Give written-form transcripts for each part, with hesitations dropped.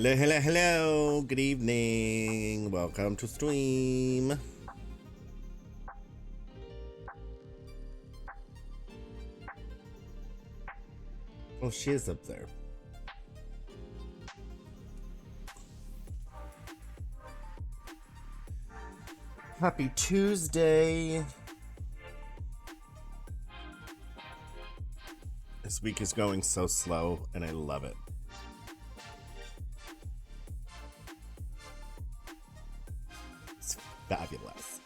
Hello, hello, hello. Good evening. Welcome to stream. Oh, she is up there. Happy Tuesday. This week is going so slow, and I love it. It's fabulous.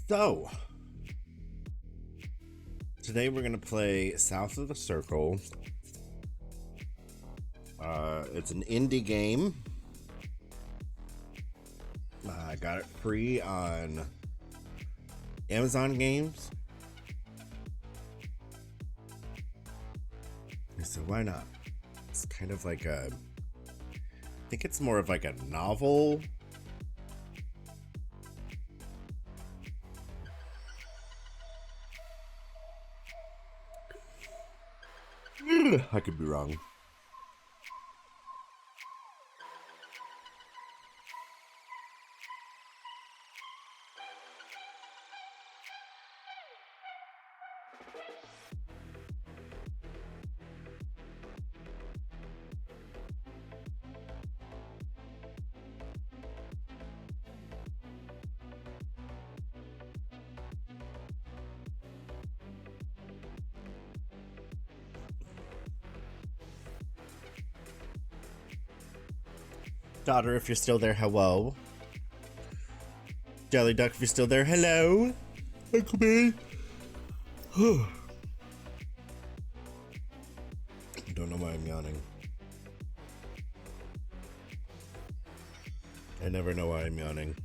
So, today we're going to play South of the Circle. It's an indie game. I got it free on Amazon Games. So why not? It's kind of like I think it's more of like a novel. I could be wrong. Daughter, if you're still there, hello. Jelly Duck, if you're still there, hello. Uncle B. Don't know why I'm yawning. I never know why I'm yawning.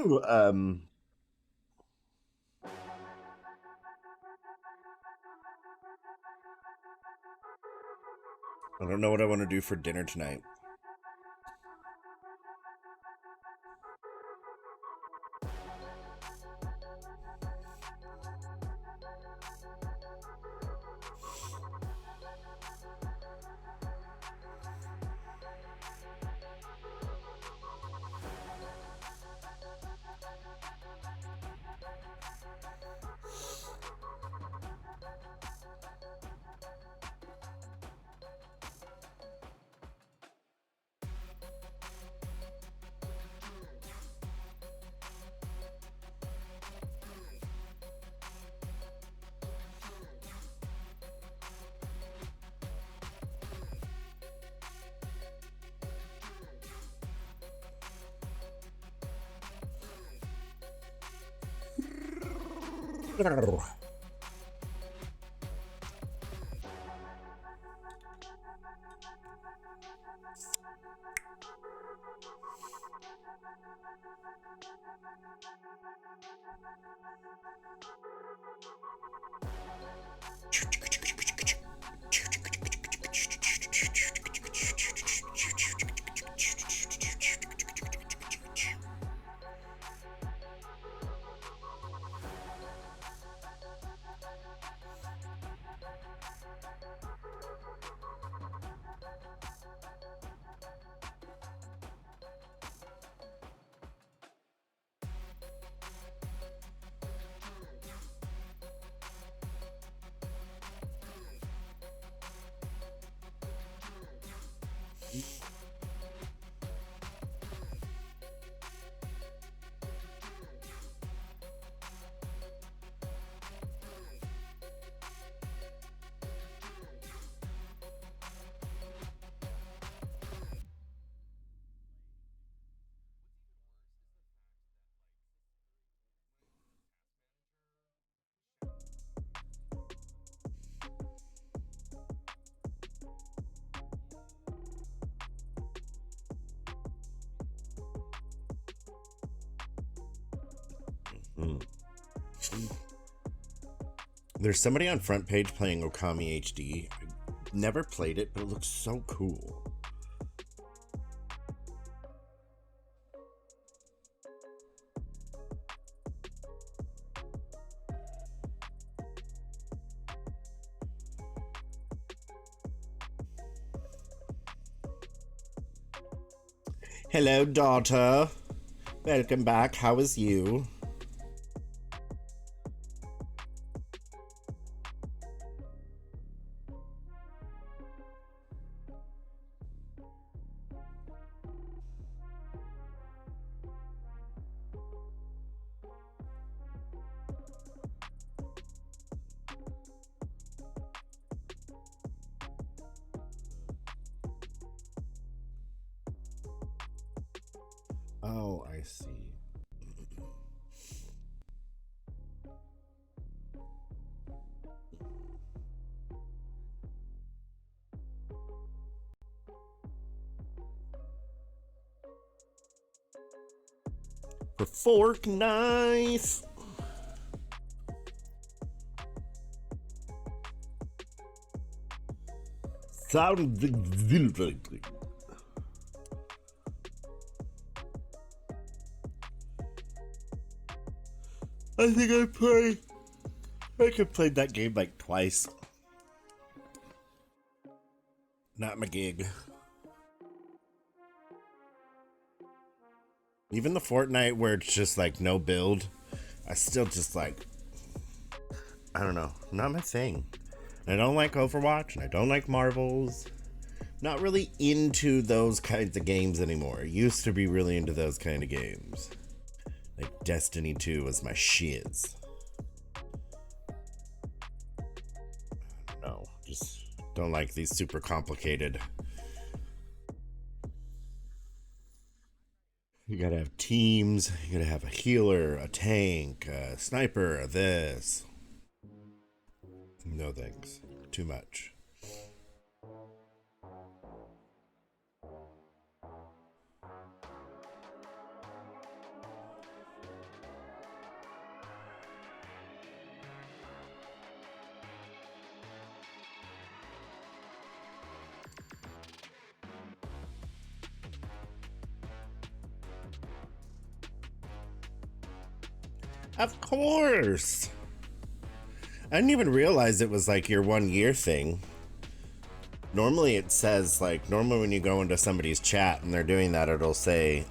I don't know what I want to do for dinner tonight. Mm. There's somebody on front page playing Okami HD. I never played it, but it looks so cool. Hello, daughter. Welcome back. How is you? Oh, I see. For fork knife. Sound. I think I could play that game like twice. Not my gig. Even the Fortnite where it's just like no build, I still just like, I don't know, not my thing. I don't like Overwatch and I don't like Marvels. Not really into those kinds of games anymore. I used to be really into those kind of games. Like Destiny 2 was my shiz. No, just don't like these super complicated. You gotta have teams, you gotta have a healer, a tank, a sniper, a this. No thanks. Too much. Of course! I didn't even realize it was like your 1 year thing. Normally it says, like, normally when you go into somebody's chat and they're doing that, it'll say,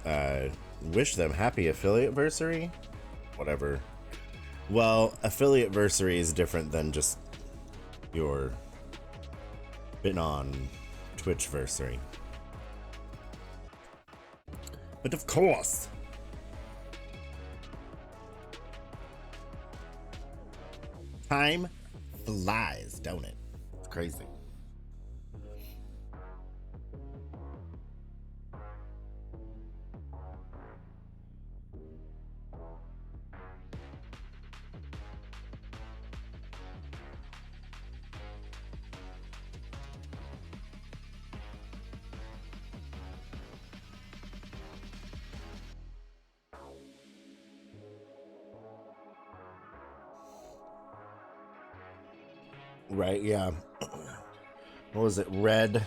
wish them happy affiliate-versary? Whatever. Well, affiliate-versary is different than just your been on Twitch-versary. But of course! Time flies, don't it? It's crazy. Right, yeah. What was it? Red.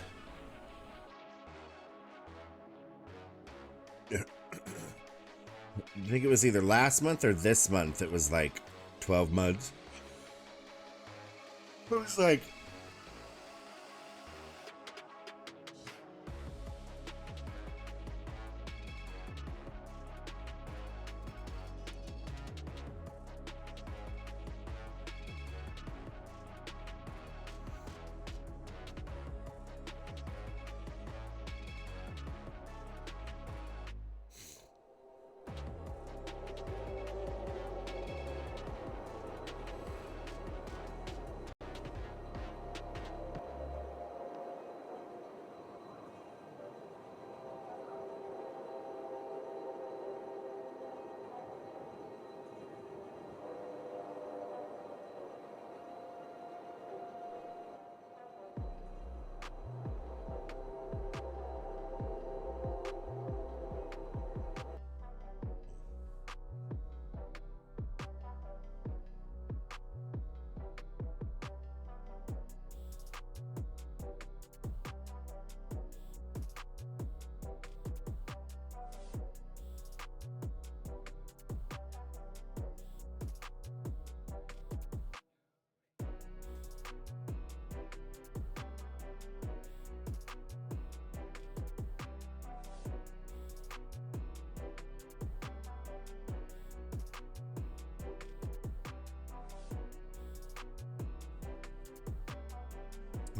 I think it was either last month or this month. It was like 12 months. It was like,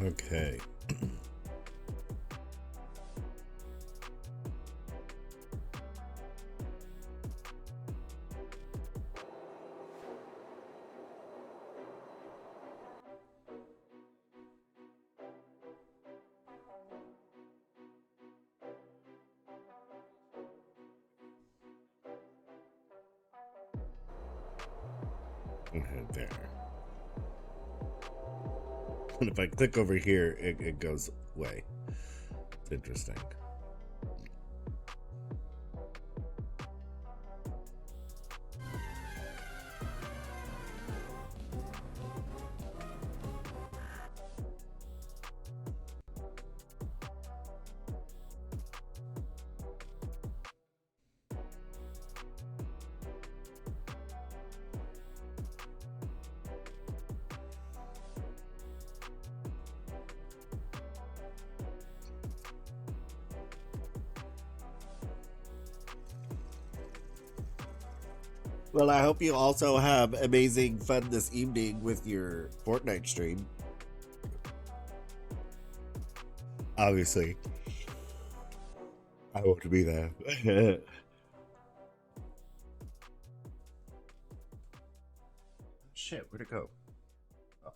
Okay. There. And if I click over here, it goes away. It's interesting. Well, I hope you also have amazing fun this evening with your Fortnite stream. Obviously, I won't be there. Shit, where'd it go? Oh.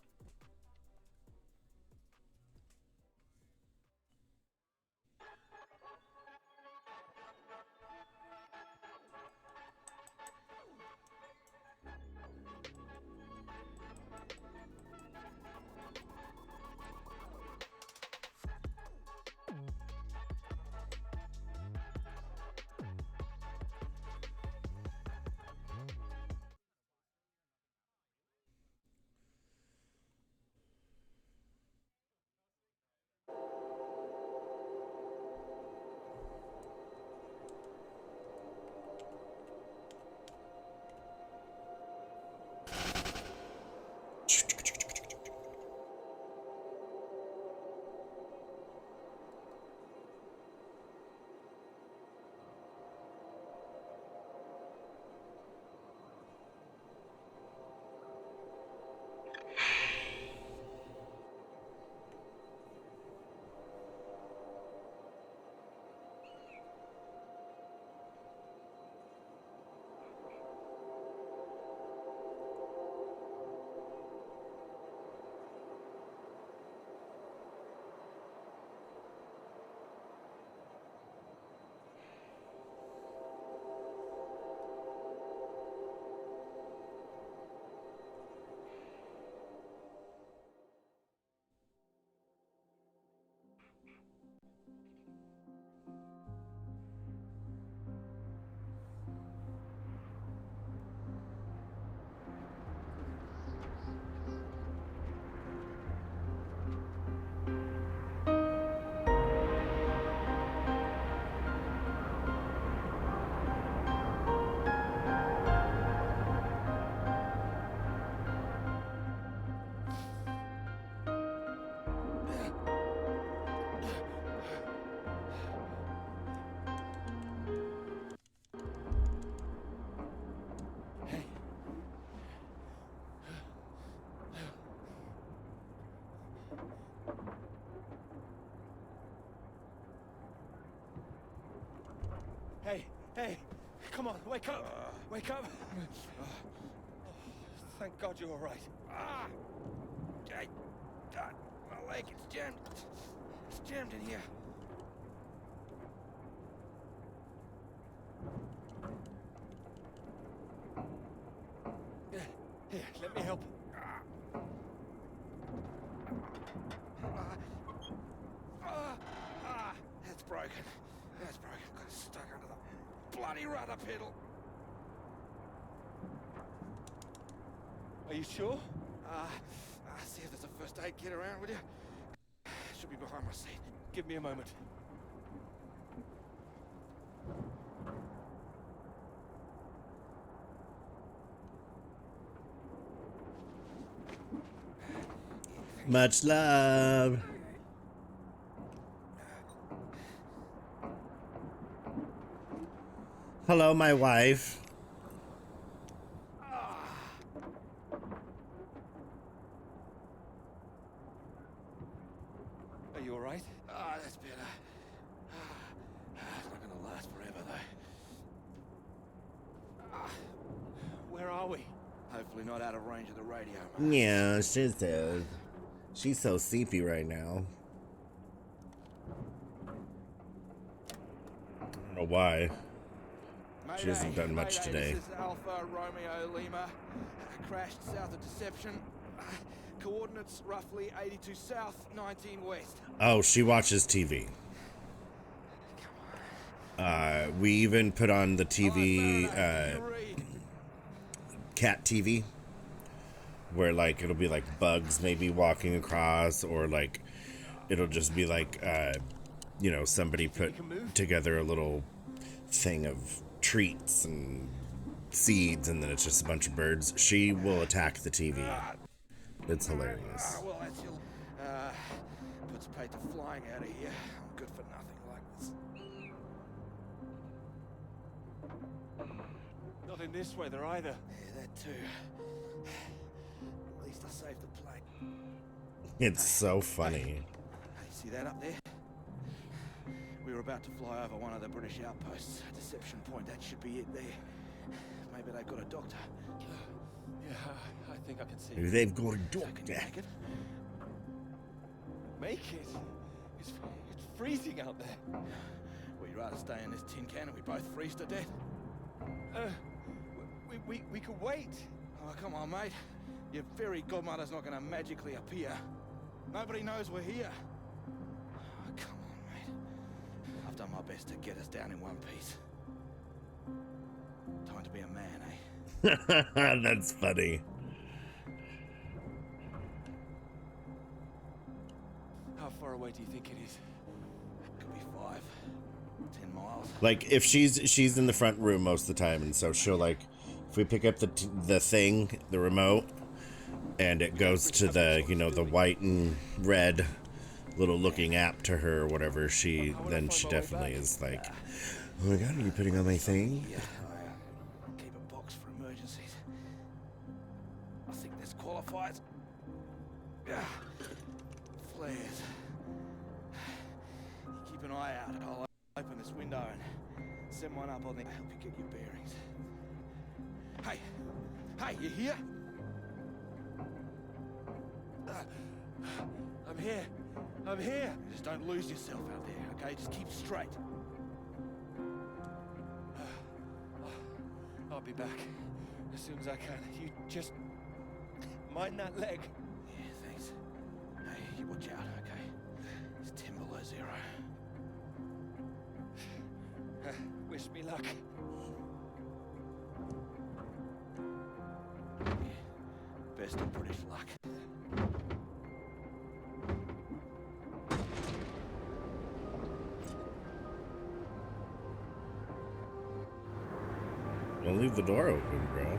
Hey, come on, wake up! Wake up! Thank God you're all right. My leg, it's jammed. It's jammed in here. Here, let me help. That's broken. That's broken. Got it stuck under the bloody rudder pedal. Are you sure? See if there's a first aid kit around, will you? Should be behind my seat. Give me a moment. Much love. Hello, my wife. You all right? Ah, that's better. It's not gonna last forever, though. Where are we? Hopefully not out of range of the radio, mate. Yeah, she's so sleepy right now. I don't know why. She hasn't done much today. This is Alpha Romeo Lima. Crashed south of Deception. Coordinates roughly 82 south, 19 west. Oh, she watches TV. We even put on the TV, cat TV, where like it'll be like bugs maybe walking across, or like it'll just be like you know, somebody put together a little thing of treats and seeds, and then it's just a bunch of birds. She will attack the TV. It's hilarious. Well, that's your... puts paid to flying out of here. I'm good for nothing like this. Not in this weather either. Yeah, that too. At least I saved the plane. It's so funny. Hey, see that up there? We were about to fly over one of the British outposts. Deception Point, that should be it there. Maybe they've got a doctor. Yeah, I think I can see. Maybe they've got a So can you doctor. make it? Make it? It's freezing out there. Well, you'd rather stay in this tin can and we both freeze to death? We could wait. Oh, come on, mate. Your fairy godmother's not going to magically appear. Nobody knows we're here. Oh, come on, mate. I've done my best to get us down in one piece. Time to be a man, eh? That's funny. How far away do you think it is? Could be 5, 10 miles. Like if she's in the front room most of the time, and so she'll like, if we pick up the thing, the remote, and it goes to the, you know, the white and red little looking app to her or whatever, then she definitely is like, oh my god, are you putting on my thing? Yeah, I keep a box for emergencies. I think this qualifies. Flares. You keep an eye out. I'll open this window and send one up on the... help you get your bearings. Hey, you here? I'm here. Just don't lose yourself out there, okay? Just keep straight. I'll be back as soon as I can. You just mind that leg. Yeah, thanks. Hey, you watch out, okay? It's 10 below 0. Wish me luck. Yeah, best of British luck. Don't leave the door open, bro.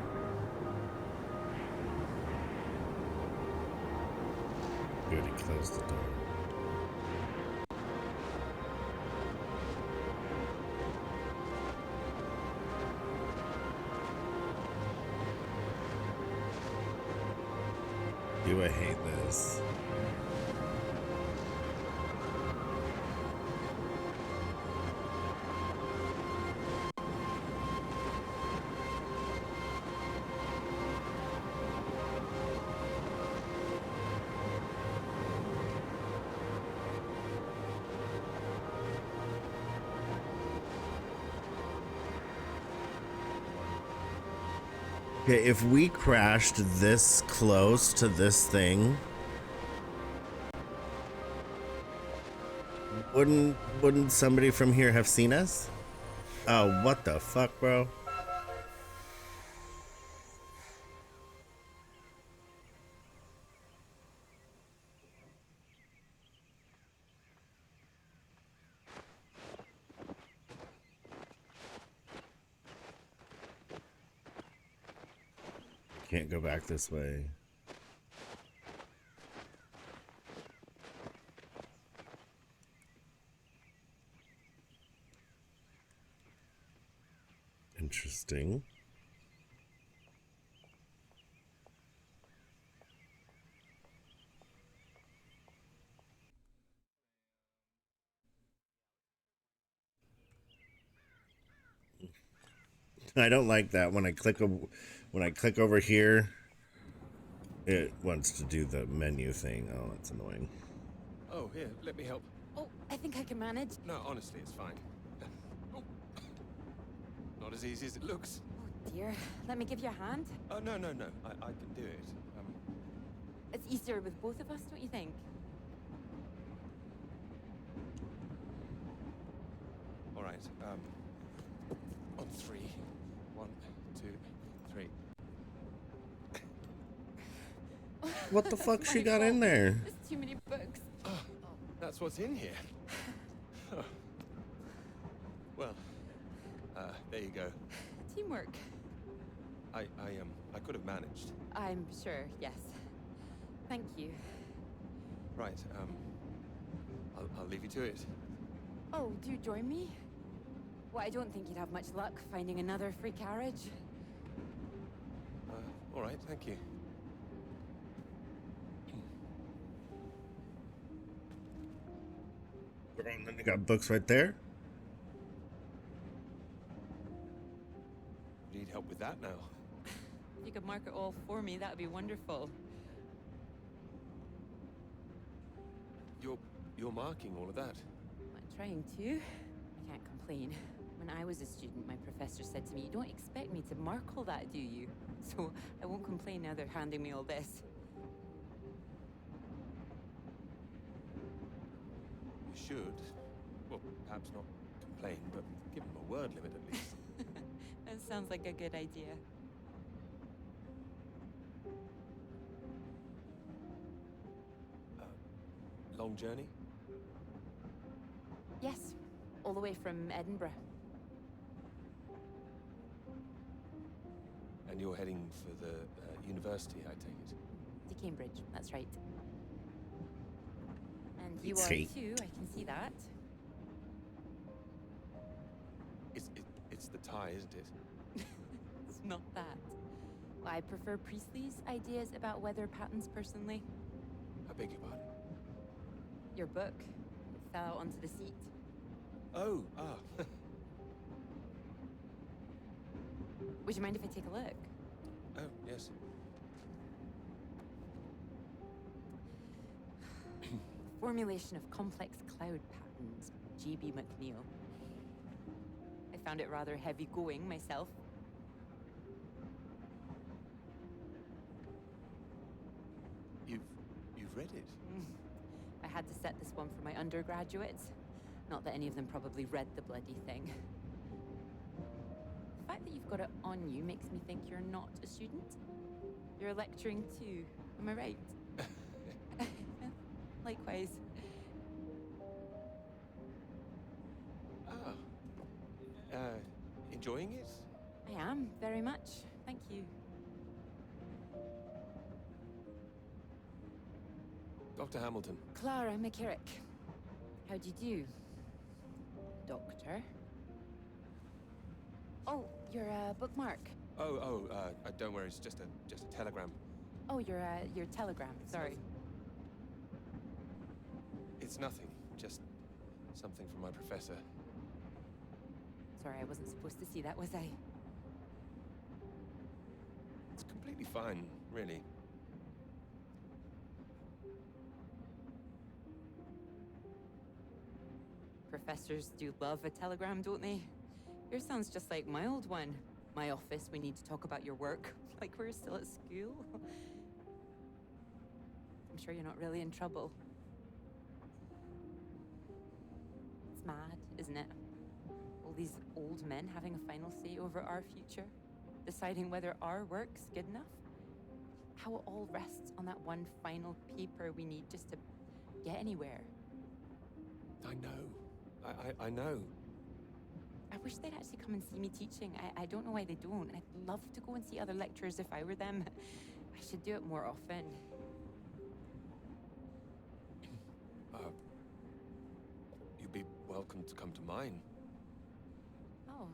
Good, he closed the door. Do I hate this? Okay, if we crashed this close to this thing, wouldn't somebody from here have seen us? Oh, what the fuck, bro? Can't go back this way. Interesting. I don't like that when I click over here, it wants to do the menu thing. Oh, that's annoying. Oh, here, let me help. Oh, I think I can manage. No, honestly, it's fine. Oh. Not as easy as it looks. Oh dear, let me give you a hand. Oh, no. I can do it. It's easier with both of us, don't you think? All right, on three. 1, 2, 3. What the fuck she My got fault. in there? There's too many books. Oh, that's what's in here. Oh. Well, there you go. Teamwork. I could have managed. I'm sure, yes. Thank you. Right, I'll leave you to it. Oh, do join me? Well, I don't think you'd have much luck finding another free carriage. All right, thank you. And then you got books right there. Need help with that now? If you could mark it all for me, that would be wonderful. You're marking all of that? I'm trying to. I can't complain. When I was a student, my professor said to me, "You don't expect me to mark all that, do you?" So I won't complain now they're handing me all this. You should. Well, perhaps not complain, but give them a word limit at least. That sounds like a good idea. Long journey? Yes, all the way from Edinburgh. And you're heading for the university, I take it? To Cambridge, that's right. And you It's are hey. too, I can see that. It's the tie, isn't it? It's not that. Well, I prefer Priestley's ideas about weather patterns personally. I beg your pardon? Your book it fell out onto the seat. Oh, Would you mind if I take a look? Oh, yes. Formulation of complex cloud patterns, G.B. McNeil. I found it rather heavy going myself. You've read it? I had to set this one for my undergraduates. Not that any of them probably read the bloody thing. The fact that you've got it on you makes me think you're not a student. You're lecturing too, am I right? Likewise. Enjoying it? I am, very much. Thank you. Dr. Hamilton. Clara McKirrick. How do you do? Doctor? Oh, you're a bookmark. Don't worry, it's just a telegram. Oh, your telegram, sorry. It's nothing, just something from my professor. Sorry, I wasn't supposed to see that, was I? It's completely fine, really. Professors do love a telegram, don't they? Yours sounds just like my old one. My office, we need to talk about your work. Like we're still at school. I'm sure you're not really in trouble. It's mad, isn't it? All these old men having a final say over our future, deciding whether our work's good enough. How it all rests on that one final paper we need just to get anywhere. I know. I know. I wish they'd actually come and see me teaching. I don't know why they don't. I'd love to go and see other lecturers if I were them. I should do it more often. You'd be welcome to come to mine. Oh,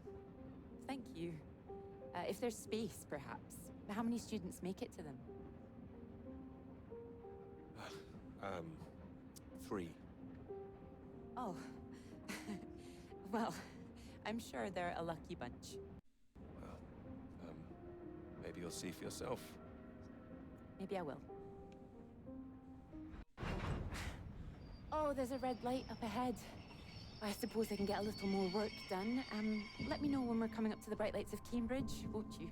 thank you. If there's space, perhaps. How many students make it to them? 3. Oh. Well, I'm sure they're a lucky bunch. Well, Maybe you'll see for yourself. Maybe I will. Oh, there's a red light up ahead. I suppose I can get a little more work done. Let me know when we're coming up to the bright lights of Cambridge, won't you?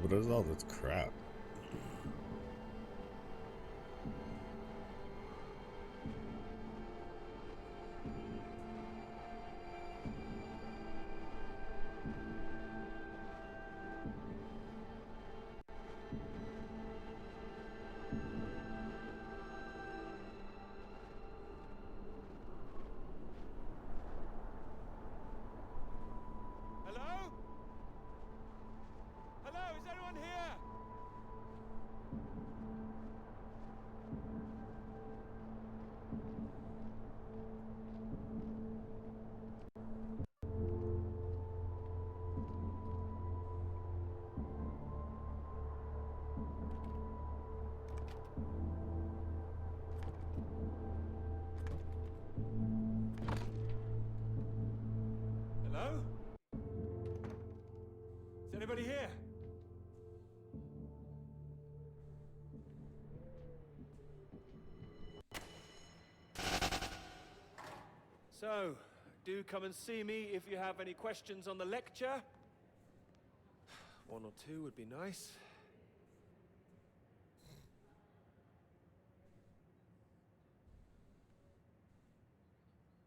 What is all this crap? Hello? Hello, is anyone here? Hello? Is anybody here? So, do come and see me if you have any questions on the lecture. One or two would be nice.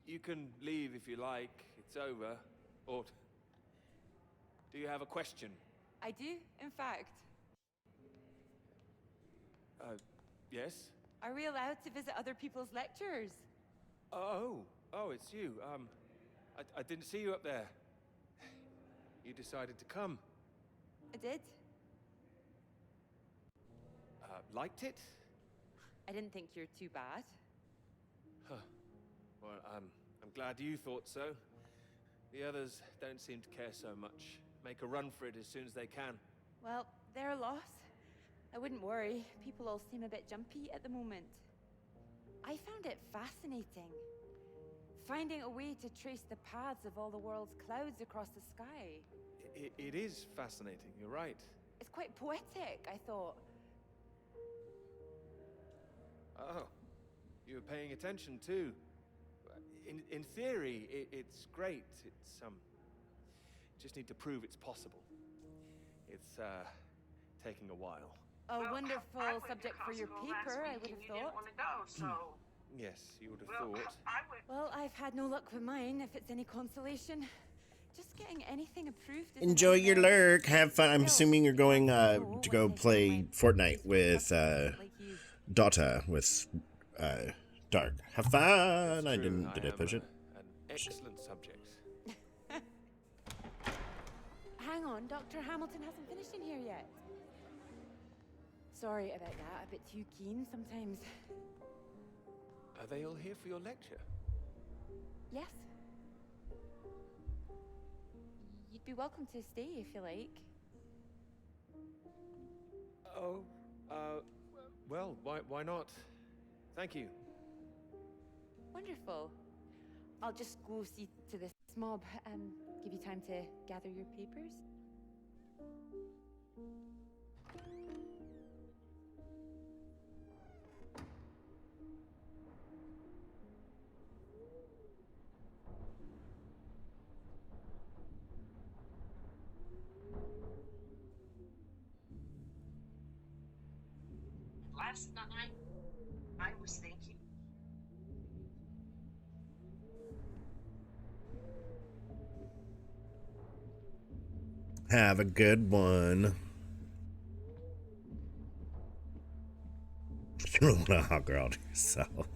You can leave if you like. It's over. Or do you have a question? I do, in fact. Yes? Are we allowed to visit other people's lectures? Oh, it's you. I didn't see you up there. You decided to come. I did. Liked it? I didn't think you're too bad. Huh. Well, I'm glad you thought so. The others don't seem to care so much. Make a run for it as soon as they can. Well, they're a loss. I wouldn't worry. People all seem a bit jumpy at the moment. I found it fascinating. Finding a way to trace the paths of all the world's clouds across the sky. It is fascinating, you're right. It's quite poetic, I thought. Oh, you were paying attention too. In theory, it's great. It's, just need to prove it's possible. It's, taking a while. A wonderful subject for your paper, I would have thought. Want to go, so Yes, you would have thought. I would. Well, I've had no luck with mine, if it's any consolation. Just getting anything approved is Enjoy your lurk. Have fun. I'm assuming you're going to go what's play taking my Fortnite with like you. Dota with Dark. Have fun. I True, didn't. Did I am push it? An excellent subject. Hang on, Dr. Hamilton hasn't finished in here yet. Sorry about that, a bit too keen sometimes. Are they all here for your lecture? Yes? You'd be welcome to stay if you like. Oh, well, why not? Thank you. Wonderful. I'll just go see to this mob and give you time to gather your papers. Last night, I was thinking. Have a good one. don't want to hot girl to yourself.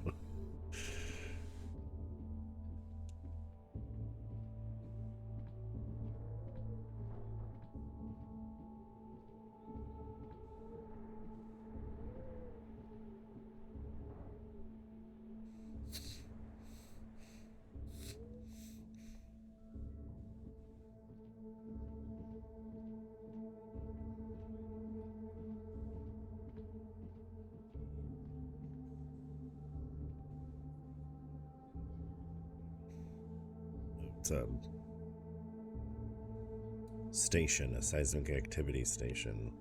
It's a station, a seismic activity station.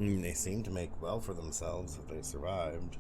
They seem to make well for themselves if they survived.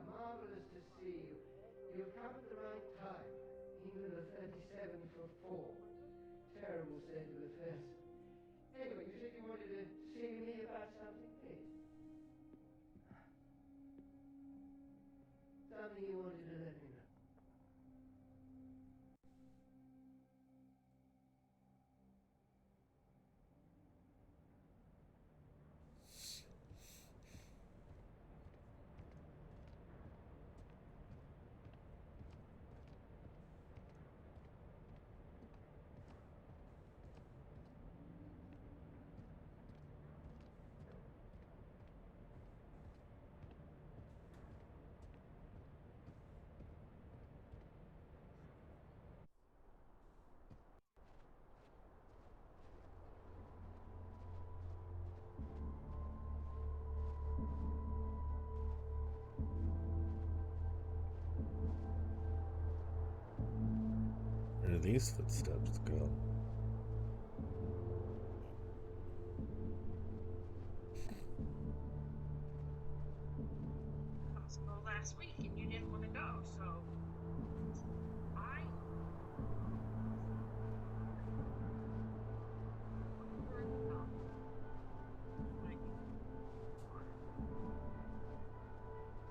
Marvelous to see you. You've come at the right time. England are 37 for 4. Terrible state of affairs. Anyway, you said you wanted to see me about something, please. Something you wanted to let me know. Where do these footsteps go? Well, last week and you didn't want to go, so I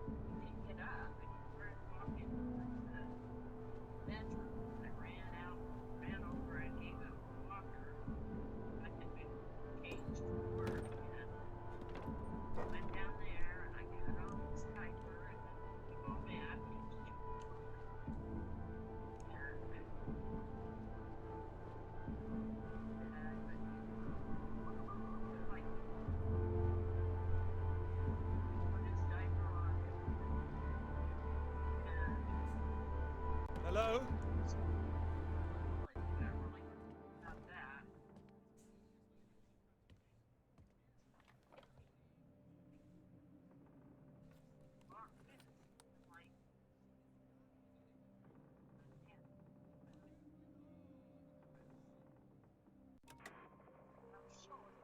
you didn't get up and you started walking over to the bedroom. I ran over and gave him a walker. I had been caged for work. Hello? Not that. Mark, like, yeah. I'm sure.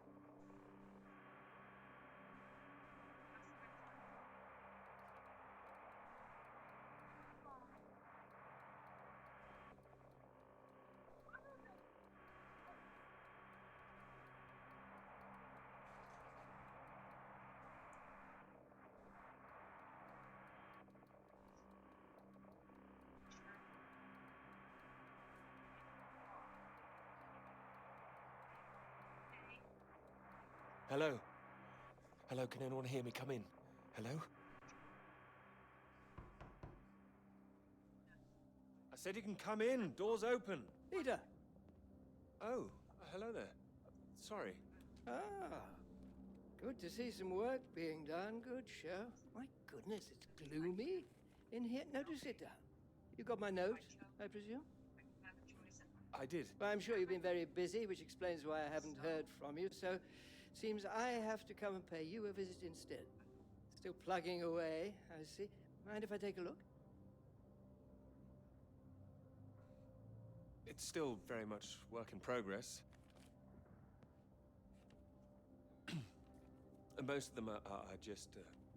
Hello? Hello, can anyone hear me? Come in. Hello? I said you can come in. Door's open. Peter! Oh, hello there. Sorry. Ah, good to see some work being done. Good show. My goodness, it's gloomy in here. No, do sit down. You got my note, I presume? I did. Well, I'm sure you've been very busy, which explains why I haven't heard from you, so seems I have to come and pay you a visit instead. Still plugging away, I see. Mind if I take a look? It's still very much work in progress. And most of them are just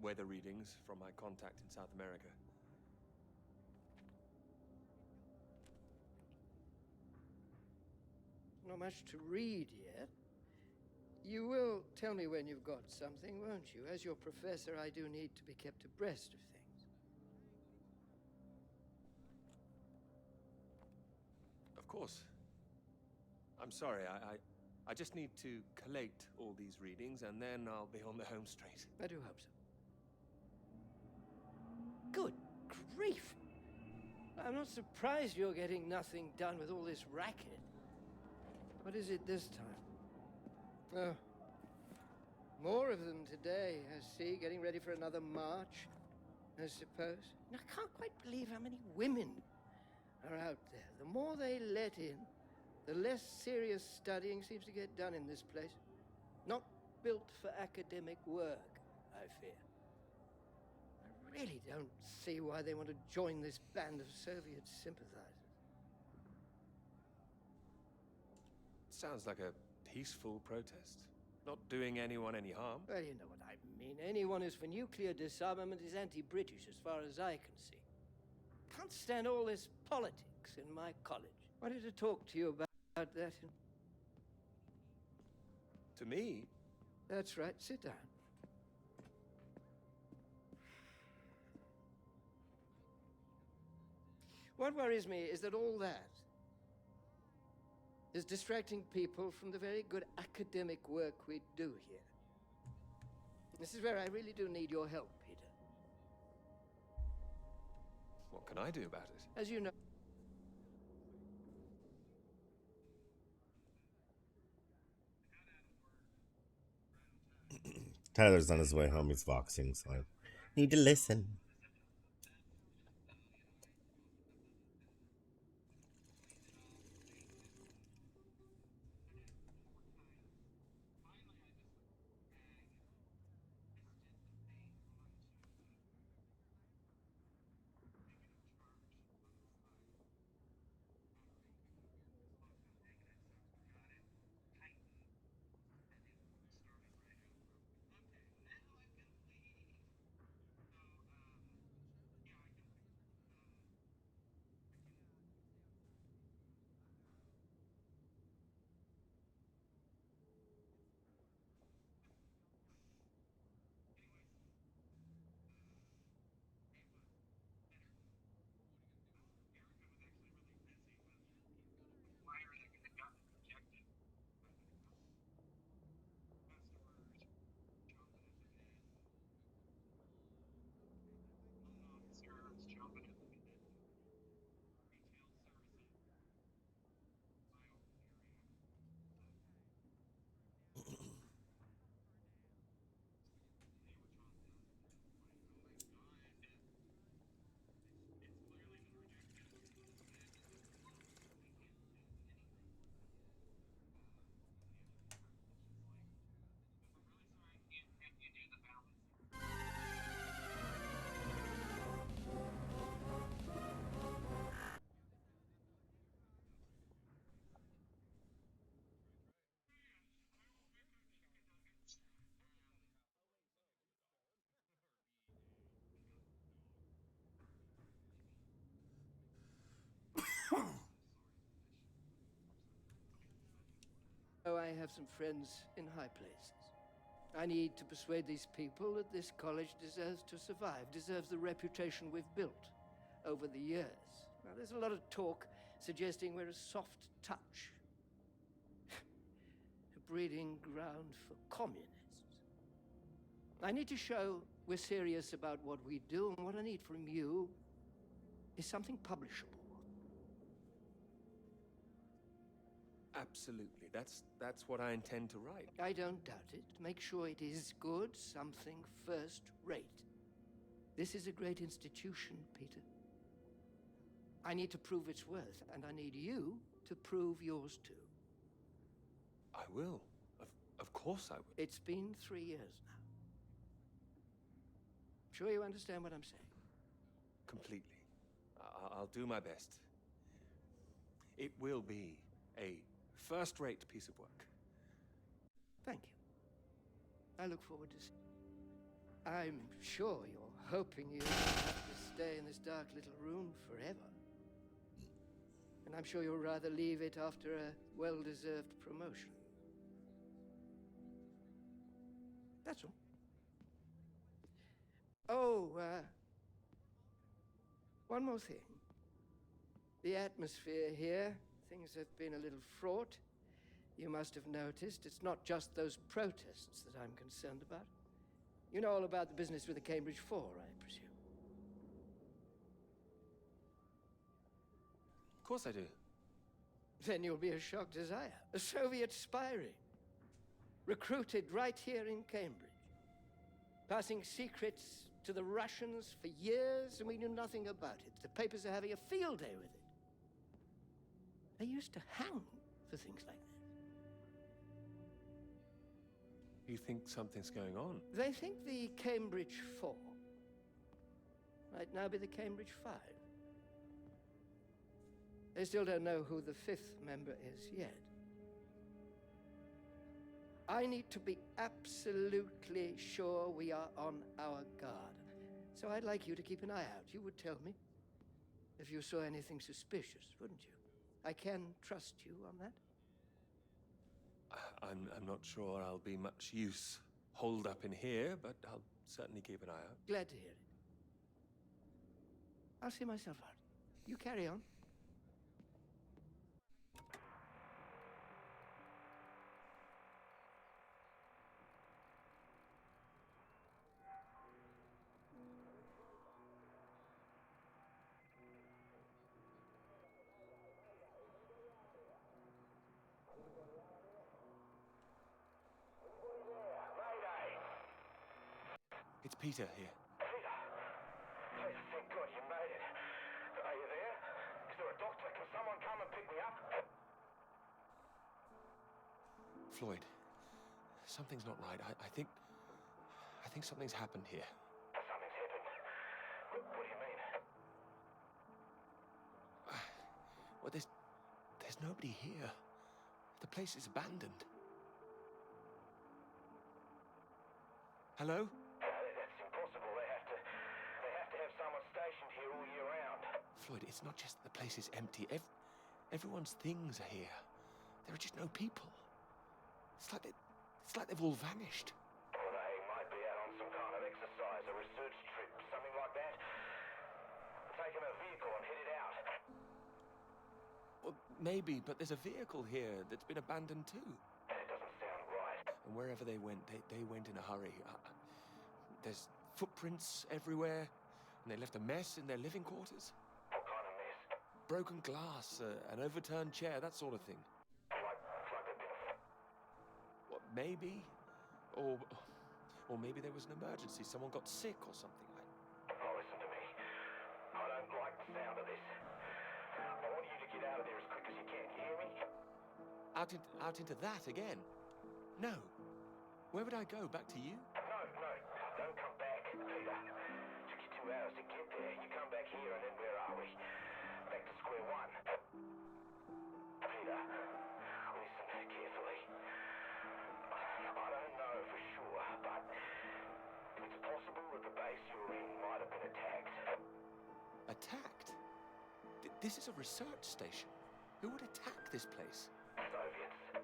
weather readings from my contact in South America. Not much to read yet. You will tell me when you've got something, won't you? As your professor, I do need to be kept abreast of things. Of course. I'm sorry, I just need to collate all these readings and then I'll be on the home straight. I do hope so. Good grief! I'm not surprised you're getting nothing done with all this racket. What is it this time? Oh, more of them today, I see, getting ready for another march, I suppose. And I can't quite believe how many women are out there. The more they let in, the less serious studying seems to get done in this place. Not built for academic work, I fear. I really don't see why they want to join this band of Soviet sympathizers. Sounds like a peaceful protest. Not doing anyone any harm. Well, you know what I mean. Anyone who's for nuclear disarmament is anti-British as far as I can see. Can't stand all this politics in my college. Wanted to talk to you about that. To me, That's right. Sit down. What worries me is that all that is distracting people from the very good academic work we do here. This is where I really do need your help, Peter. what can I do about it? As you know, Tyler's on his way home. He's voxing, so I need to listen. have some friends in high places. I need to persuade these people that this college deserves to survive, deserves the reputation we've built over the years. Now, there's a lot of talk suggesting we're a soft touch, a breeding ground for communists. I need to show we're serious about what we do, and what I need from you is something publishable. Absolutely. That's what I intend to write. I don't doubt it. Make sure it is good, something first rate. This is a great institution, Peter. I need to prove its worth, and I need you to prove yours too. I will. Of course I will. It's been 3 years now. Sure you understand what I'm saying? Completely. I'll do my best. It will be a first-rate piece of work. Thank you. I look forward to seeing it. I'm sure you're hoping you won't have to stay in this dark little room forever. And I'm sure you'll rather leave it after a well-deserved promotion. That's all. Oh, one more thing. The atmosphere here, things have been a little fraught. You must have noticed it's not just those protests that I'm concerned about. You know all about the business with the Cambridge Four, I presume. Of course I do. Then you'll be as shocked as I am. A Soviet spy ring. Recruited right here in Cambridge. Passing secrets to the Russians for years, and we knew nothing about it. The papers are having a field day with it. They used to hang for things like that. You think something's going on? They think the Cambridge Four might now be the Cambridge Five. They still don't know who the fifth member is yet. I need to be absolutely sure we are on our guard. So I'd like you to keep an eye out. You would tell me if you saw anything suspicious, wouldn't you? I can trust you on that? I'm not sure I'll be much use holed up in here, but I'll certainly keep an eye out. Glad to hear it. I'll see myself out. You carry on. It's Peter here. Peter! Peter, thank God you made it. Are you there? Is there a doctor? Can someone come and pick me up? Floyd, something's not right. I think something's happened here. Something's happened. What do you mean? Well, there's nobody here. The place is abandoned. Hello? That's impossible. They have to have someone stationed here all year round. Floyd, it's not just that the place is empty. Everyone's things are here. There are just no people. It's like they've all vanished. Well, they might be out on some kind of exercise, a research trip, something like that. Taking a vehicle and headed out. Well, maybe, but there's a vehicle here that's been abandoned too. That doesn't sound right. And wherever they went, they went in a hurry. There's footprints everywhere, and they left a mess in their living quarters. What kind of mess? Broken glass, an overturned chair, that sort of thing. Like they've been... What, maybe? Or maybe there was an emergency. Someone got sick or something. Oh, listen to me. I don't like the sound of this. I want you to get out of there as quick as you can. You hear me? Out into that again? No. Where would I go? Back to you? No. Don't come back, Peter. Took you 2 hours to get there. You come back here, and then where are we? Back to square one. Peter, listen carefully. I don't know for sure, but it's possible that the base you're in might have been attacked. Attacked? This is a research station. Who would attack this place? Soviets.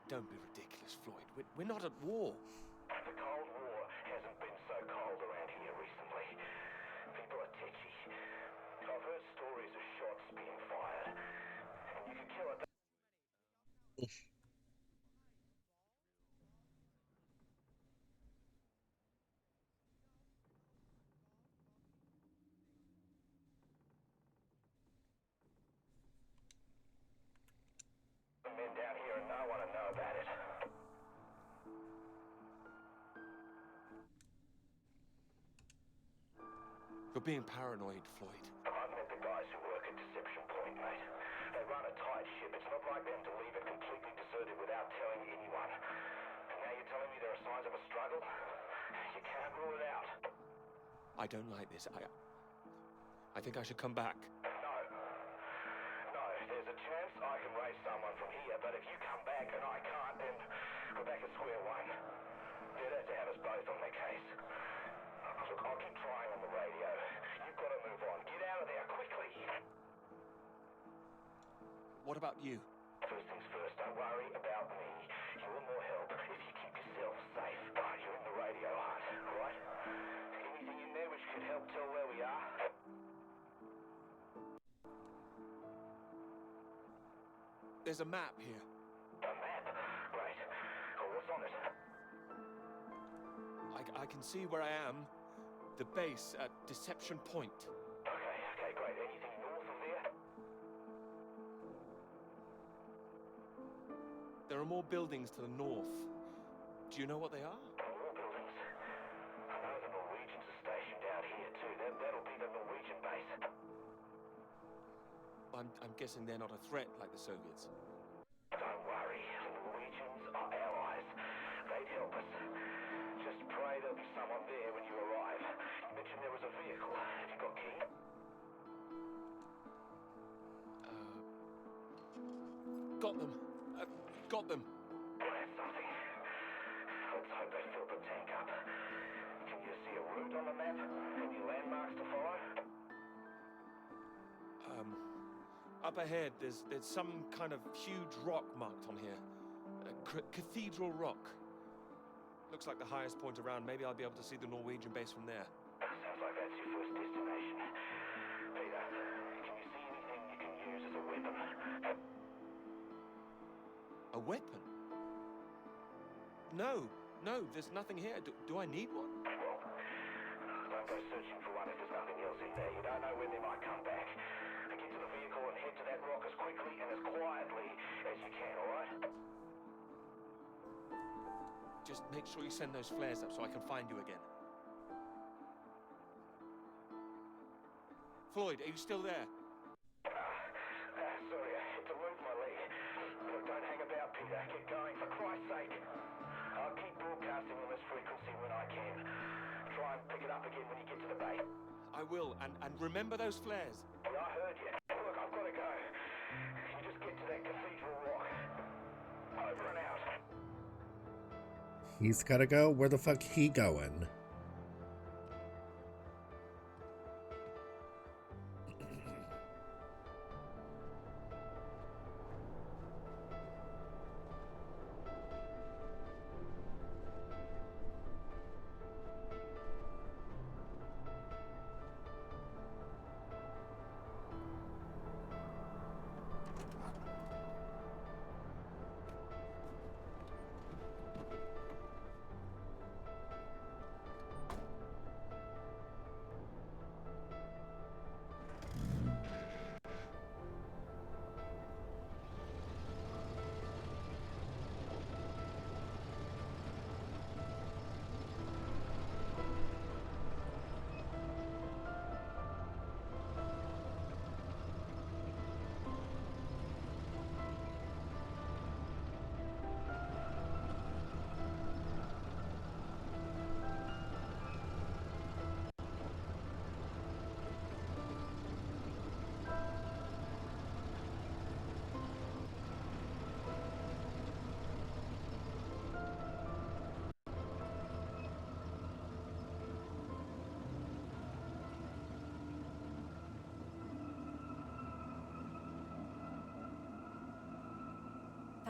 Don't be ridiculous, Floyd. We're not at war. The Cold War hasn't been so cold around here recently. People are tetchy. I've heard stories of shots being fired. And you could kill a... men down here and no one will know about it. You're being paranoid, Floyd. I've met the guys who work at Deception Point, mate. They run a tight ship. It's not like them to leave it completely deserted without telling anyone. And now you're telling me there are signs of a struggle? You can't rule it out. I don't like this. I think I should come back. No. No, there's a chance I can raise someone from here, but if you come back and I can't, then we're back at square one. They'd have to have us both on their case. Look, I'll keep trying on the radio. You've got to move on. Get out of there, quickly! What about you? First things first, don't worry about me. You're more help if you keep yourself safe. You're in the radio hunt, right? Anything in there which could help tell where we are? There's a map here. A map? Great. What's on it? I can see where I am. The base at Deception Point. Okay, great. Anything north of there? There are more buildings to the north. Do you know what they are? More buildings? I know the Norwegians are stationed out here too. That'll be the Norwegian base. I'm guessing they're not a threat like the Soviets. Don't worry. The Norwegians are allies. They'd help us. Just pray there'll be someone there when you arrive. You mentioned there was a vehicle. Have you got key? Got them. Got them. Well, that's something. Let's hope they fill the tank up. Can you see a route on the map? Any landmarks to follow? Up ahead, there's some kind of huge rock marked on here. Cathedral Rock. Looks like the highest point around. Maybe I'll be able to see the Norwegian base from there. Sounds like that's your first destination. Peter, can you see anything you can use as a weapon? A weapon? No, there's nothing here. Do I need one? Well, don't go searching for one if there's nothing else in there. You don't know when they might come back. Get to the vehicle and head to that rock as quickly and as quietly as you can, alright? Just make sure you send those flares up so I can find you again. Floyd, are you still there? Sorry, I had to move my leg. Look, don't hang about, Peter. Get going, for Christ's sake. I'll keep broadcasting on this frequency when I can. Try and pick it up again when you get to the bay. I will, and remember those flares. Yeah, I heard you. Look, I've got to go. You just get to that Cathedral Rock. Over and out. He's gotta go? Where the fuck he going?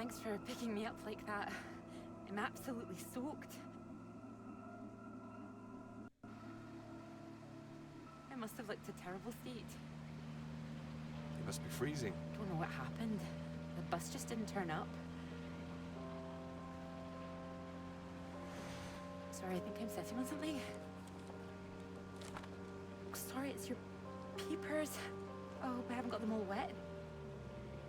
Thanks for picking me up like that. I'm absolutely soaked. I must have looked a terrible state. You must be freezing. Don't know what happened. The bus just didn't turn up. Sorry, I think I'm sitting on something. Sorry, it's your peepers. Oh, I hope I haven't got them all wet.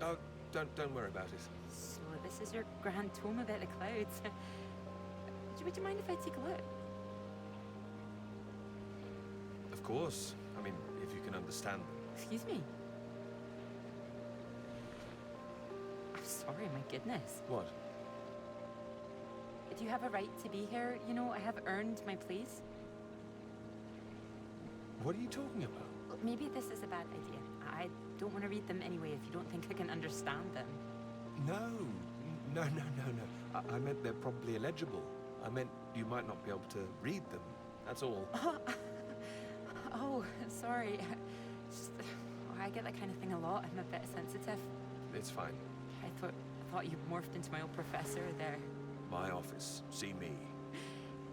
Oh, don't worry about it. So this is your grand tome about the clouds. Would you mind if I take a look? Of course. I mean, if you can understand them. Excuse me? I'm sorry, my goodness. What? Do you have a right to be here? You know, I have earned my place. What are you talking about? Look, maybe this is a bad idea. I don't want to read them anyway if you don't think I can understand them. No. I meant they're probably illegible. I meant you might not be able to read them. That's all. Oh, sorry. I get that kind of thing a lot. I'm a bit sensitive. It's fine. I thought you morphed into my old professor there. My office. See me.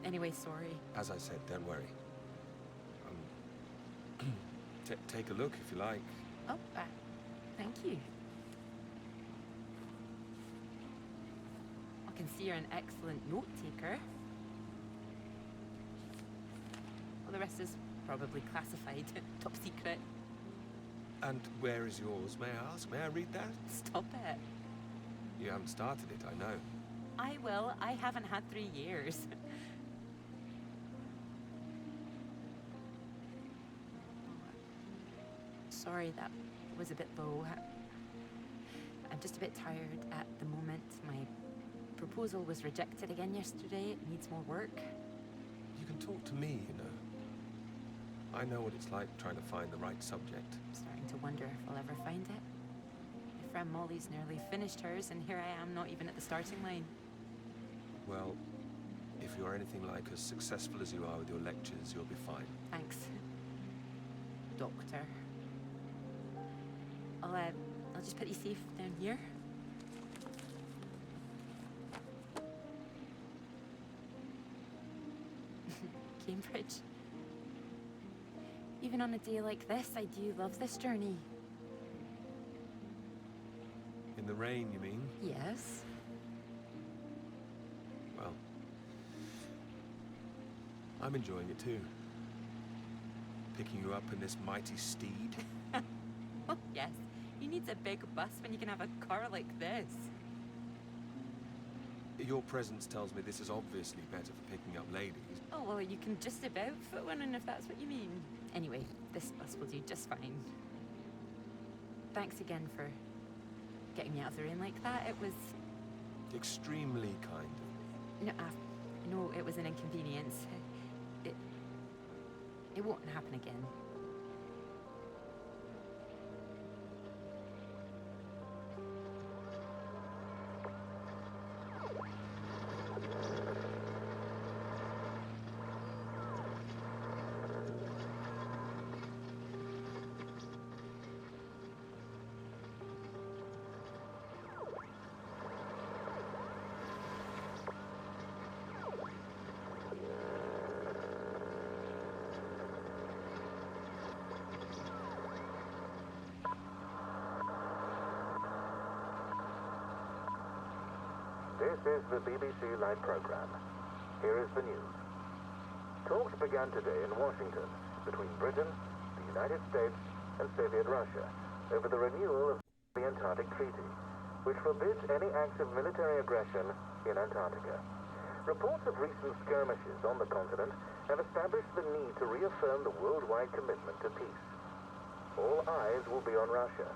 Anyway, sorry. As I said, don't worry. Take a look if you like. Oh, thank you. I can see you're an excellent note taker. Well, the rest is probably classified, top secret. And where is yours, may I ask? May I read that? Stop it. You haven't started it, I know. I will. I haven't had 3 years. Sorry, that was a bit low. I'm just a bit tired at the moment. My proposal was rejected again yesterday. It needs more work. You can talk to me, you know. I know what it's like trying to find the right subject. I'm starting to wonder if I'll ever find it. My friend Molly's nearly finished hers, and here I am, not even at the starting line. Well, if you're anything like as successful as you are with your lectures, you'll be fine. Thanks, Doctor. I'll just put you safe down here. Cambridge. Even on a day like this, I do love this journey. In the rain, you mean? Yes. Well, I'm enjoying it too. Picking you up in this mighty steed. Oh, yes. Who needs a big bus when you can have a car like this? Your presence tells me this is obviously better for picking up ladies. Oh, well, you can just about fit one in if that's what you mean. Anyway, this bus will do just fine. Thanks again for getting me out of the rain like that. It was... Extremely kind of me. No, it was an inconvenience. It won't happen again. This is the BBC Live program. Here is the news. Talks began today in Washington between Britain, the United States, and Soviet Russia over the renewal of the Antarctic Treaty, which forbids any acts of military aggression in Antarctica. Reports of recent skirmishes on the continent have established the need to reaffirm the worldwide commitment to peace. All eyes will be on Russia,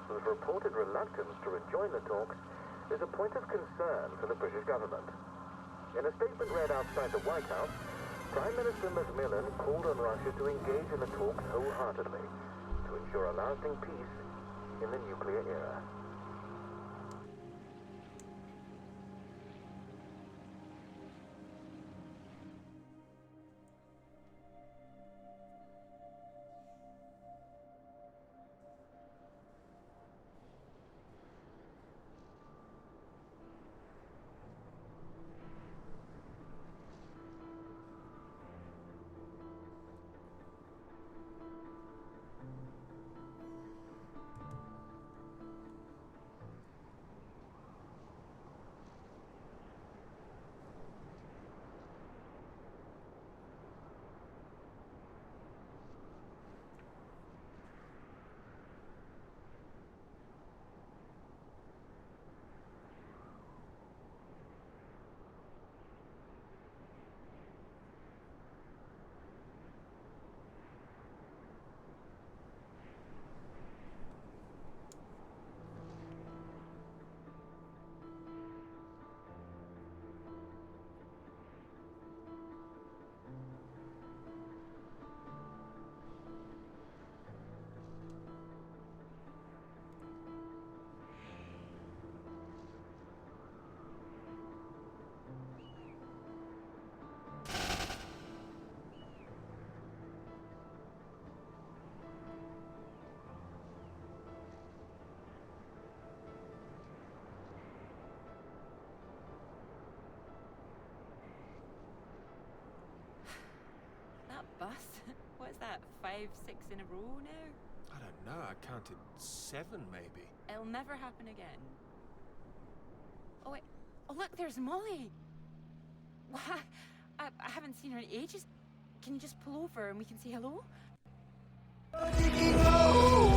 whose reported reluctance to rejoin the talks is a point of concern for the British government. In a statement read outside the White House, Prime Minister Macmillan called on Russia to engage in the talks wholeheartedly to ensure a lasting peace in the nuclear era. that 5, 6 in a row now? I don't know. I counted 7, maybe. It'll never happen again. Oh, wait. Oh, look, there's Molly. Well, I haven't seen her in ages. Can you just pull over and we can say hello? Hello.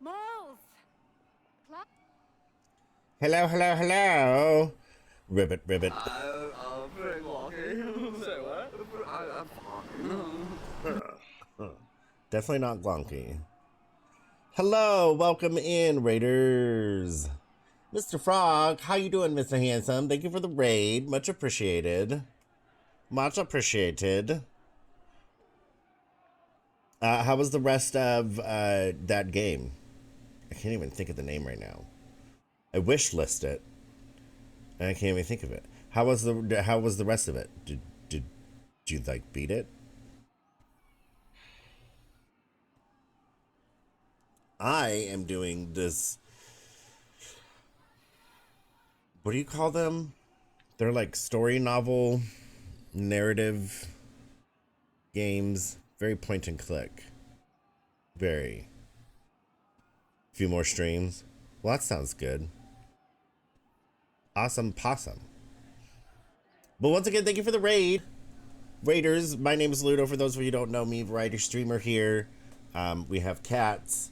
Moles! Hello, hello, hello. Ribbit, ribbit. Very lucky. Say what? I'm Definitely not glonky. Hello, welcome in, Raiders. Mr. Frog, how you doing, Mr. Handsome? Thank you for the raid. Much appreciated. Much appreciated. How was the rest of that game? I can't even think of the name right now. I wish list it, and I can't even think of it. How was the rest of it? Did you like beat it? I am doing this. What do you call them? They're like story novel, narrative games. Very point and click. Very. A few more streams. Well, that sounds good. Awesome possum. But once again, thank you for the raid. Raiders, my name is Ludo. For those of you who don't know me, variety streamer here. We have cats.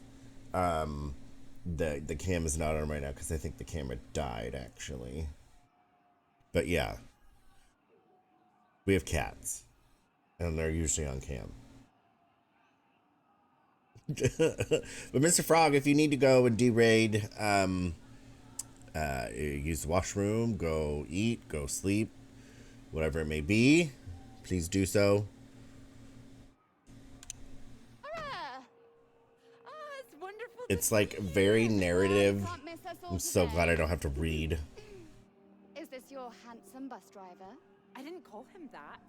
The cam is not on right now because I think the camera died actually. But yeah. We have cats. And they're usually on cam. But Mr. Frog, if you need to go and de-raid, use the washroom, go eat, go sleep, whatever it may be, please do so. It's wonderful. It's like very narrative. I'm so glad I don't have to read. Is this your handsome bus driver? I didn't call him that.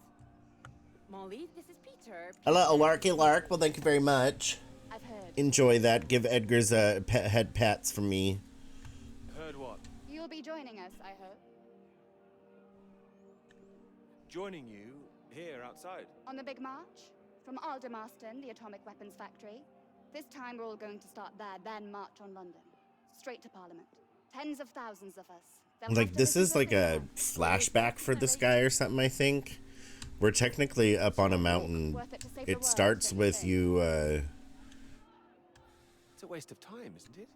Molly, this is Peter. Hello, Larky Lark. Well, thank you very much. I've heard. Enjoy that. Give Edgar's head pats from me. Heard what? You'll be joining us, I hope. Joining you here outside. On the big march? From Aldermaston, the atomic weapons factory. This time we're all going to start there, then march on London. Straight to Parliament. Tens of thousands of us. They'll Like, have to this is listen like to us a now. flashback for this guy or something, I think. We're technically up on a mountain. Worth it to save the It world, starts don't with think? you, It's a waste of time, isn't it?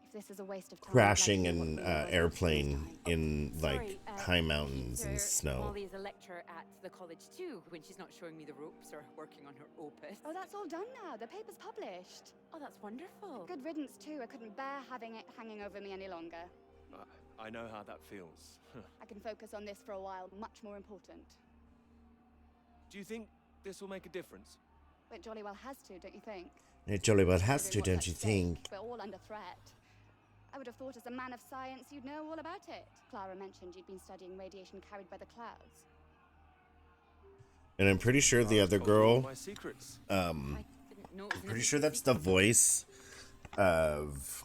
If this is a waste of time, crashing I'd like to an know what we were airplane wasting time. in, like, Sorry, high mountains Peter, and snow. Molly is a lecturer at the college too, when she's not showing me the ropes or working on her opus. Oh, that's all done now. The paper's published. Oh, that's wonderful. Good riddance, too. I couldn't bear having it hanging over me any longer. I know how that feels. I can focus on this for a while. Much more important. Do you think this will make a difference? It jolly well has to, don't you think? It jolly well has to, Considering don't what's you at stake, think? We're all under threat. I would have thought as a man of science you'd know all about it. Clara mentioned you'd been studying radiation carried by the clouds. And I'm pretty sure the other Told you all girl, my secrets. I didn't know it was I'm an pretty easy sure that's the secret. voice of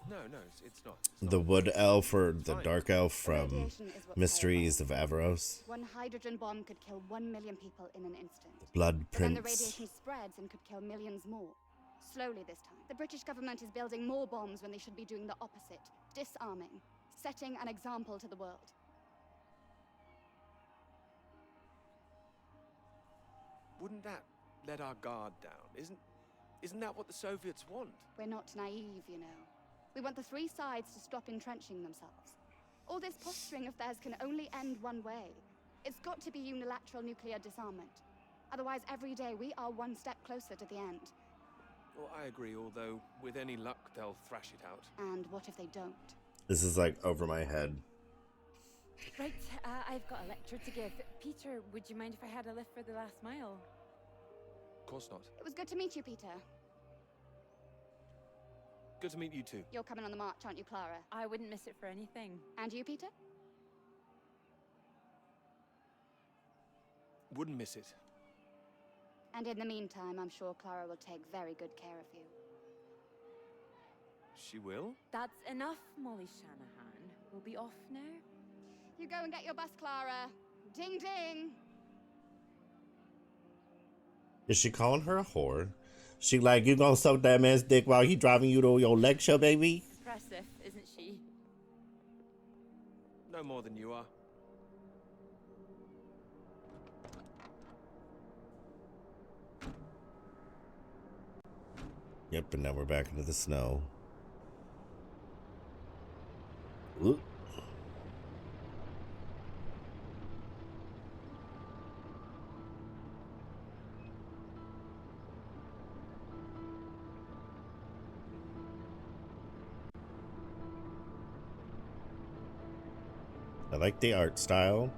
No, it's not. It's not. the wood elf or the Fine. dark elf The from radiation is what's Mysteries of Averos. One hydrogen bomb could kill 1 million people in an instant. Blood But then the Prince. radiation spreads and could kill millions more. Slowly this time. The British government is building more bombs when they should be doing the opposite. Disarming. Setting an example to the world. Wouldn't that let our guard down? Isn't that what the Soviets want? We're not naive, you know. We want the three sides to stop entrenching themselves. All this posturing of theirs can only end one way. It's got to be unilateral nuclear disarmament. Otherwise, every day we are one step closer to the end. Well, I agree, although with any luck they'll thrash it out. And what if they don't? This is like over my head. Right, I've got a lecture to give. Peter, would you mind if I had a lift for the last mile? Of course not. It was good to meet you, Peter. Good to meet you too. You're coming on the march, aren't you, Clara? I wouldn't miss it for anything. And you, Peter? Wouldn't miss it. And in the meantime, I'm sure Clara will take very good care of you. She will? That's enough, Molly Shanahan. We'll be off now. You go and get your bus, Clara. Ding ding. Is she calling her a whore? She like, you gonna suck that man's dick while he driving you to your lecture, baby? Expressive, isn't she? No more than you are. Yep, and now we're back into the snow. Ooh. I like the art style.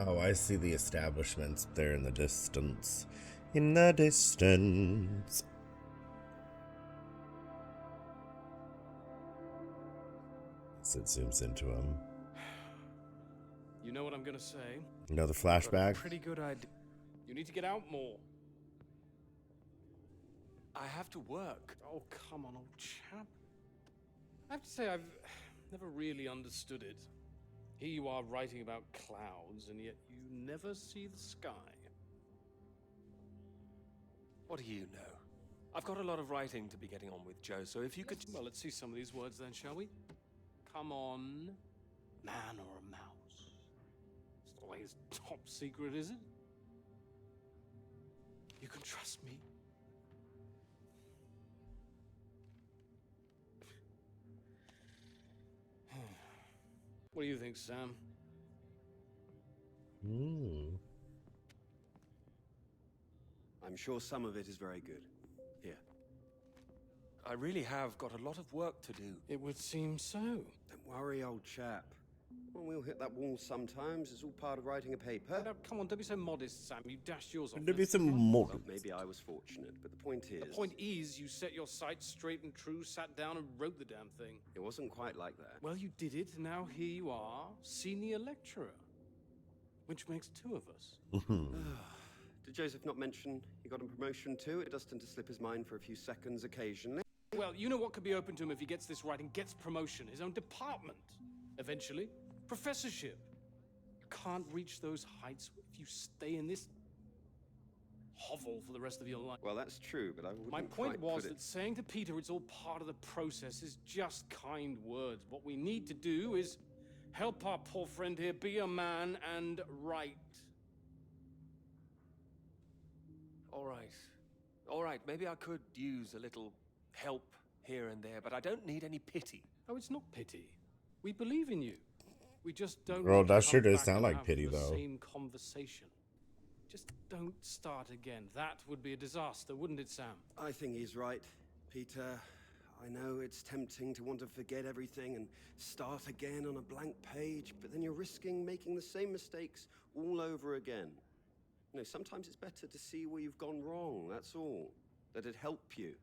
Oh, I see the establishments there in the distance. In the distance. So it zooms into him. You know what I'm gonna say? Another flashback. Pretty good idea. You need to get out more. I have to work. Oh, come on, old chap. I have to say, I've never really understood it. Here you are writing about clouds, and yet you never see the sky. What do you know? I've got a lot of writing to be getting on with, Joe, so if you could... Well, let's see some of these words then, shall we? Come on. Man or a mouse? It's not like it's top secret, is it? You can trust me. What do you think, Sam? I'm sure some of it is very good. Here. I really have got a lot of work to do. It would seem so. Don't worry, old chap. Well, we'll hit that wall sometimes. It's all part of writing a paper. No, come on, don't be so modest, Sam. You dashed yours off. There be some more. Well, maybe I was fortunate, but the point is... The point is, you set your sights straight and true, sat down and wrote the damn thing. It wasn't quite like that. Well, you did it, and now here you are, senior lecturer. Which makes two of us. Did Joseph not mention he got a promotion too? It does tend to slip his mind for a few seconds occasionally. Well, you know what could be open to him if he gets this right and gets promotion? His own department. Eventually. Professorship. You can't reach those heights if you stay in this hovel for the rest of your life. Well, that's true, but I wouldn't My point quite was put that saying to Peter it's all part of the process is just kind words. What we need to do is help our poor friend here be a man and write. All right, maybe I could use a little help here and there, but I don't need any pity. Oh, it's not pity. We believe in you. We just don't. Well, want to that sure come does back sound and like have pity, the though. Same conversation. Just don't start again. That would be a disaster, wouldn't it, Sam? I think he's right, Peter. I know it's tempting to want to forget everything and start again on a blank page, but then you're risking making the same mistakes all over again. You know, sometimes it's better to see where you've gone wrong, that's all. Let it help you.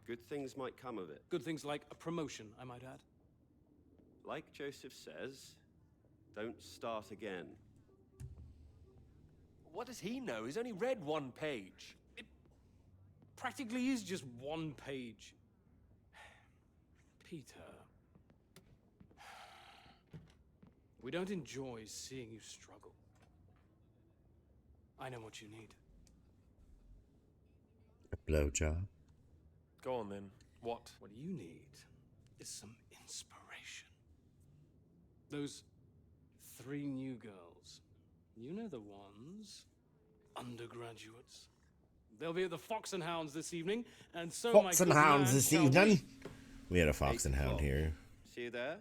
Good things might come of it. Good things like a promotion, I might add. Like Joseph says, don't start again. What does he know? He's only read one page. It practically is just one page. Peter. We don't enjoy seeing you struggle. I know what you need. A blowjob. Go on then. What? What you need is some inspiration. Those 3 new girls. You know the ones. Undergraduates. They'll be at the Fox and Hounds this evening, and so Fox my and good Hounds man, this shall evening. We had a Fox 8 and Hound o'clock. here. See you there?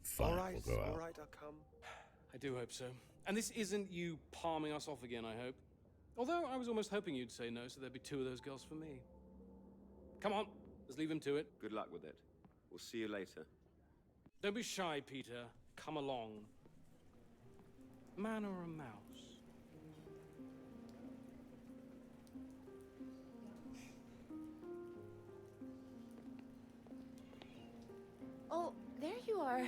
Fine, All right, we'll go out. all right, I'll come. I do hope so. And this isn't you palming us off again, I hope. Although I was almost hoping you'd say no, so there'd be 2 of those girls for me. Come on, let's leave him to it. Good luck with it. We'll see you later. Don't be shy, Peter. Come along. Man or a mouse? Oh, there you are.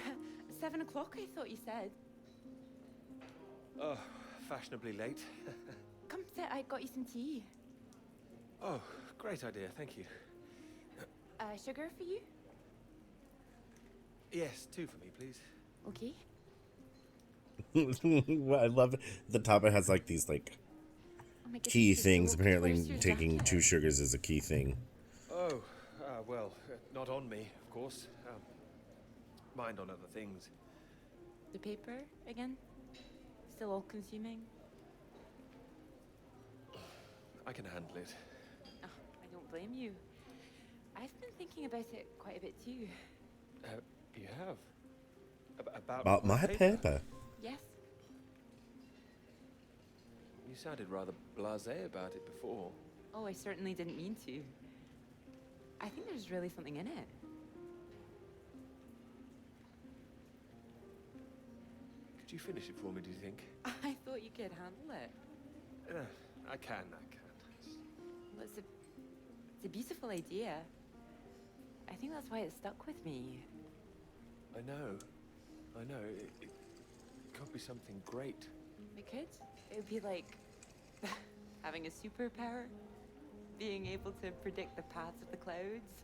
7 o'clock, I thought you said. Oh, fashionably late. Come sit, I got you some tea. Oh, great idea, thank you. Sugar for you? Yes, 2 for me, please. Okay. Well, I love it. The top it has like these like Oh my goodness, key you're things. so Apparently, close to your taking jacket. 2 sugars is a key thing. Oh, well, not on me, of course. Mind on other things. The paper again? Still all consuming? I can handle it. Oh, I don't blame you. I've been thinking about it quite a bit too. You have? About my paper. Yes? You sounded rather blasé about it before. Oh, I certainly didn't mean to. I think there's really something in it. Could you finish it for me, do you think? I thought you could handle it. I can. Well, it's a beautiful idea. I think that's why it stuck with me. I know. It could be something great. It could. It would be like having a superpower. Being able to predict the paths of the clouds.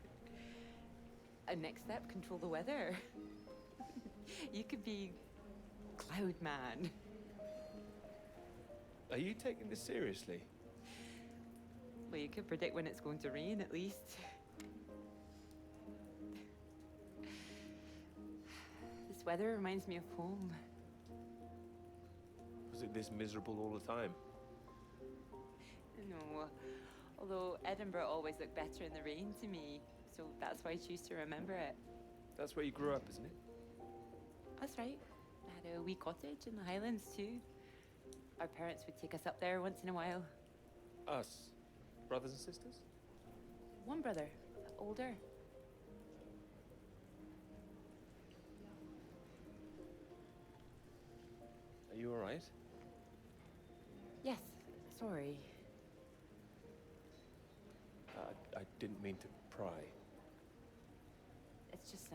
A next step, control the weather. You could be Cloud Man. Are you taking this seriously? Well, you could predict when it's going to rain, at least. This weather reminds me of home. Was it this miserable all the time? No, although Edinburgh always looked better in the rain to me, so that's why I choose to remember it. That's where you grew up, isn't it? That's right. I had a wee cottage in the Highlands too. Our parents would take us up there once in a while. Us? Brothers and sisters? One brother, older. Are you alright? Yes, sorry. I didn't mean to pry. It's just,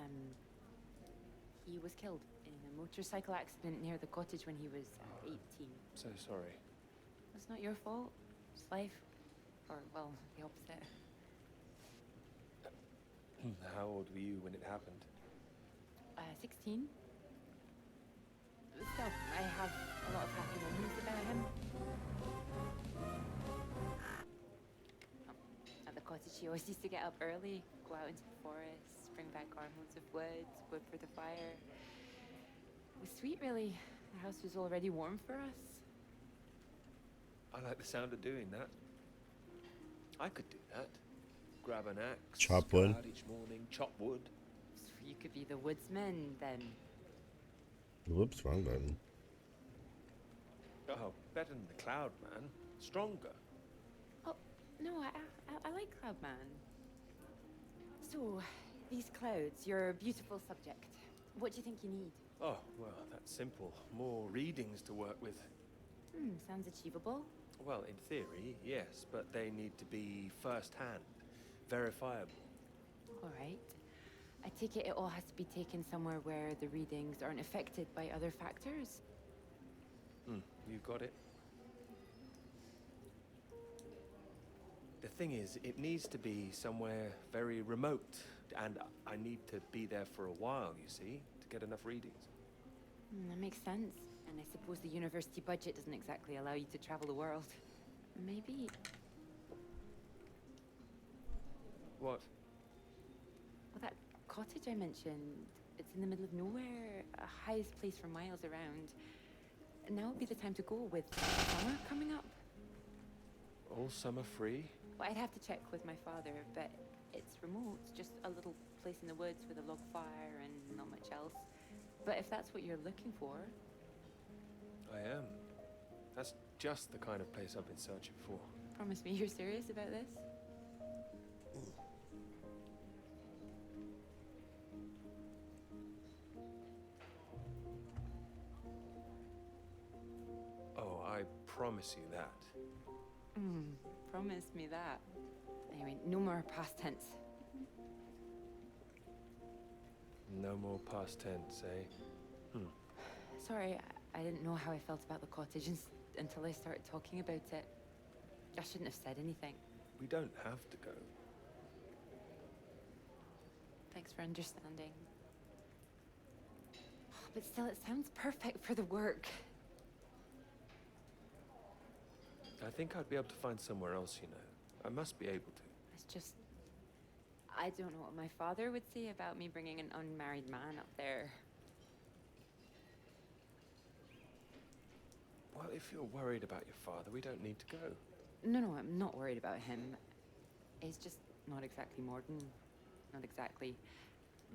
he was killed in a motorcycle accident near the cottage when he was 18. So sorry. It's not your fault. It's life. Or, well, the opposite. How old were you when it happened? 16. Still, I have a lot of happy memories about him. At the cottage, he always used to get up early, go out into the forest, bring back armloads of wood for the fire. It was sweet, really. The house was already warm for us. I like the sound of doing that. I could do that. Grab an axe, Chop go wood. out each morning, chop wood. So you could be the woodsman, then. Whoops, wrong button. Oh, better than the Cloud Man. Stronger. Oh, no, I like Cloudman. So, these clouds, your beautiful subject. What do you think you need? Oh, well, that's simple. More readings to work with. Sounds achievable. Well, in theory, yes, but they need to be first-hand, verifiable. All right. I take it all has to be taken somewhere where the readings aren't affected by other factors. You got it. The thing is, it needs to be somewhere very remote, and I need to be there for a while, you see, to get enough readings. That makes sense. And I suppose the university budget doesn't exactly allow you to travel the world. Maybe... What? Well, that cottage I mentioned, it's in the middle of nowhere, highest place for miles around. And now would be the time to go with summer coming up. All summer free? Well, I'd have to check with my father, but it's remote, just a little place in the woods with a log fire and not much else. But if that's what you're looking for... I am. That's just the kind of place I've been searching for. Promise me you're serious about this? Oh, I promise you that. Promise me that. Anyway, no more past tense. No more past tense, eh? Sorry, I didn't know how I felt about the cottage until I started talking about it. I shouldn't have said anything. We don't have to go. Thanks for understanding. But still, it sounds perfect for the work. I think I'd be able to find somewhere else, you know. I must be able to. It's just... I don't know what my father would say about me bringing an unmarried man up there. Well, if you're worried about your father, we don't need to go. No, I'm not worried about him. He's just not exactly modern. Not exactly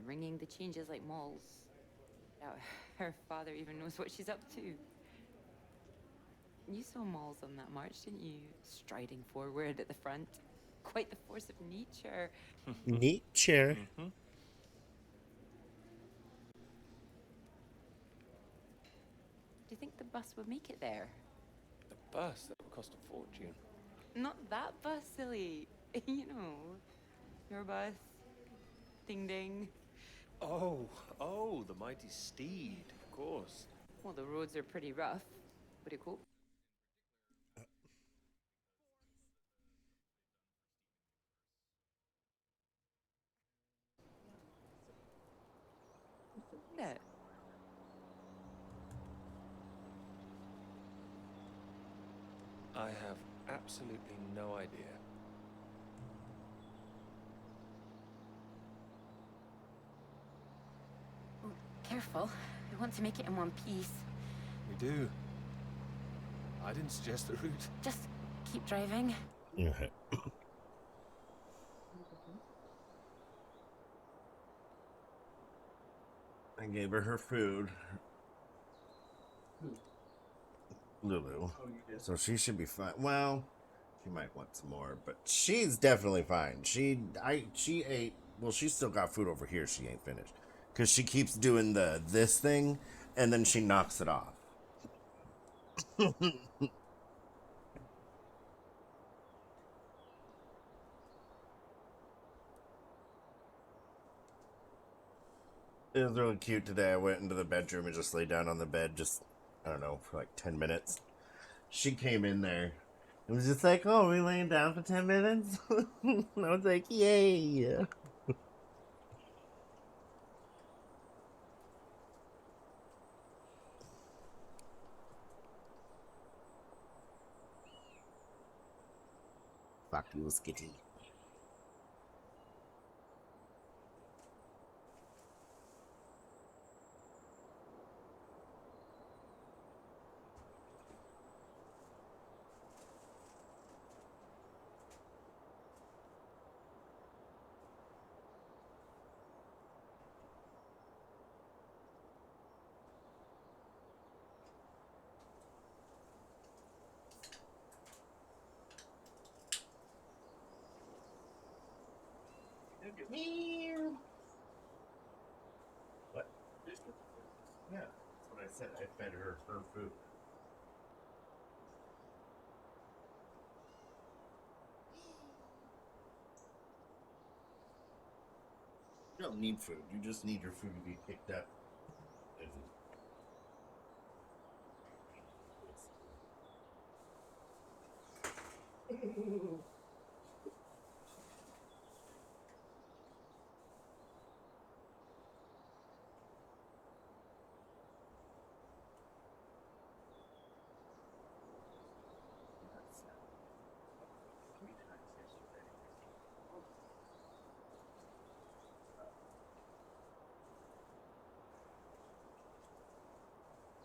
ringing the changes like Moll's. Doubt her father even knows what she's up to. You saw Moll's on that march, didn't you? Striding forward at the front. Quite the force of nature. Nature. Do you think the bus would make it there? The bus? That would cost a fortune. Not that bus, silly. You know, your bus. Ding ding. Oh, the mighty steed, of course. Well, the roads are pretty rough. Would it cope? That. I have absolutely no idea. Careful. We want to make it in one piece. We do. I didn't suggest the route. Just keep driving. Okay. I gave her food. Lulu. So she should be fine. Well, she might want some more, but she's definitely fine. She ate. Well, she's still got food over here. She ain't finished because she keeps doing this thing, and then she knocks it off. It was really cute today. I went into the bedroom and just laid down on the bed, I don't know, for like 10 minutes. She came in there and was just like, oh, are we laying down for 10 minutes? I was like, yay. Fuck you, Skitty. What? Yeah, that's what I said. I fed her food. You don't need food. You just need your food to be picked up.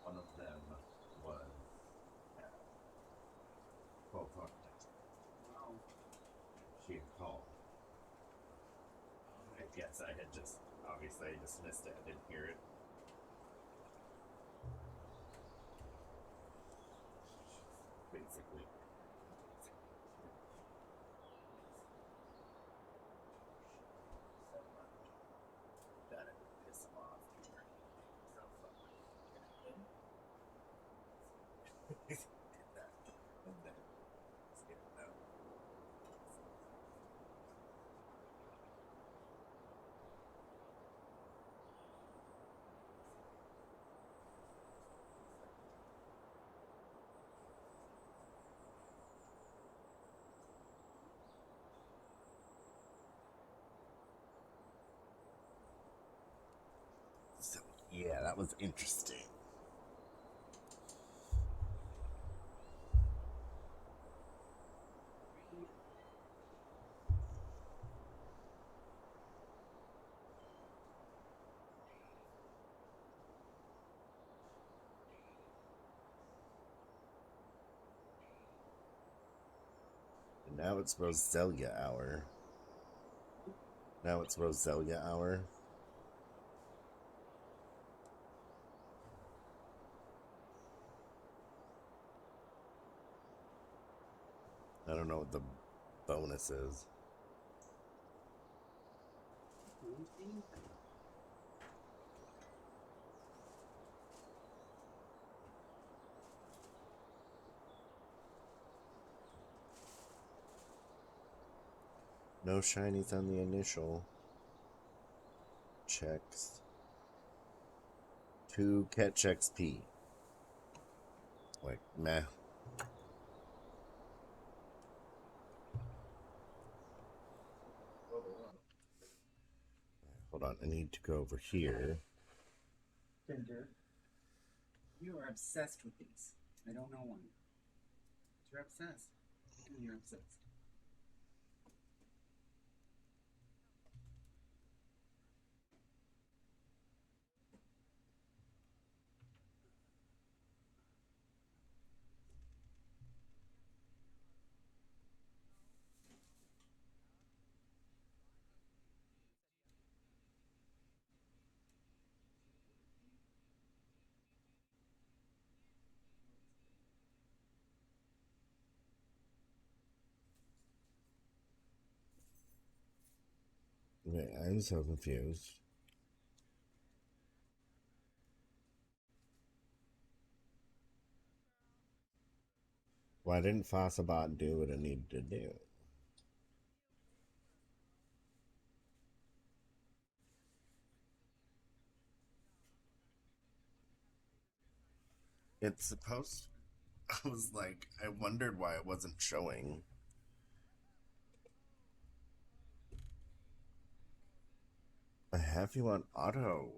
One of them was 12 o'clock. She had called. I guess I had obviously I dismissed it. I didn't hear it. basically. That it would piss him off. Did that. And then skip it out. So, yeah, that was interesting. And now it's Roselia hour. Now it's Roselia hour. I don't know what the bonus is. No shinies on the initial checks. 2 catch XP. Like, meh. Hold on, I need to go over here. Bender, you are obsessed with these. I don't know why. You're obsessed. You're obsessed. Wait, I'm so confused. Why didn't Fossabot do what it needed to do? It's supposed... I was like, I wondered why it wasn't showing. I have you on auto.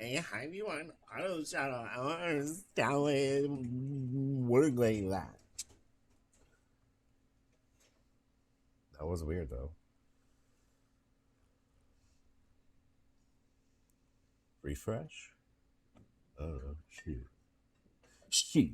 I have you on auto, Shadow. I don't understand why it worked like that. That was weird, though. Refresh? Oh, shoot. Shoot.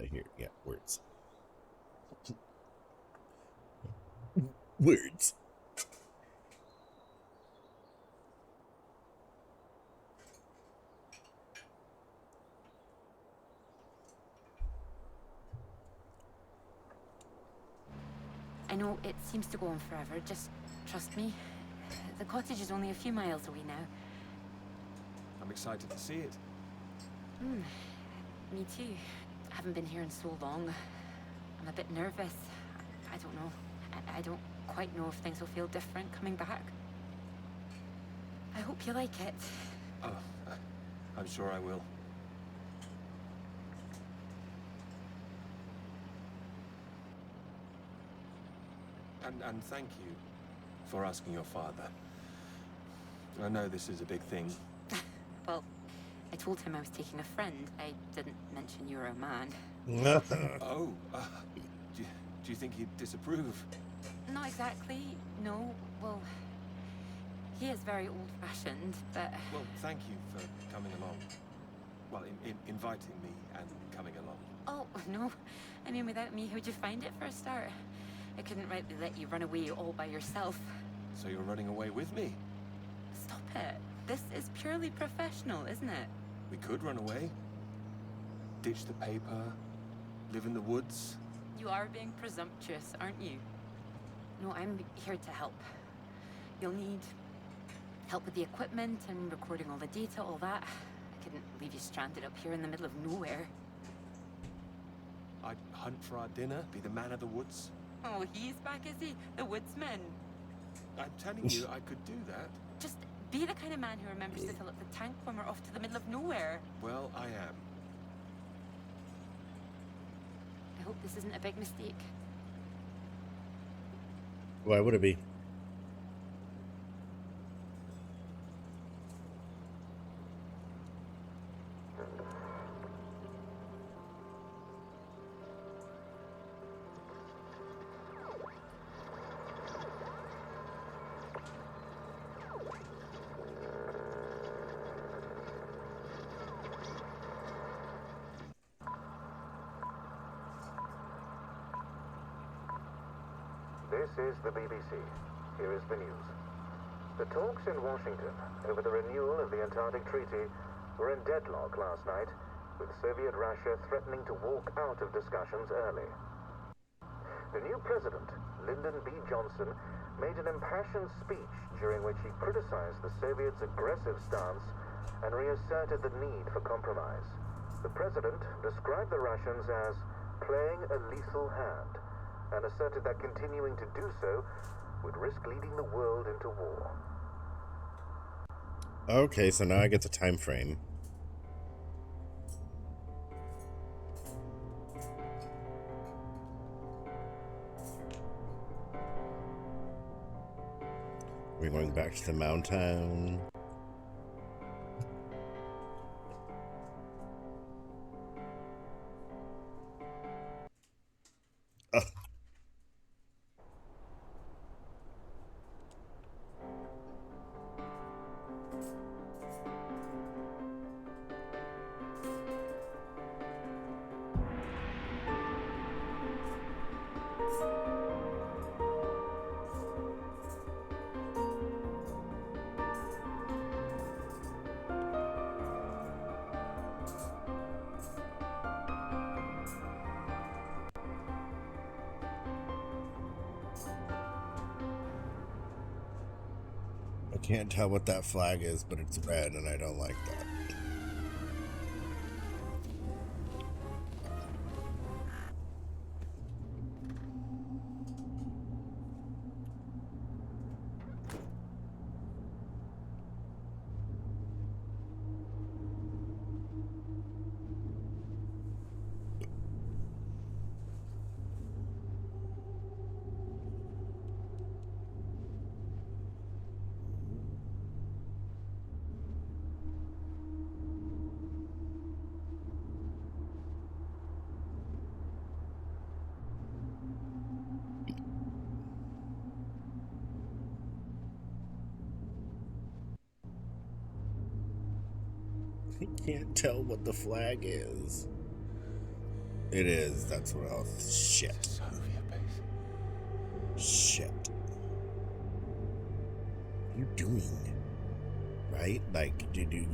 Here, yeah, words. Words. I know it seems to go on forever, just trust me. The cottage is only a few miles away now. I'm excited to see it. Me too. I haven't been here in so long. I'm a bit nervous. I don't know. I don't quite know if things will feel different coming back. I hope you like it. Oh, I'm sure I will. And thank you for asking your father. I know this is a big thing. Well, it told him I was taking a friend. I didn't mention you were a man. Oh, do you think he'd disapprove? Not exactly, no. Well, he is very old-fashioned, but... Well, thank you for coming along. Well, inviting me and coming along. Oh, no. I mean, without me, how'd you find it for a start? I couldn't rightly let you run away all by yourself. So you're running away with me? Stop it. This is purely professional, isn't it? We could run away. Ditch the paper. Live in the woods. You are being presumptuous, aren't you? No, I'm here to help. You'll need help with the equipment and recording all the data, all that. I couldn't leave you stranded up here in the middle of nowhere. I'd hunt for our dinner, be the man of the woods. Oh, he's back, is he? The woodsman. I'm telling you, I could do that. Just be the kind of man who remembers to fill up the tank when we're off to the middle of nowhere. Well, I am. I hope this isn't a big mistake. Why would it be? This is the BBC. Here is the news. The talks in Washington over the renewal of the Antarctic Treaty were in deadlock last night, with Soviet Russia threatening to walk out of discussions early. The new president, Lyndon B. Johnson, made an impassioned speech during which he criticized the Soviets' aggressive stance and reasserted the need for compromise. The president described the Russians as playing a lethal hand, and asserted that continuing to do so would risk leading the world into war. Okay, so now I get the time frame. We're going back to the mountain. I can't tell what that flag is, but it's red, and I don't like that. I can't tell what the flag is. It is. That's what else. Shit. Soviet base. Shit. What are you doing? Right? Like, did you...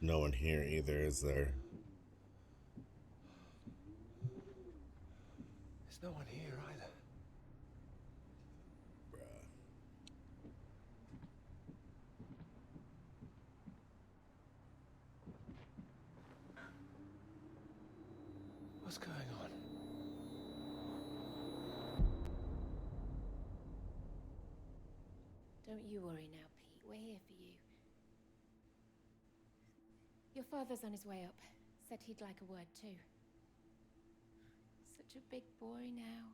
There's no one here either, is there? There's no one here either. What's going on? Don't you worry now, Pete. We're here for you. Your father's on his way up. Said he'd like a word too. Such a big boy now.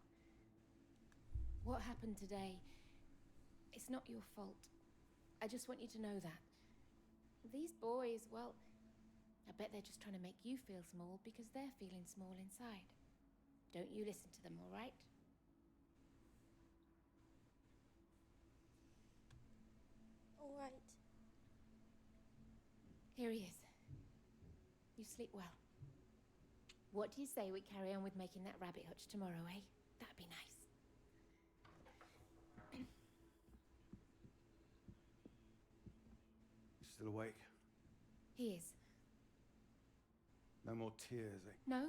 What happened today? It's not your fault. I just want you to know that. These boys, well, I bet they're just trying to make you feel small because they're feeling small inside. Don't you listen to them, all right? All right. Here he is. You sleep well. What do you say we carry on with making that rabbit hutch tomorrow, eh? That'd be nice. You still awake? He is. No more tears, eh? No,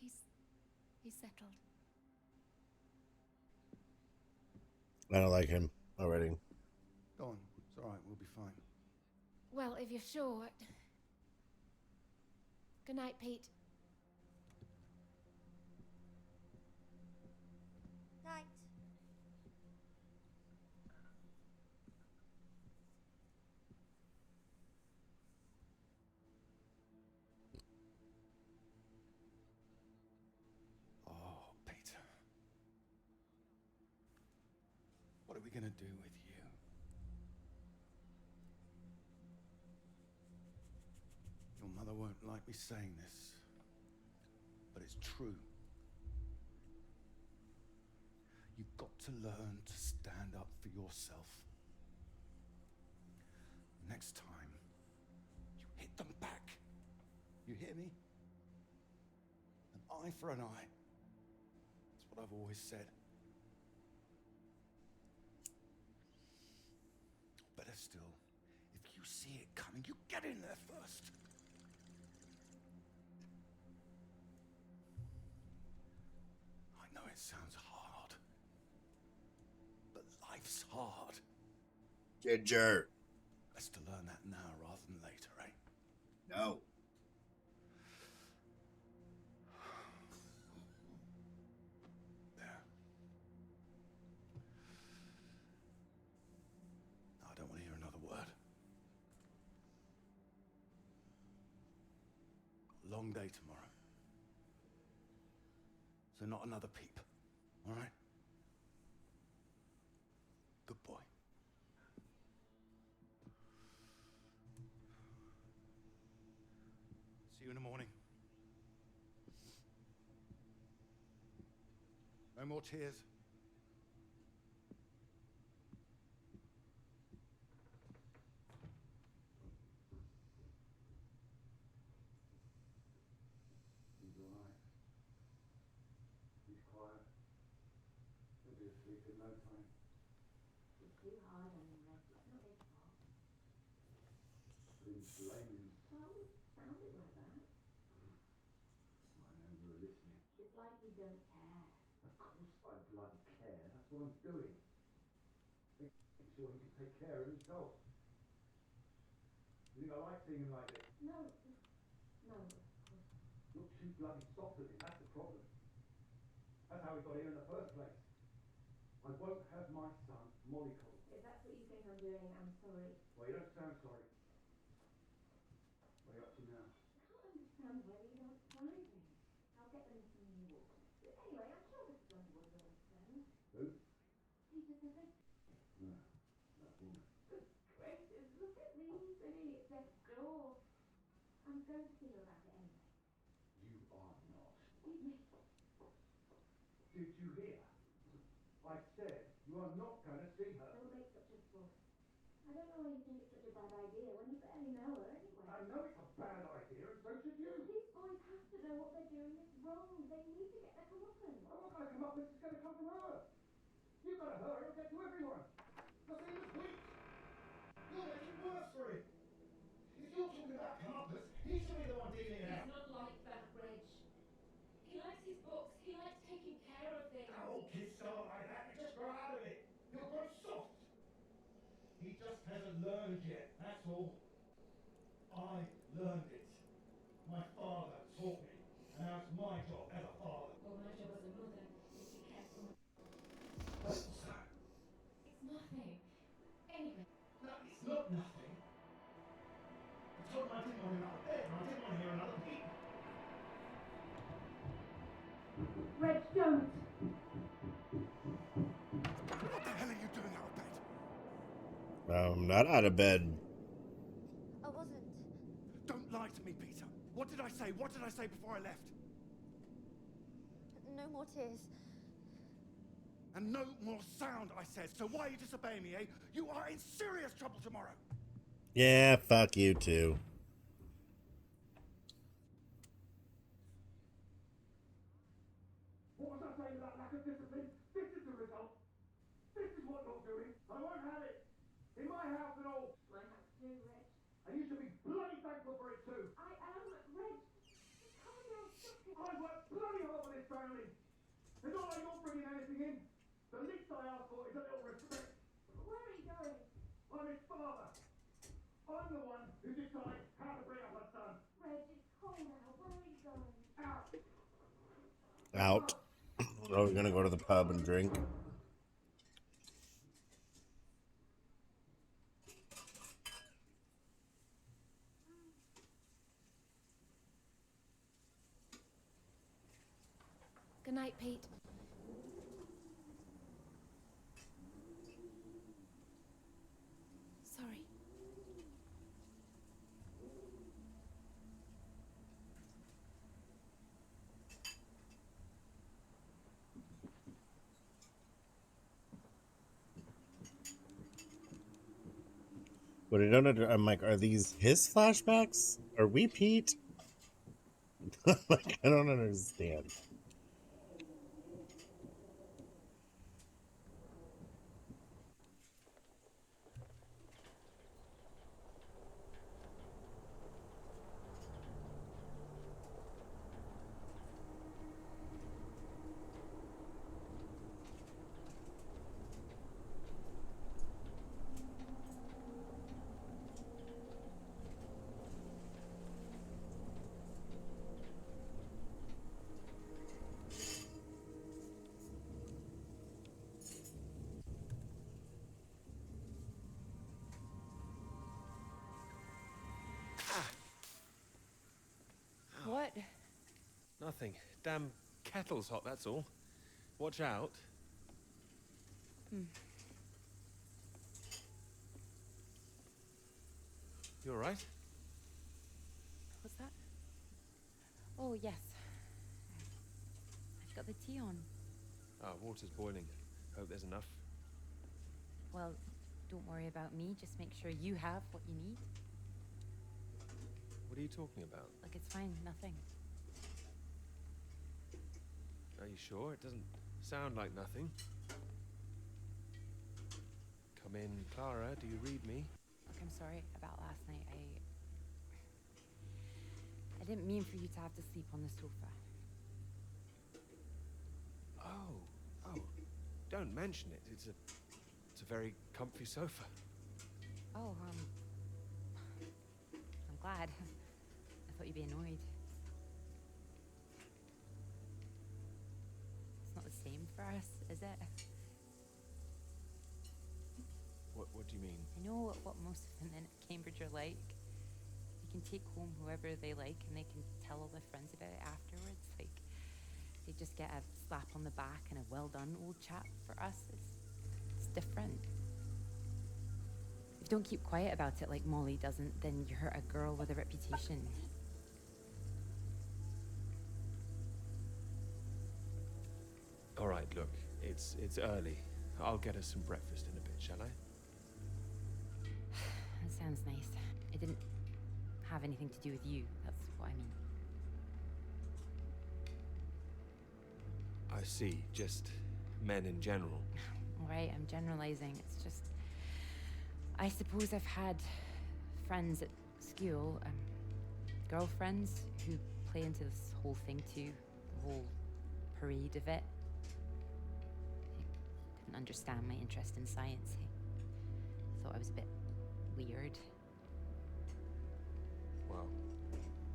he's settled. I don't like him already. Go on. It's all right. We'll be fine. Well, if you're sure. Good night, Pete. Night. Oh, Peter. What are we gonna do with you? Your mother won't like me saying this, but it's true. You've got to learn to stand up for yourself. Next time, you hit them back. You hear me? An eye for an eye. That's what I've always said. Better still, if you see it coming, you get in there first. I know it sounds hard, but life's hard. Ginger. Best to learn that now rather than later, eh? No. There. I don't want to hear another word. Long day tomorrow. So not another peep, all right? Good boy. See you in the morning. No more tears. He's all right. He's quiet. He'll be asleep in no time. He's too hard on him, Red. It's not his fault. Didn't blame him. Well, it sounded like that. I know you were listening. It's like you don't care. Of course I bloody care. That's what I'm doing. Making sure he can take care of himself. You think I like seeing him like this? No, of course. You're too bloody soft with him. That's the problem. That's how he got here in the first place. I won't have my son mollycoddled. If that's what you think I'm doing, I'm sorry. Well, you don't sound sorry. What are you up to now? I can't understand why you don't drive me. I'll get them some new walks. Anyway, I'm sure this is Underwood will understand. Who? Peter Pippin. No, that woman. Good gracious, look at these, Billy. It's their store. I'm going to see her about it anyway. You are not. Excuse me. Did you hear? I said you are not going to see her. Don't make such a fuss. I don't know why you think it's such a bad idea when you barely know her anyway. I know it's a bad idea, and so should you. These boys have to know what they're doing is wrong. They need to get their comeuppance. I'm not going to come up. This is going to come from her. You've got to hurry. It'll get to everyone. You'll see this week. You'll make it worse for him. If you're talking about comeuppance, he should be the one dealing it out. He's not like that, Reg. He likes his books. He likes taking care of things. All kids start like that. They just grow out of it. He'll grow soft. He just hasn't learned yet. That's all. I learned it. My father taught me. And now it's my job as a I'm not out of bed. I wasn't. Don't lie to me, Peter. What did I say? What did I say before I left? No more tears. And no more sound, I said. So why are you disobeying me, eh? You are in serious trouble tomorrow. Yeah, fuck you too. What was I saying about lack of discipline? This is the result. This is what you're doing. I won't have it. In my house and all. My house too, Reg. And you should be bloody thankful for it too. I am, Reg. Just calm down, stop it. I worked bloody hard for this family. It's not like you're bringing anything in. The least I ask for is a little respect. Where are you going? I'm his father. I'm the one who decides how to bring up a son. Reg, it's cold now. Where are you going? Out. Out. Oh, we're gonna go to the pub and drink. Good night, Pete. Sorry. What I don't I'm like, are these his flashbacks? Are we Pete? Like, I don't understand. What? Nothing. Damn kettle's hot, that's all. Watch out. You alright? What's that? Oh, yes. I've got the tea on. Ah, water's boiling. Hope there's enough. Well, don't worry about me. Just make sure you have what you need. What are you talking about? Like, it's fine. Nothing. Are you sure? It doesn't sound like nothing. Come in, Clara. Do you read me? Look, I'm sorry about last night. I didn't mean for you to have to sleep on the sofa. Oh, don't mention it. It's a very comfy sofa. Oh, I'm glad. I thought you'd be annoyed. It's not the same for us, is it? What do you mean? I know what most of the men at Cambridge are like. They can take home whoever they like and they can tell all their friends about it afterwards. Like, they just get a slap on the back and a well done, old chap. For us, it's different. If you don't keep quiet about it like Molly doesn't, then you hurt a girl with a reputation. All right, look, it's early. I'll get us some breakfast in a bit, shall I? That sounds nice. It didn't have anything to do with you. That's what I mean. I see. Just men in general. All right, I'm generalizing. It's just, I suppose I've had friends at school, girlfriends who play into this whole thing too, the whole parade of it. They couldn't understand my interest in science. They thought I was a bit weird. Well,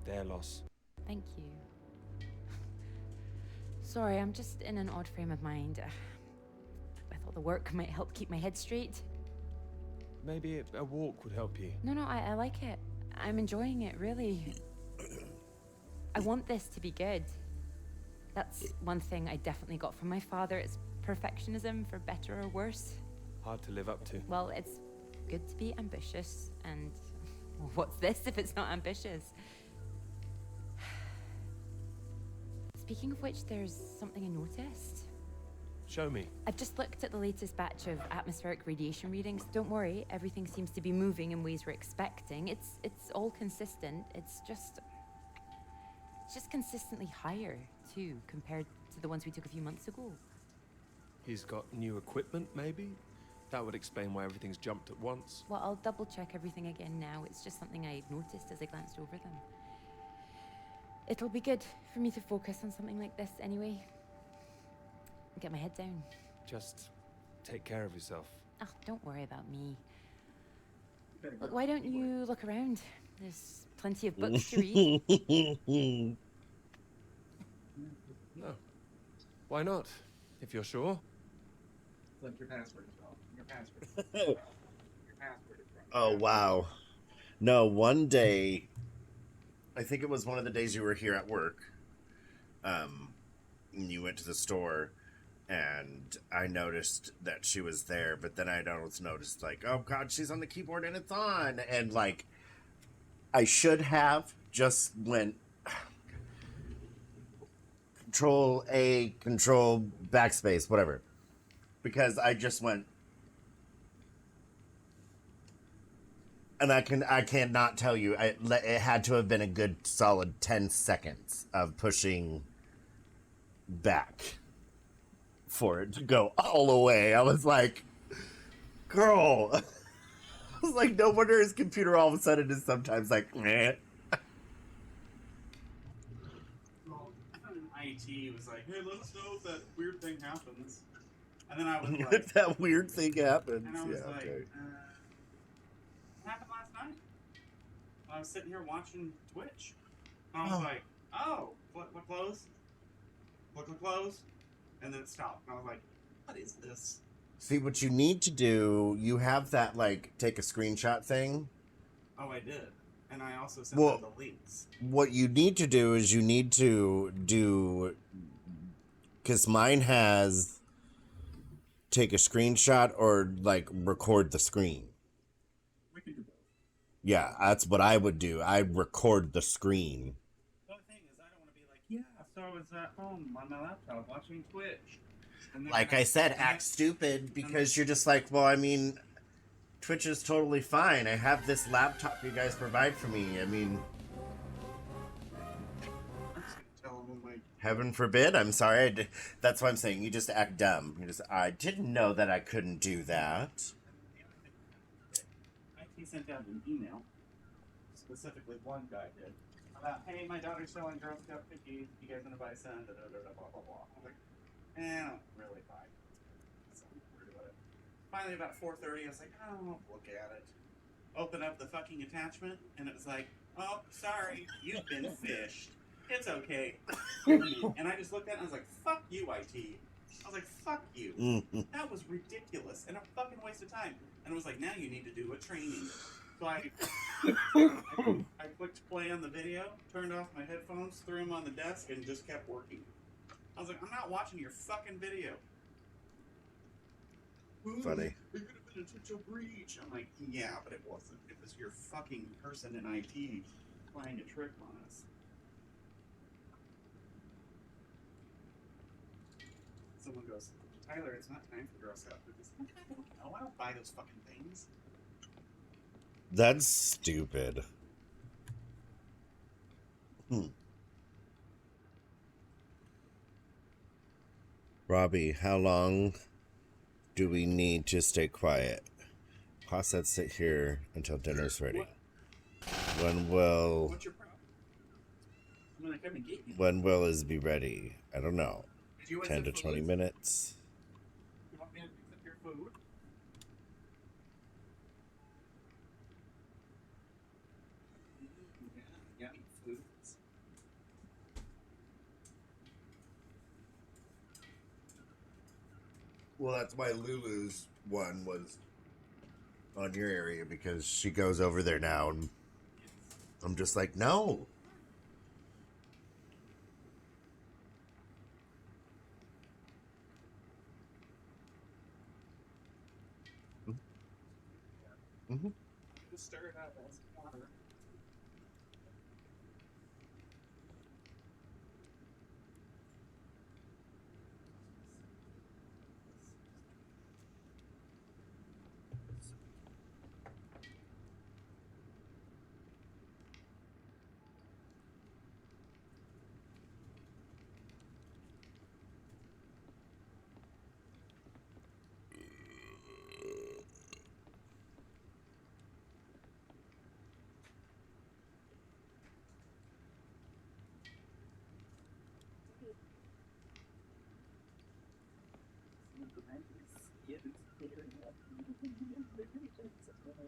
their loss. Thank you. Sorry, I'm just in an odd frame of mind. I thought the work might help keep my head straight. Maybe a walk would help you. No, I like it. I'm enjoying it, really. I want this to be good. That's one thing I definitely got from my father. It's perfectionism, for better or worse. Hard to live up to. Well, it's good to be ambitious, and well, what's this if it's not ambitious? Speaking of which, there's something I noticed. Show me. I've just looked at the latest batch of atmospheric radiation readings. Don't worry, everything seems to be moving in ways we're expecting. It's all consistent. It's just consistently higher too, compared to the ones we took a few months ago. He's got new equipment, maybe? That would explain why everything's jumped at once. Well, I'll double check everything again now. It's just something I noticed as I glanced over them. It'll be good for me to focus on something like this anyway. Get my head down. Just take care of yourself. Oh, don't worry about me. Look, why don't you look around? There's plenty of books to read. No. Why not? If you're sure. Like your password is wrong. Your password. Your password is wrong. Oh, wow. No, one day, I think it was one of the days you were here at work. You went to the store, and I noticed that she was there, but then I noticed, like, oh, God, she's on the keyboard and it's on. And, like, I should have just went Control A, Control backspace, whatever. Because I just went, and I cannot tell you, it had to have been a good solid 10 seconds of pushing back for it to go all the way. I was like, girl. I was like, no wonder his computer all of a sudden is sometimes like, meh. Well, IT was like, hey, let us know if that weird thing happens. And then I was like, If that weird thing happens. and I was Yeah, like, okay. it happened last night. I was sitting here watching Twitch. And I was like, oh, what close? Look close. And then it stopped. And I was like, what is this? See, what you need to do, you have that, like, take a screenshot thing. Oh, I did. And I also sent them the links. What you need to do is you need to do, because mine has take a screenshot or, like, record the screen. We can do both. Yeah, that's what I would do. I'd record the screen. The only thing is I don't want to be like, yeah, so I was at home on my laptop watching Twitch. And then Like I said, act stupid because you're just like, well, I mean, Twitch is totally fine. I have this laptop you guys provide for me. I mean, heaven forbid. I'm sorry. That's what I'm saying. You just act dumb. I didn't know that I couldn't do that. IT sent out an email, specifically one guy did, about, hey, my daughter's selling Girl Scout cookies. You guys want to buy some? Blah, blah, blah, blah. I was like, I don't really buy it. So I'm worried about it. Finally, about 4:30, I was like, oh, look at it. Open up the fucking attachment, and it was like, oh, sorry, you've been fished. It's okay. And I just looked at it and I was like, fuck you, IT. I was like, fuck you. That was ridiculous and a fucking waste of time. And it was like, now you need to do a training. So I clicked play on the video, turned off my headphones, threw them on the desk, and just kept working. I was like, I'm not watching your fucking video. Funny. It could have been a potential breach. I'm like, yeah, but it wasn't. It was your fucking person in IT playing a trick on us. Someone goes, Tyler, it's not time for Girl Scout cookies. I'm like, I don't know. I don't buy those fucking things. That's stupid. Robbie, how long do we need to stay quiet? Pa said sit here until dinner's ready. When will... What's your problem? I'm gonna come and get you. When will it be ready? I don't know. Did you 10 to 20 minutes. You want me to fix up your food? Yeah, yummy foods. Well, that's why Lulu's one was on your area, because she goes over there now, and I'm just like, no. Mm-hmm. Just stir it up as water.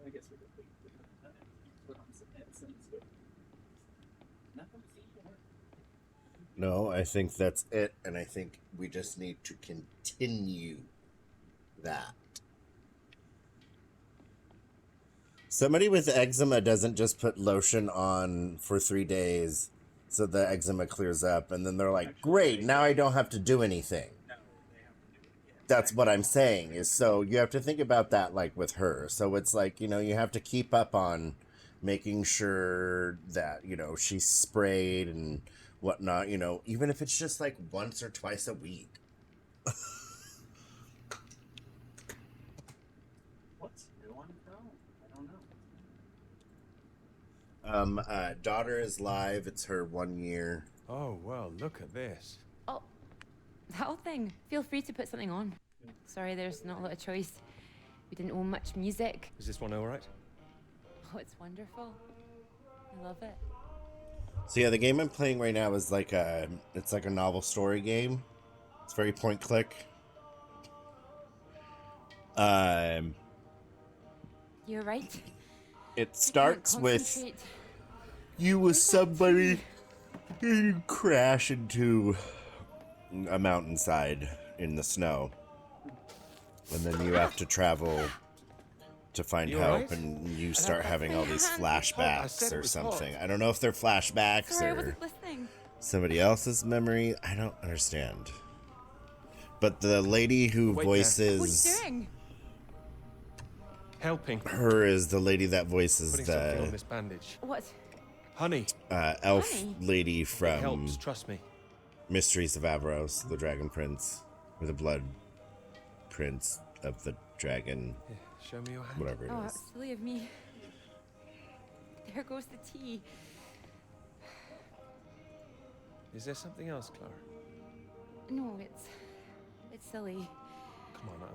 I guess we could put on some medicines, but nothing seems to work. No, I think that's it, and I think we just need to continue that. Somebody with eczema doesn't just put lotion on for 3 days so the eczema clears up, and then they're like, great, now I don't have to do anything. That's what I'm saying, is so you have to think about that like with her. So it's like, you know, you have to keep up on making sure that, you know, she's sprayed and whatnot, you know, even if it's just like once or twice a week. What's new on the phone? I don't know. Daughter is live. It's her 1 year. Oh, well, look at this. Oh, that whole thing. Feel free to put something on. Sorry, there's not a lot of choice. We didn't own much music. Is this one all right? Oh, it's wonderful. I love it. So yeah, the game I'm playing right now is like it's like a novel story game. It's very point click. You're right. It starts with Concentrate. you with somebody, you crash into a mountainside in the snow, and then you have to travel to find You help, alright? and you start having all these I flashbacks said it or was something. hot. I don't know if they're flashbacks Sorry, I or wasn't listening. somebody else's memory. I don't understand. But the lady who Wait there. voices What are you doing? Helping. her is the lady that voices Putting something on the this bandage. What? Honey. elf Honey? lady It from helps, trust me. Mysteries of Avros, the Dragon Prince, or the Blood Prince of the Dragon, Here, show me your hand. whatever it Oh, is. that's silly of me. There goes the tea. Is there something else, Clara? No, it's silly. Come on,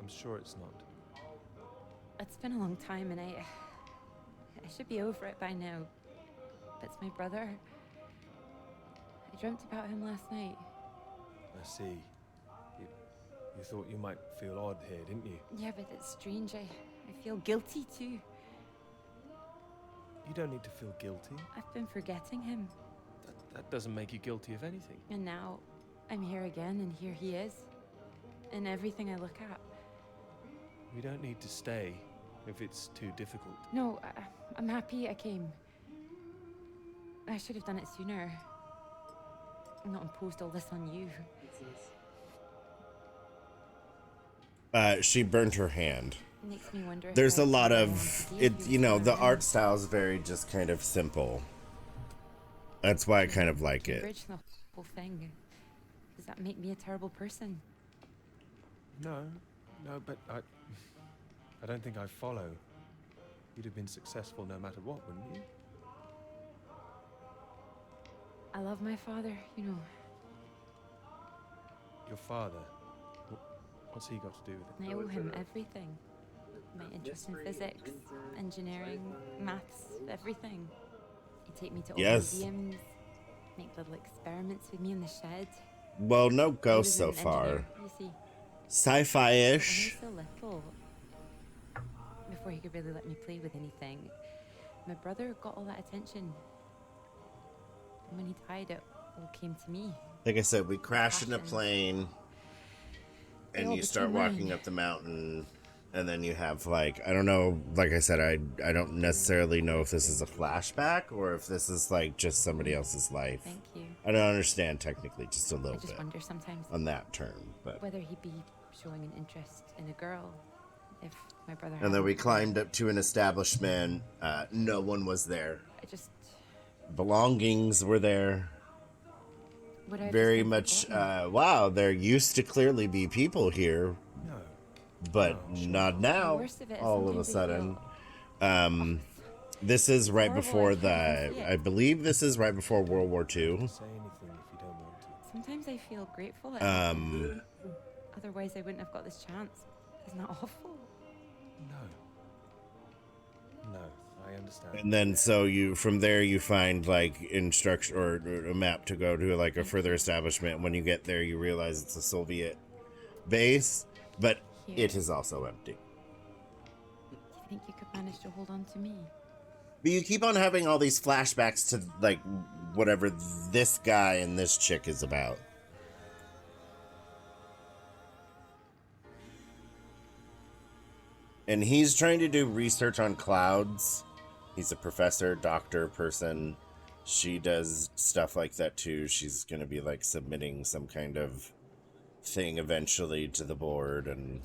I'm sure it's not. It's been a long time, and I should be over it by now. But it's my brother. I dreamt about him last night. I see. You thought you might feel odd here, didn't you? Yeah, but it's strange. I feel guilty too. You don't need to feel guilty. I've been forgetting him, That doesn't make you guilty of anything. and now I'm here again, and here he is, in everything I look at. We don't need to stay if it's too difficult. No, I'm happy I came. I should have done it sooner. Not imposed all this on you. She burned her hand. It makes me wonder. There's if a lot I of want it, to be you know, the someone art else. style is very just kind of simple. That's why I kind of like it. Bridge the whole thing. Does that make me a terrible person? No, but I don't think I follow. You'd have been successful no matter what, wouldn't you? I love my father, you know. Your father. What's he got to do with And it? I owe him everything. My interest in physics, engineering, maths, everything. He'd take me to all Yes. museums, make little experiments with me in the shed. Well, no He ghosts was so an far. engineer, you see. Sci-fi-ish. When I was so little, before he could really let me play with anything, my brother got all that attention. And when he died, it all came to me. Like I said, we crash in a Passion. plane, They and all you start became walking mine. up the mountain, and then you have like, I don't know, like I said, I don't necessarily know if this is a flashback or if this is like just somebody else's life. Thank you. I don't understand technically, just a I little just bit wonder sometimes on that term, but whether he'd be showing an interest in a girl if my brother. And then we hadn't. climbed up to an establishment. No one was there. I just. Belongings were there. Would I have Very just been much. forgotten? Wow, there used to clearly be people here, No. but not now. worst of it is All of a sometimes I sudden. This is right horrible, before I can't even see it. I believe this is right before World War II. Say anything if you don't want to. Sometimes I feel grateful. Otherwise, I wouldn't have got this chance. Isn't that awful? No. No, I understand. And then so from there you find like instruction or a map to go to like a further establishment. When you get there, you realize it's a Soviet base, but it is also empty. Do you think you could manage to hold on to me? But you keep on having all these flashbacks to like whatever this guy and this chick is about. And he's trying to do research on clouds. He's a professor, doctor person. She does stuff like that too. She's going to be like submitting some kind of thing eventually to the board and...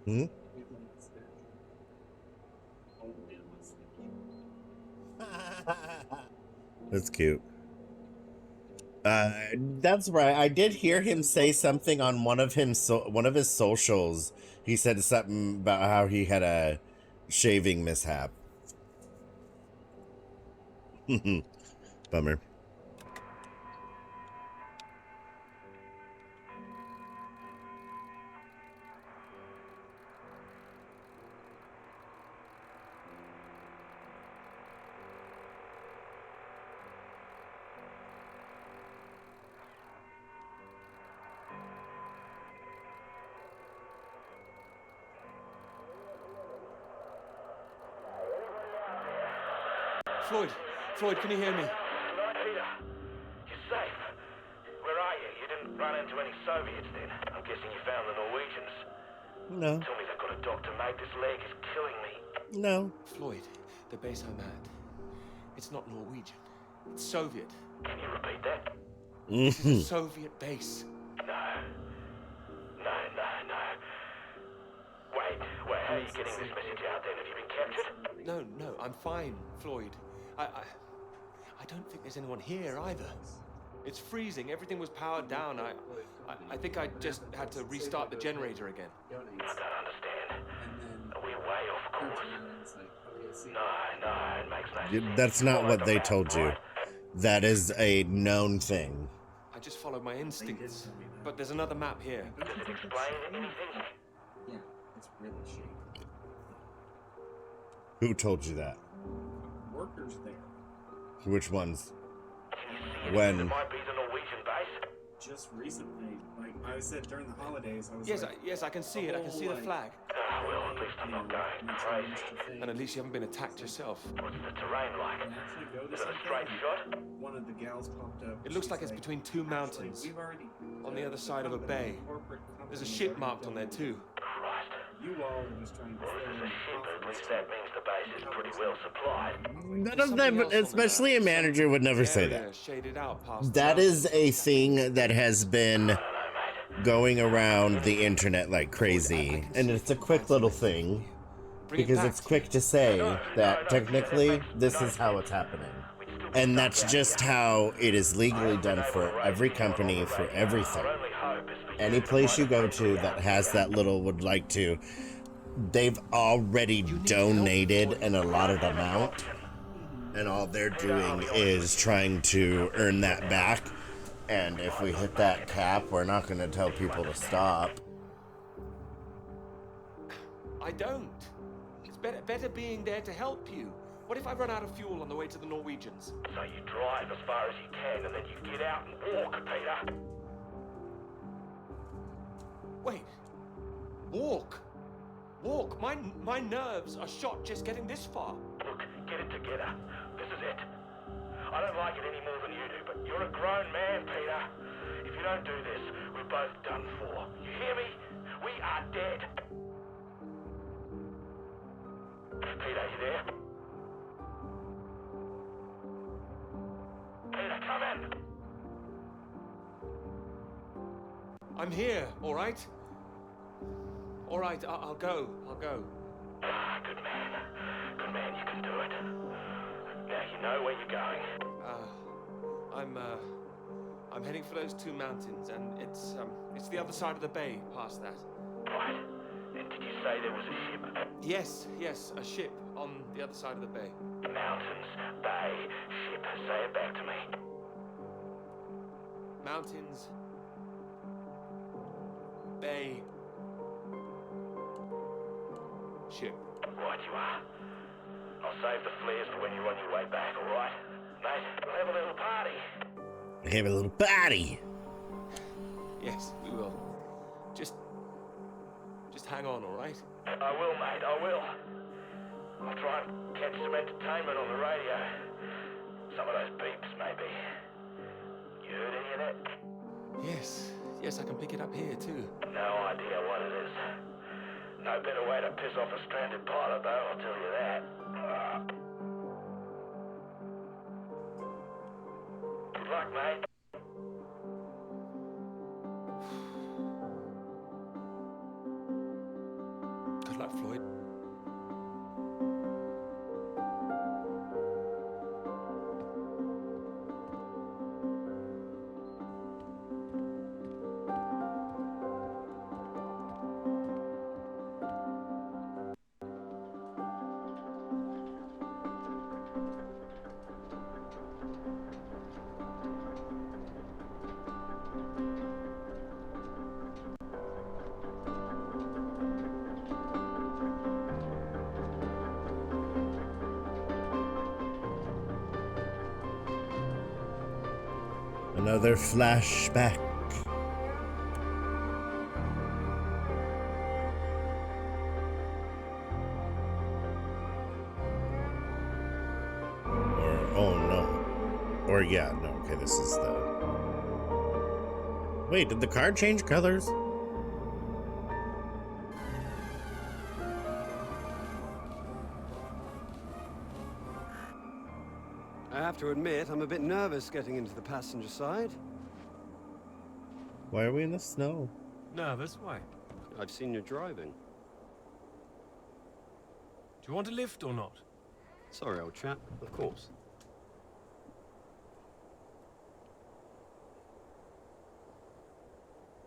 Hmm? That's cute. That's right. I did hear him say something on one of his socials. He said something about how he had a shaving mishap. Bummer. Floyd, can you hear me? Peter, you're safe. Where are you? You didn't run into any Soviets then? I'm guessing you found the Norwegians. No. Tell me they've got a doctor, mate. This leg is killing me. No. Floyd, the base I'm at. It's not Norwegian. It's Soviet. Can you repeat that? This is a Soviet base. No. Wait, how are you getting this message out then? Have you been captured? No, I'm fine, Floyd. I don't think there's anyone here either. It's freezing. Everything was powered down. I think I just had to restart the generator again. I don't understand. Are we way off course? No, it makes no sense. That's not what they told you. That is a known thing. I just followed my instincts. But there's another map here. Does it explain anything? Yeah, it's really shady. Who told you that? Workers there. Which ones? When? It might be the Norwegian base. Just recently, like I said during the holidays, I was Yes, I can see it. I can see the flag. Well, at least I'm not going crazy. And at least you haven't been attacked yourself. What's the terrain like? Is it a straight shot? One of the gals popped up. It looks like it's between two mountains. On the other side of a bay. There's a ship marked on there too. Christ. You all are just trying to fill in the At least that means the base is pretty well supplied. None of them, especially a manager, would never say that. Shaded out past That is a thing that has been going around the internet like crazy. And it's a quick little thing. Because it's quick to say that technically this is how it's happening. And that's just how it is legally done for every company, for everything. Any place you go to that has that little would like to, they've already donated an allotted amount. And all they're doing is trying to earn that back. And if we hit that cap, we're not going to tell people to stop. I don't. It's better being there to help you. What if I run out of fuel on the way to the Norwegians? So you drive as far as you can and then you get out and walk, Peter. Wait. Walk. Walk. My nerves are shot just getting this far. Look, get it together. This is it. I don't like it any more than you do, but you're a grown man, Peter. If you don't do this, we're both done for. You hear me? We are dead. Peter, you there? Peter, come in. I'm here, all right? All right, I'll go. I'll go. Ah, good man. Good man, you can do it. Now you know where you're going. I'm heading for those 2 mountains, and it's the other side of the bay, past that. Right. And did you say there was a ship? Yes, a ship on the other side of the bay. Mountains, bay, ship. Say it back to me. Mountains, bay, ship. Right you are. I'll save the flares for when you're on your way back, all right? Mate, we'll have a little party. Have a little party. Yes, we will. Just hang on, all right? I will, mate, I will. I'll try and catch some entertainment on the radio. Some of those beeps, maybe. You heard any of that? Yes, I can pick it up here, too. No idea what it is. No better way to piss off a stranded pilot, though, I'll tell you that. Good luck, mate. Good luck, Floyd. Another flashback. Yeah, no, okay, this is the... Wait, did the card change colors? I have to admit, I'm a bit nervous getting into the passenger side. Why are we in the snow? Nervous? Why? I've seen you driving. Do you want a lift or not? Sorry, old chap, of course.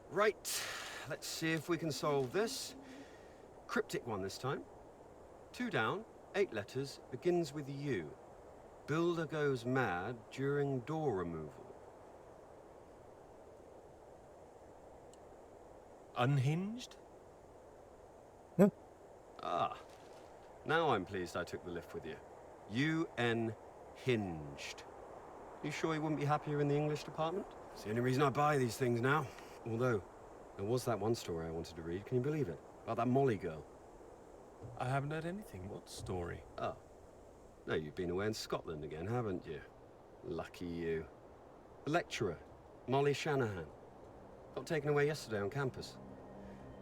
Right, let's see if we can solve this. Cryptic one this time. 2 down, 8 letters, begins with U. Builder goes mad during door removal. Unhinged? Huh. Ah, now I'm pleased I took the lift with you. U-N-hinged. You sure you wouldn't be happier in the English department? It's the only reason I buy these things now. Although, there was that one story I wanted to read, can you believe it? About that Molly girl. I haven't heard anything. What story? Oh. No, you've been away in Scotland again, haven't you? Lucky you. The lecturer, Molly Shanahan. Got taken away yesterday on campus.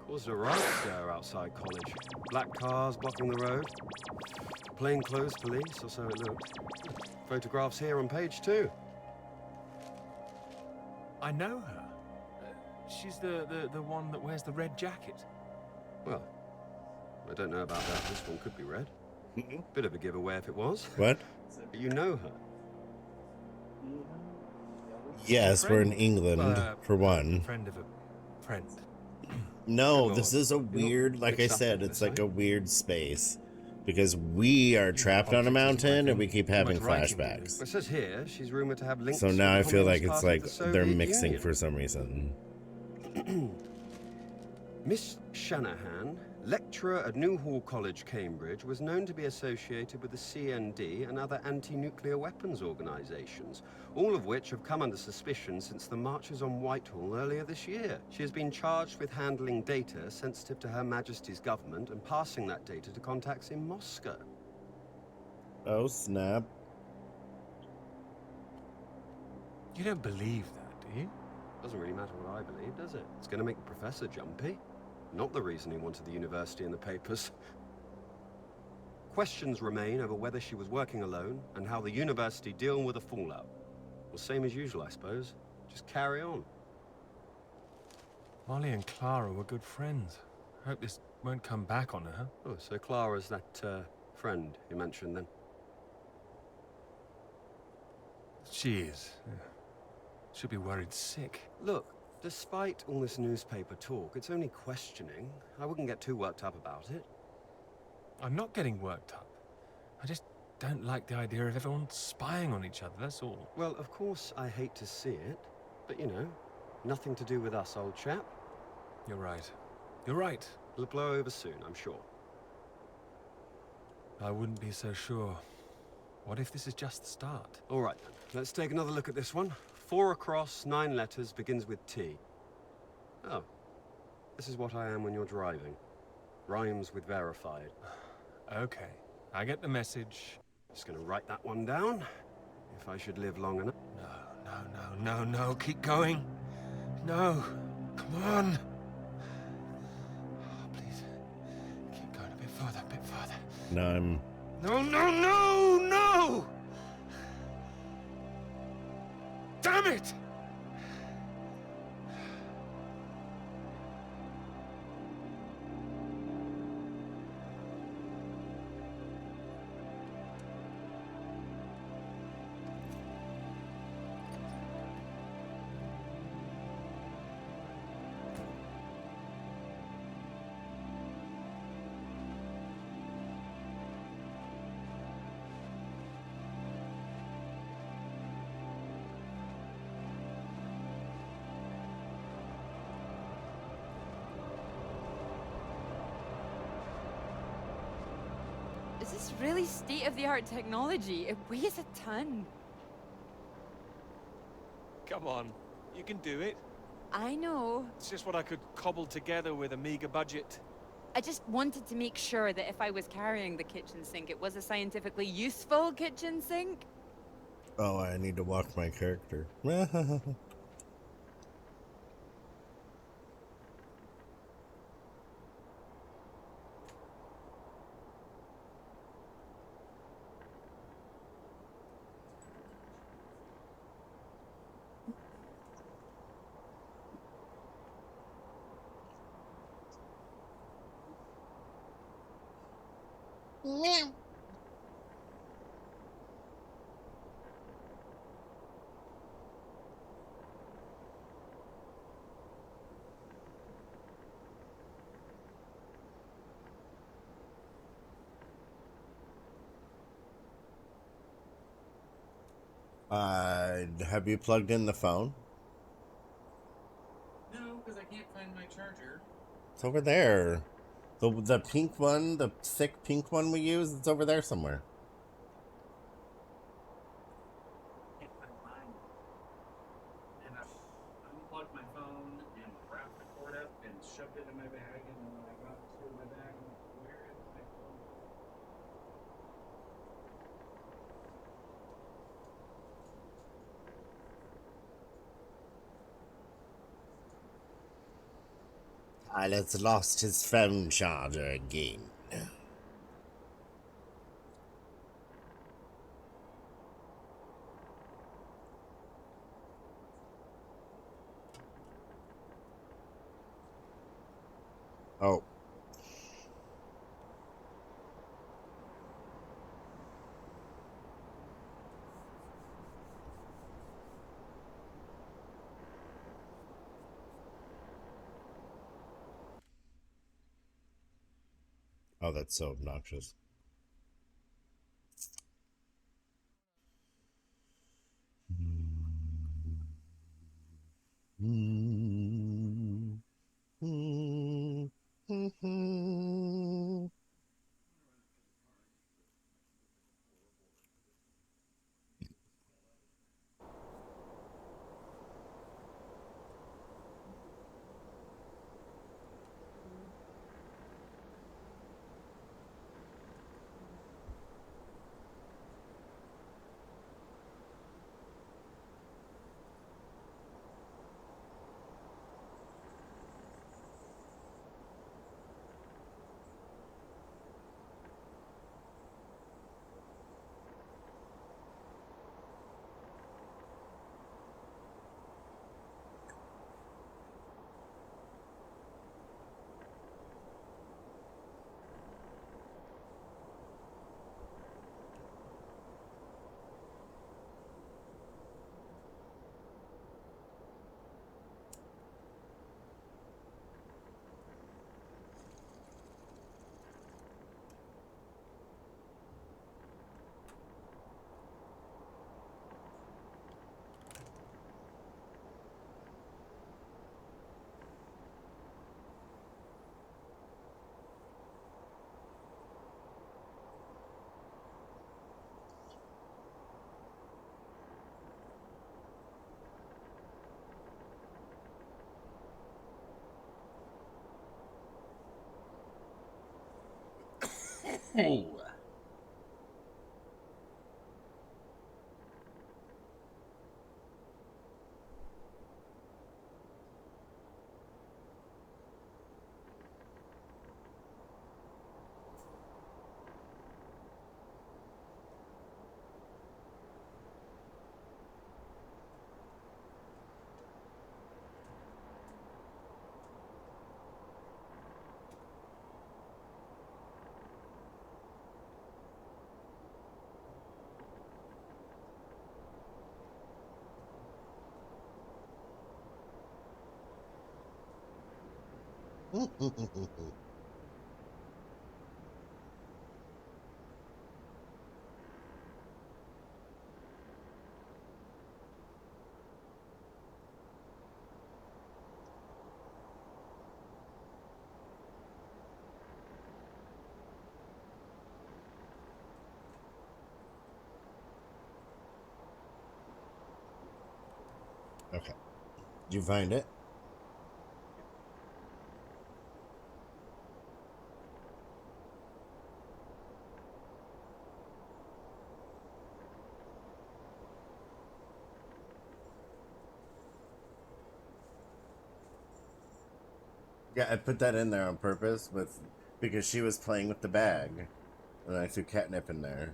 Caused a riot stir outside college. Black cars blocking the road. Plainclothes police, or so it looked. Photographs here on page 2. I know her. She's the one that wears the red jacket. Well, I don't know about that. This one could be red. Bit of a giveaway if it was. What? But you know her. Yes, we're in England, for one. Friend of a friend. No, this is a weird, like I said, it's like a weird space. Because we are trapped on a mountain and we keep having flashbacks. It says here she's rumored to have links. So now I feel like it's like the they're Soviet mixing Union. for some reason. Miss Shanahan lecturer at Newhall College, Cambridge, was known to be associated with the CND and other anti-nuclear weapons organizations, all of which have come under suspicion since the marches on Whitehall earlier this year. She has been charged with handling data sensitive to Her Majesty's government and passing that data to contacts in Moscow. Oh, snap. You don't believe that, do you? Doesn't really matter what I believe, does it? It's going to make the professor jumpy. Not the reason he wanted the university in the papers. Questions remain over whether she was working alone and how the university deal with the fallout. Well, same as usual, I suppose. Just carry on. Molly and Clara were good friends. I hope this won't come back on her. Oh, so Clara's that, friend you mentioned then? She is. Yeah. Should be worried sick. Look, despite all this newspaper talk, it's only questioning. I wouldn't get too worked up about it. I'm not getting worked up. I just don't like the idea of everyone spying on each other, that's all. Well, of course I hate to see it, but you know, nothing to do with us, old chap. You're right. You're right. It'll blow over soon, I'm sure. I wouldn't be so sure. What if this is just the start? All right, then. Let's take another look at this one. 4 across, 9 letters, begins with T. Oh. This is what I am when you're driving. Rhymes with verified. Okay. I get the message. Just gonna write that one down. If I should live long enough. No. Keep going. No. Come on. Oh, please. Keep going a bit further, No, I'm... No! Damn it! Is this really state-of-the-art technology? It weighs a ton. Come on, you can do it. I know. It's just what I could cobble together with a meager budget. I just wanted to make sure that if I was carrying the kitchen sink, it was a scientifically useful kitchen sink. Oh, I need to walk my character. Meow. Have you plugged in the phone? No, because I can't find my charger. It's over there. The pink one, the thick pink one we use, it's over there somewhere. Can't find mine. And I unplugged my phone and wrapped the cord up and shoved it in my bag. And then when I got to my bag, I'm like, where is my phone? Tyler's lost his phone charger again. Oh. Oh, that's so obnoxious. Hey. Okay. Did you find it? Yeah, I put that in there on purpose because she was playing with the bag. And I threw catnip in there.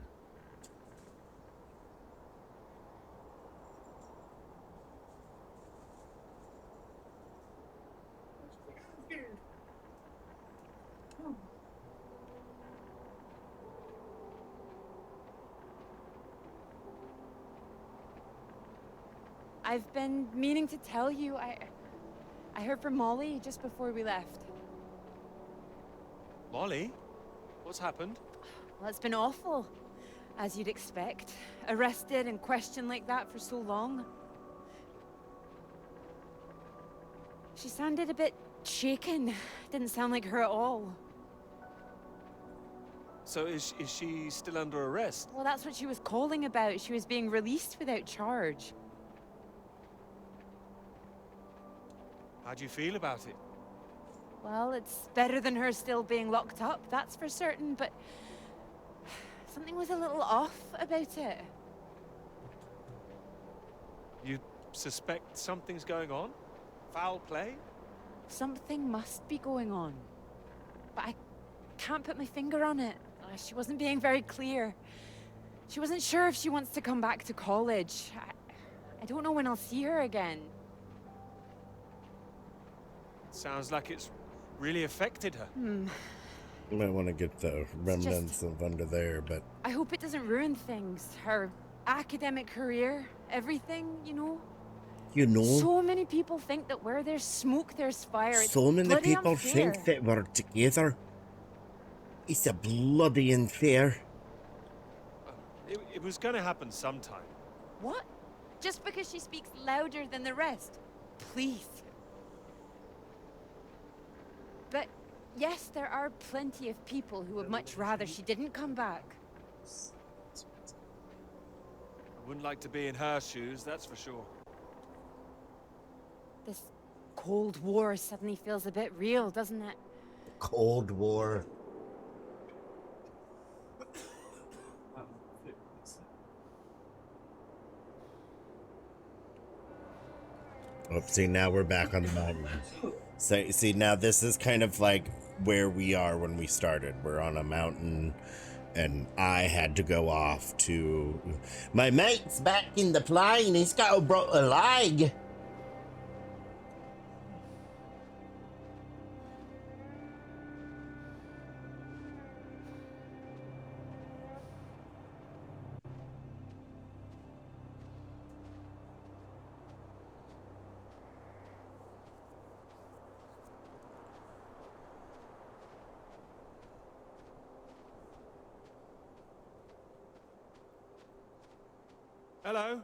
I've been meaning to tell you, I heard from Molly just before we left. Molly? What's happened? Well, it's been awful, as you'd expect. Arrested and questioned like that for so long. She sounded a bit shaken. Didn't sound like her at all. So is she still under arrest? Well, that's what she was calling about. She was being released without charge. How do you feel about it? Well, it's better than her still being locked up, that's for certain, but something was a little off about it. You suspect something's going on? Foul play? Something must be going on. But I can't put my finger on it. She wasn't being very clear. She wasn't sure if she wants to come back to college. I don't know when I'll see her again. Sounds like it's really affected her. You might want to get the remnants of under there, but... I hope it doesn't ruin things. Her academic career, everything, you know? You know? So many people think that where there's smoke, there's fire. It's So many bloody people unfair. think that we're together. It's a bloody unfair. It was going to happen sometime. What? Just because she speaks louder than the rest? Please. But yes, there are plenty of people who would much rather she didn't come back. I wouldn't like to be in her shoes, that's for sure. This Cold War suddenly feels a bit real, doesn't it? Cold War. Oh, see, now we're back on the mountain. So, see, now this is kind of like where we are when we started. We're on a mountain, and I had to go off to... My mate's back in the plane. He's got a broken leg. Hello?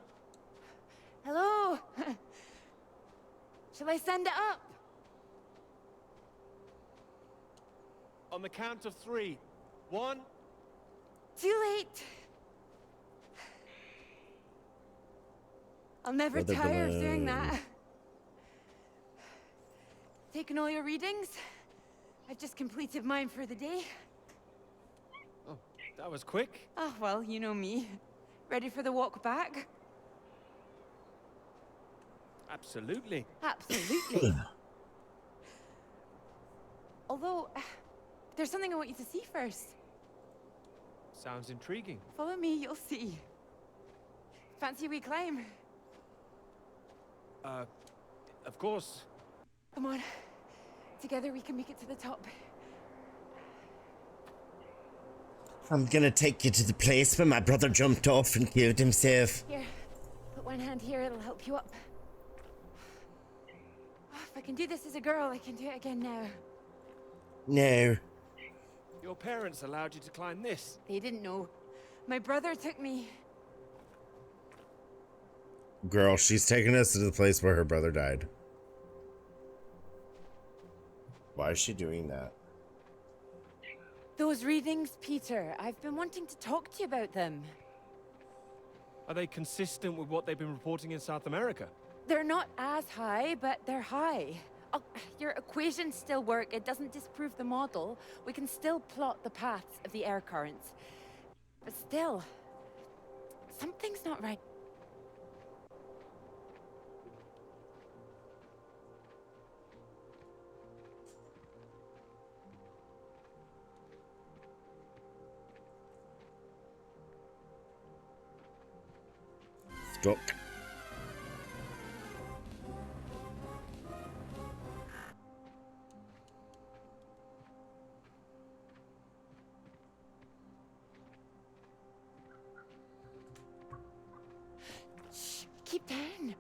Hello? Shall I send it up? On the count of 3. 1. Too late. I'll never tire of doing that. Taken all your readings? I've just completed mine for the day. Oh, That was quick. Oh, well, you know me. Ready for the walk back? Absolutely. Absolutely. Although, there's something I want you to see first. Sounds intriguing. Follow me, you'll see. Fancy a wee climb? Of course. Come on. Together we can make it to the top. I'm gonna take you to the place where my brother jumped off and killed himself. Here, put one hand here, it'll help you up. Oh, if I can do this as a girl, I can do it again now. No. Your parents allowed you to climb this. They didn't know. My brother took me. Girl, she's taking us to the place where her brother died. Why is she doing that? Those readings, Peter, I've been wanting to talk to you about them. Are they consistent with what they've been reporting in South America? They're not as high, but they're high. Oh, your equations still work. It doesn't disprove the model. We can still plot the paths of the air currents. But still, something's not right. Stuck. Shh, keep down.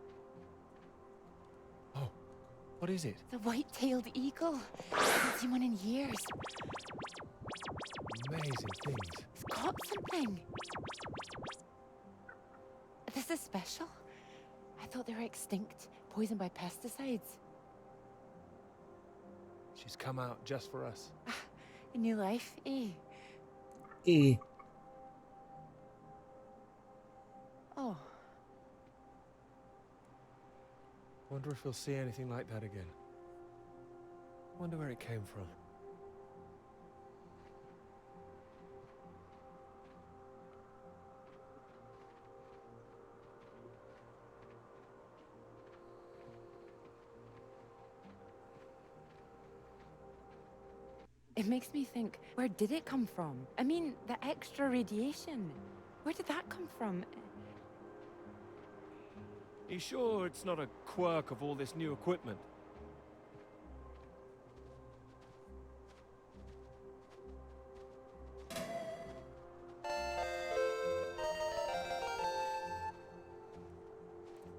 Oh, what is it? The white-tailed eagle. I haven't seen one in years. Amazing things. It's caught something. This is special. I thought they were extinct, poisoned by pesticides. She's come out just for us. A new life, eh? Oh. Wonder if we'll see anything like that again. Wonder where it came from. It makes me think, where did it come from? I mean, the extra radiation. Where did that come from? You sure it's not a quirk of all this new equipment?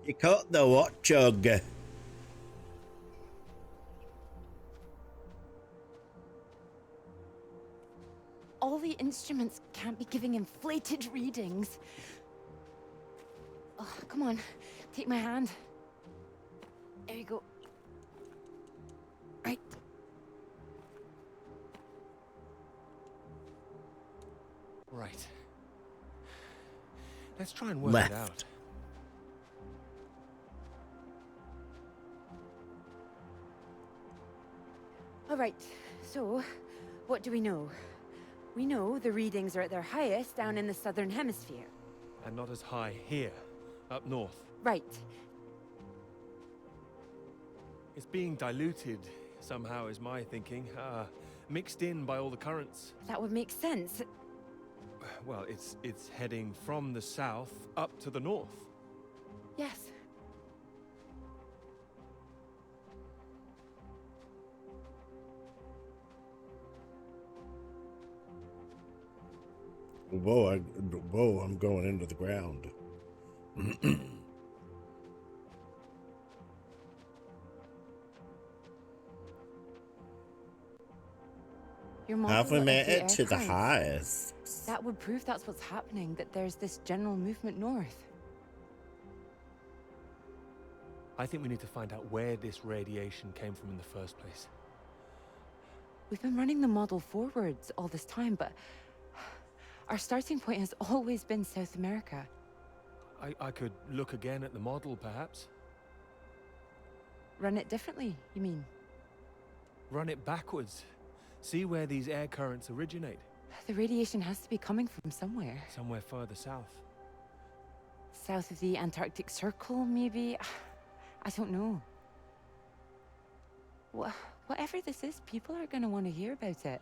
You caught the what jug? All the instruments can't be giving inflated readings. Oh, come on, take my hand. There you go. Right. Right. Let's try and work Left. it out. All right, so what do we know? We know the readings are at their highest down in the southern hemisphere. And not as high here, up north. Right. It's being diluted somehow, is my thinking. Mixed in by all the currents. That would make sense. Well, it's heading from the south up to the north. Yes. Whoa, I'm going into the ground. Your Have we model of made the it to the air currents. highest? That would prove that's what's happening, that there's this general movement north. I think we need to find out where this radiation came from in the first place. We've been running the model forwards all this time, but our starting point has always been South America. I could look again at the model, perhaps. Run it differently, you mean? Run it backwards. See where these air currents originate. The radiation has to be coming from somewhere. Somewhere further south. South of the Antarctic Circle, maybe? I don't know. Whatever this is, people are going to want to hear about it.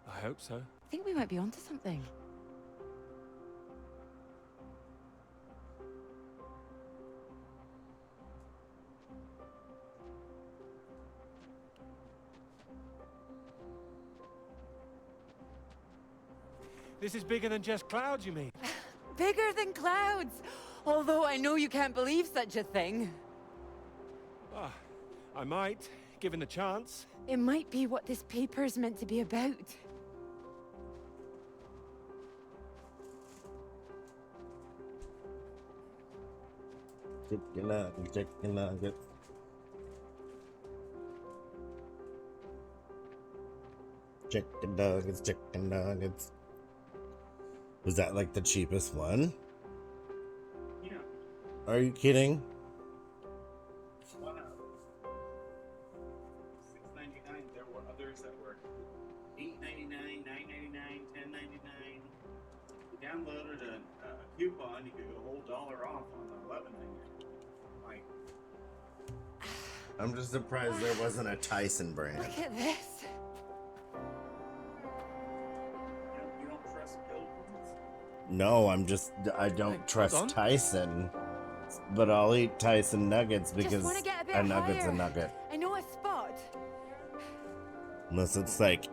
I hope so. I think we might be onto something. This is bigger than just clouds, you mean? Bigger than clouds! Although I know you can't believe such a thing. Ah, I might, given the chance. It might be what this paper's meant to be about. Chicken nuggets, chicken nuggets. Chicken nuggets, chicken nuggets. Was that like the cheapest one? Yeah. Are you kidding? One of $6.99. There were others that were $8.99, $9.99, $10.99. You downloaded a coupon, you could go a whole $1 off on $11.99. Like, I'm just surprised there wasn't a Tyson brand. Look at this. you don't trust Pilgrims? No, I don't trust Tyson. But I'll eat Tyson nuggets because a nugget's a nugget. I know a spot. Unless it's like,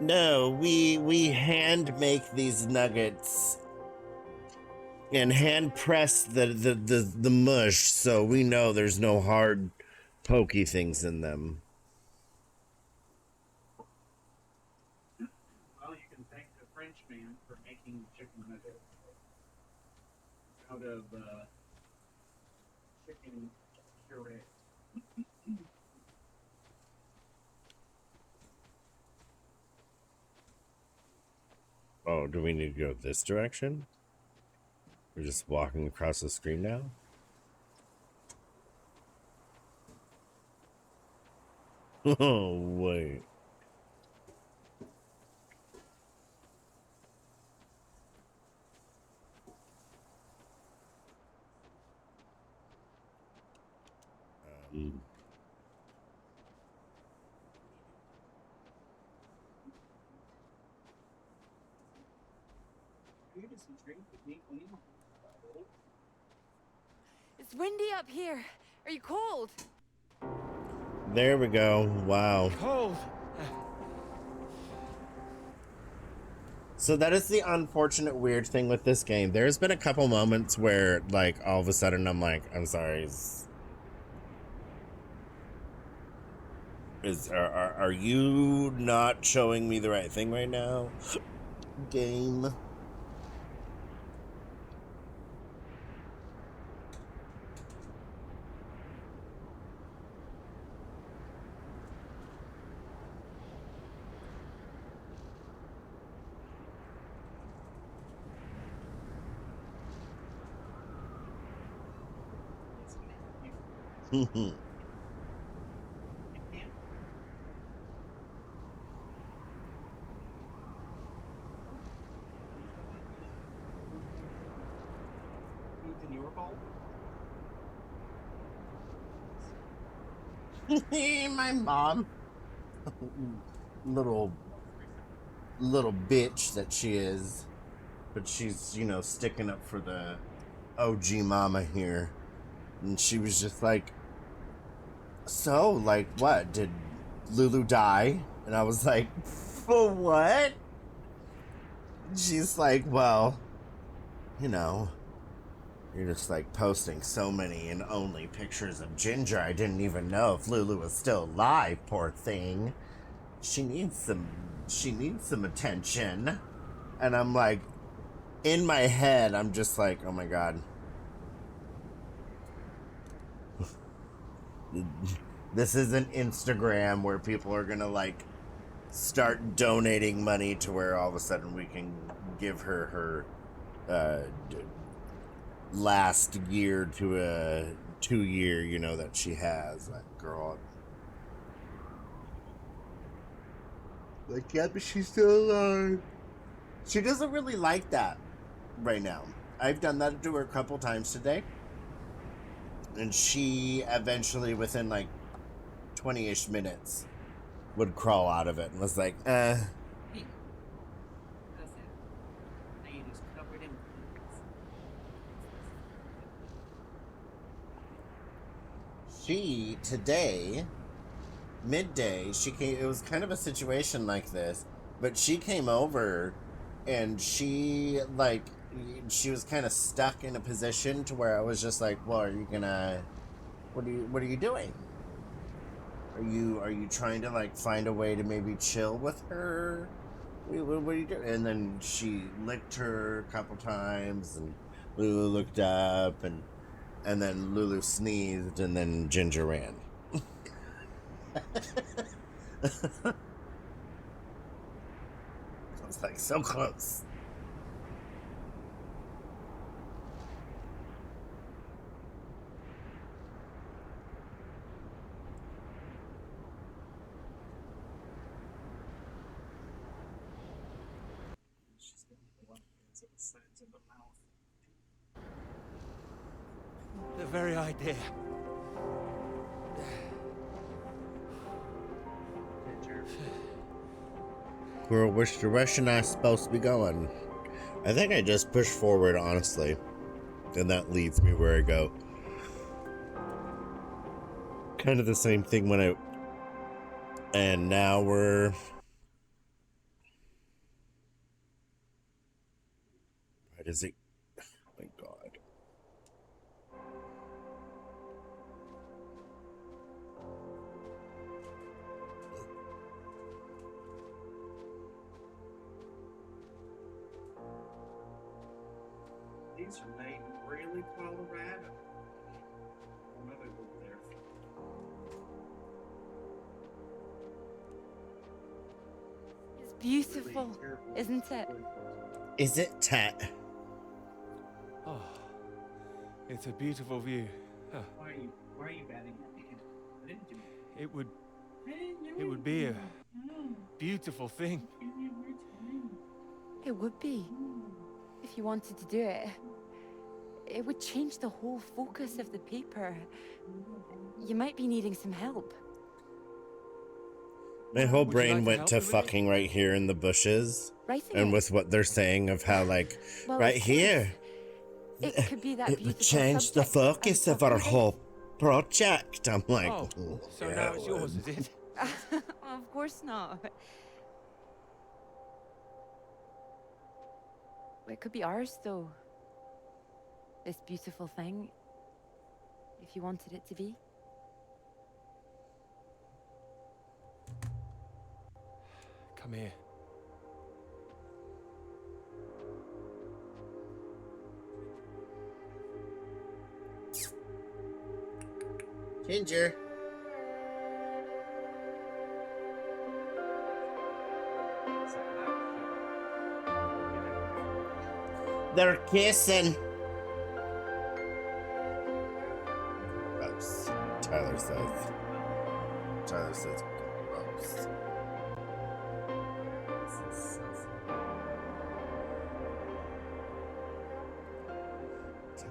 no, we hand make these nuggets and hand press the mush, so we know there's no hard pokey things in them. Well, you can thank the French man for making chicken nuggets out of chicken puree. Oh, do we need to go this direction? We're just walking across the screen now? Oh, wait. It's windy up here. Are you cold? There we go. Wow. Cold. So that is the unfortunate weird thing with this game. There's been a couple moments where, like, all of a sudden I'm like, I'm sorry, are you not showing me the right thing right now? Game. In your bowl? My mom. little bitch that she is. But she's, you know, sticking up for the OG mama here. And she was just like, so, like, what? Did Lulu die? And I was like, for what? She's like, well, you know, you're just like posting so many and only pictures of Ginger. I didn't even know if Lulu was still alive, poor thing. She needs some attention. And I'm like, in my head, I'm just like, oh my God. This isn't Instagram where people are gonna like start donating money to where all of a sudden we can give her last year to a 2-year, you know, that she has. Like, girl, like, yeah, but she's still alive. She doesn't really like that right now. I've done that to her a couple times today. And she eventually, within like 20-ish minutes, would crawl out of it and was like, She, today, midday, she came, it was kind of a situation like this, but she came over and she, like, she was kind of stuck in a position to where I was just like, well, are you gonna, what are you doing? Are you trying to, like, find a way to maybe chill with her? What are you doing? And then she licked her a couple times, and Lulu looked up, and then Lulu sneezed, and then Ginger ran. I was like, so close. The very idea. Girl, which direction am I supposed to be going? I think I just push forward, honestly. And that leads me where I go. Kind of the same thing when I... And now we're... Why does it... Oh my God. These are made in really Colorado. My mother lived there. It's beautiful, isn't it? Is it, Tat? Oh, it's a beautiful view. Huh. Why are you batting at me? I didn't do it. It would be a beautiful thing. It would be. If you wanted to do it. It would change the whole focus of the paper. You might be needing some help. My whole brain went to fucking right here in the bushes. And with what they're saying of how, like, Well, right here. It could be that It would beautiful change the subject focus I'm of our talking whole project. I'm like, Oh, so yeah, now it's yours, is it? Of course not. It could be ours, though. This beautiful thing. If you wanted it to be. Come here. Ginger. They're kissing. Gross. Tyler says. Gross.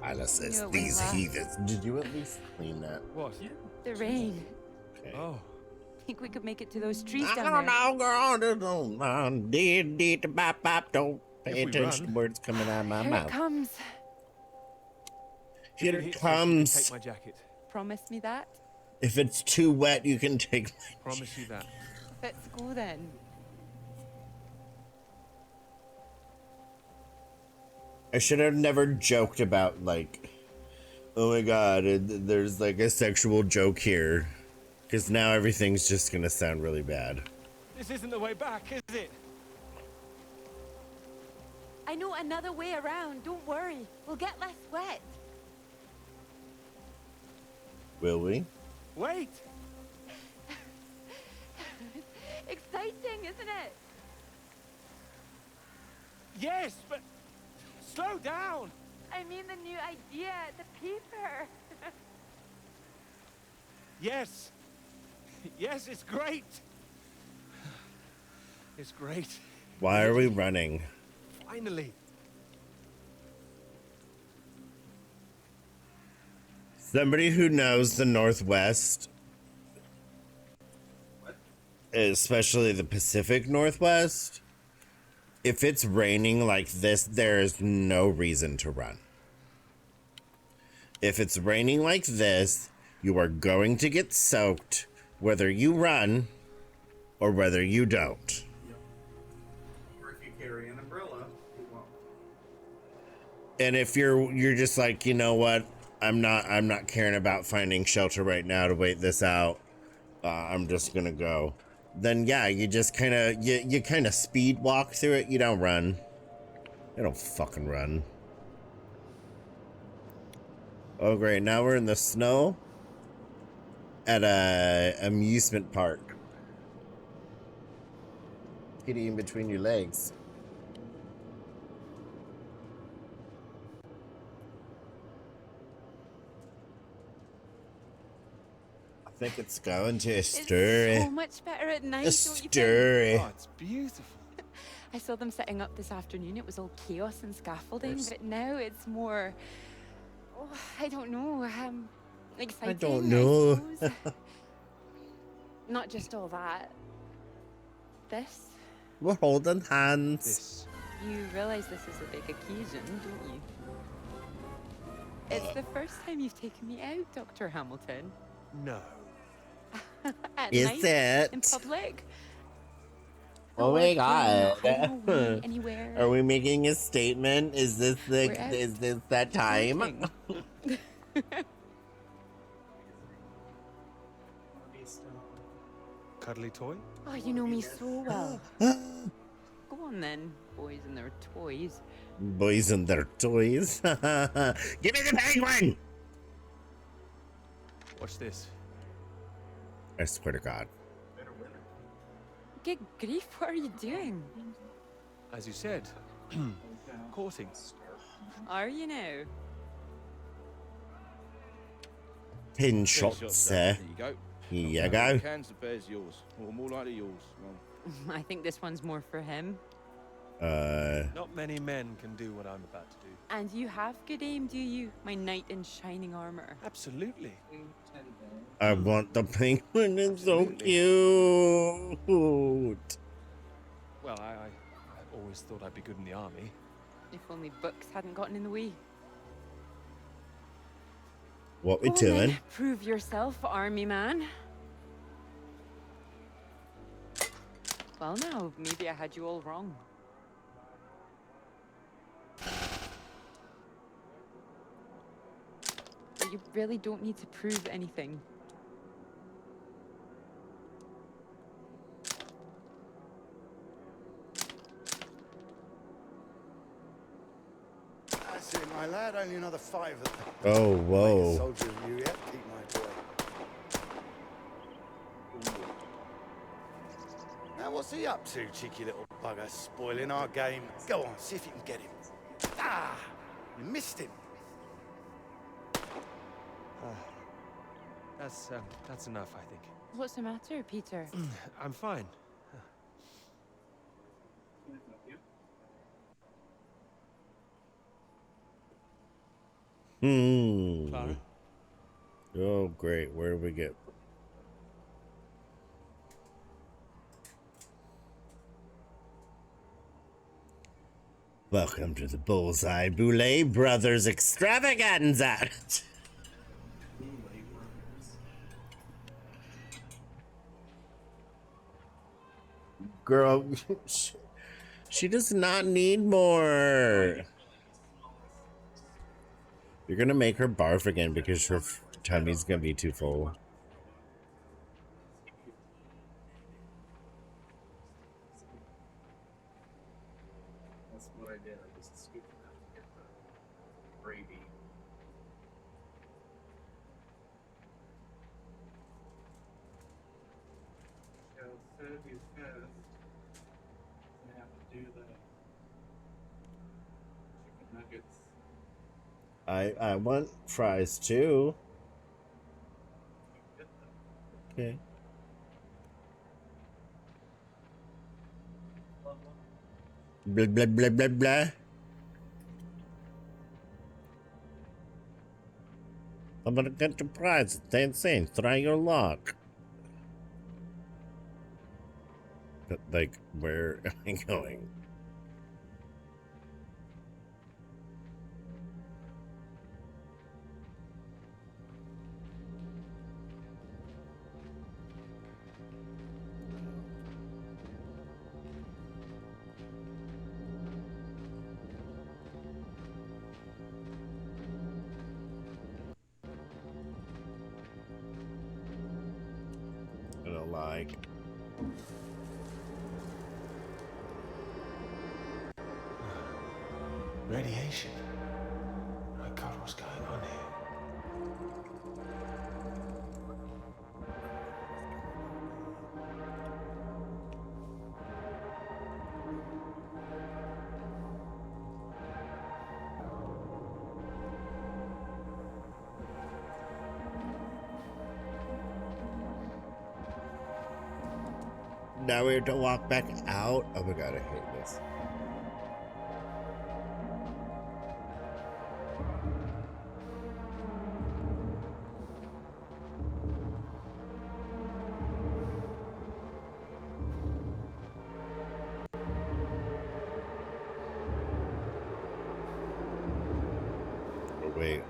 Tyler says these heathens. Did you at least clean that? What? The rain. Okay. Oh. Think we could make it to those trees I down don't there? know, girl. Don't pay attention to words coming out of my Here mouth. it comes. Here If it hits us, comes. you can take my jacket. Promise me that? If it's too wet, you can take my Promise you that. Let's go then. I should have never joked about, like, oh my God, there's like a sexual joke here. Because now everything's just going to sound really bad. This isn't the way back, is it? I know another way around. Don't worry. We'll get less wet. Will we? Wait! Exciting, isn't it? Yes, but slow down! I mean the new idea, the paper. Yes. Yes, it's great. It's great. Why are we running? Finally. Somebody who knows the Northwest, especially the Pacific Northwest, if it's raining like this, there is no reason to run. If it's raining like this, you are going to get soaked, whether you run or whether you don't. Or if you carry an umbrella, you won't. And if you're just like, you know what, I'm not caring about finding shelter right now to wait this out. I'm just gonna go. Then yeah, you just kind of speed walk through it. You don't run. You don't fucking run. Oh great, now we're in the snow at a amusement park. Get in between your legs. I think it's going to a story. It's so much better at night, A don't you story. think? Oh, it's beautiful. I saw them setting up this afternoon. It was all chaos and scaffolding, but now it's more, oh, I don't know, exciting. I don't know. suppose. Not just all that. This. We're holding hands. You realize this is a big occasion, don't you? It's the first time you've taken me out, Dr. Hamilton. No. At Is night, it? in public. Oh my god. Anywhere. Are we making a statement? Is this that time? Cuddly toy? Oh, you know me so well. Go on then, boys and their toys. Boys and their toys. Give me the penguin! Watch this. I swear to God. Good grief, what are you doing? As you said, courting. Are you now? Pin shots, sir. There you go. Here you go. Cans, the bear's yours. Or more likely yours. Well, I think this one's more for him. Not many men can do what I'm about to do. And you have good aim, do you? My knight in shining armor. Absolutely. I want the penguin. It's so cute. Well, I always thought I'd be good in the army. If only books hadn't gotten in the way. What we Go on doing? then, prove yourself, army man. Well now, maybe I had you all wrong. But you really don't need to prove anything. That's it, my lad. Only another 5 of them. Oh, whoa. Soldier of you yet? Keep my boy. Now, what's he up to, cheeky little bugger? Spoiling our game. Go on, see if you can get him. Ah! You missed him. That's enough, I think. What's the matter, Peter? I'm fine. Clara? Oh, great. Where do we get? Welcome to the Bullseye Boulay Brothers Extravaganza. Girl, she does not need more. You're gonna make her barf again because her tummy's gonna be too full. That's what I did. I just scooped it out to get the gravy. So Sophie's first. I have to do the chicken nuggets. I want fries too. Okay. Blah, blah, blah, blah, blah. I'm gonna get your prize. It's insane. Try your luck. But, like, where am I going? I don't like. Radiation. My God, what's going on here? Now we have to walk back out. Oh my God, I hate this. Oh wait.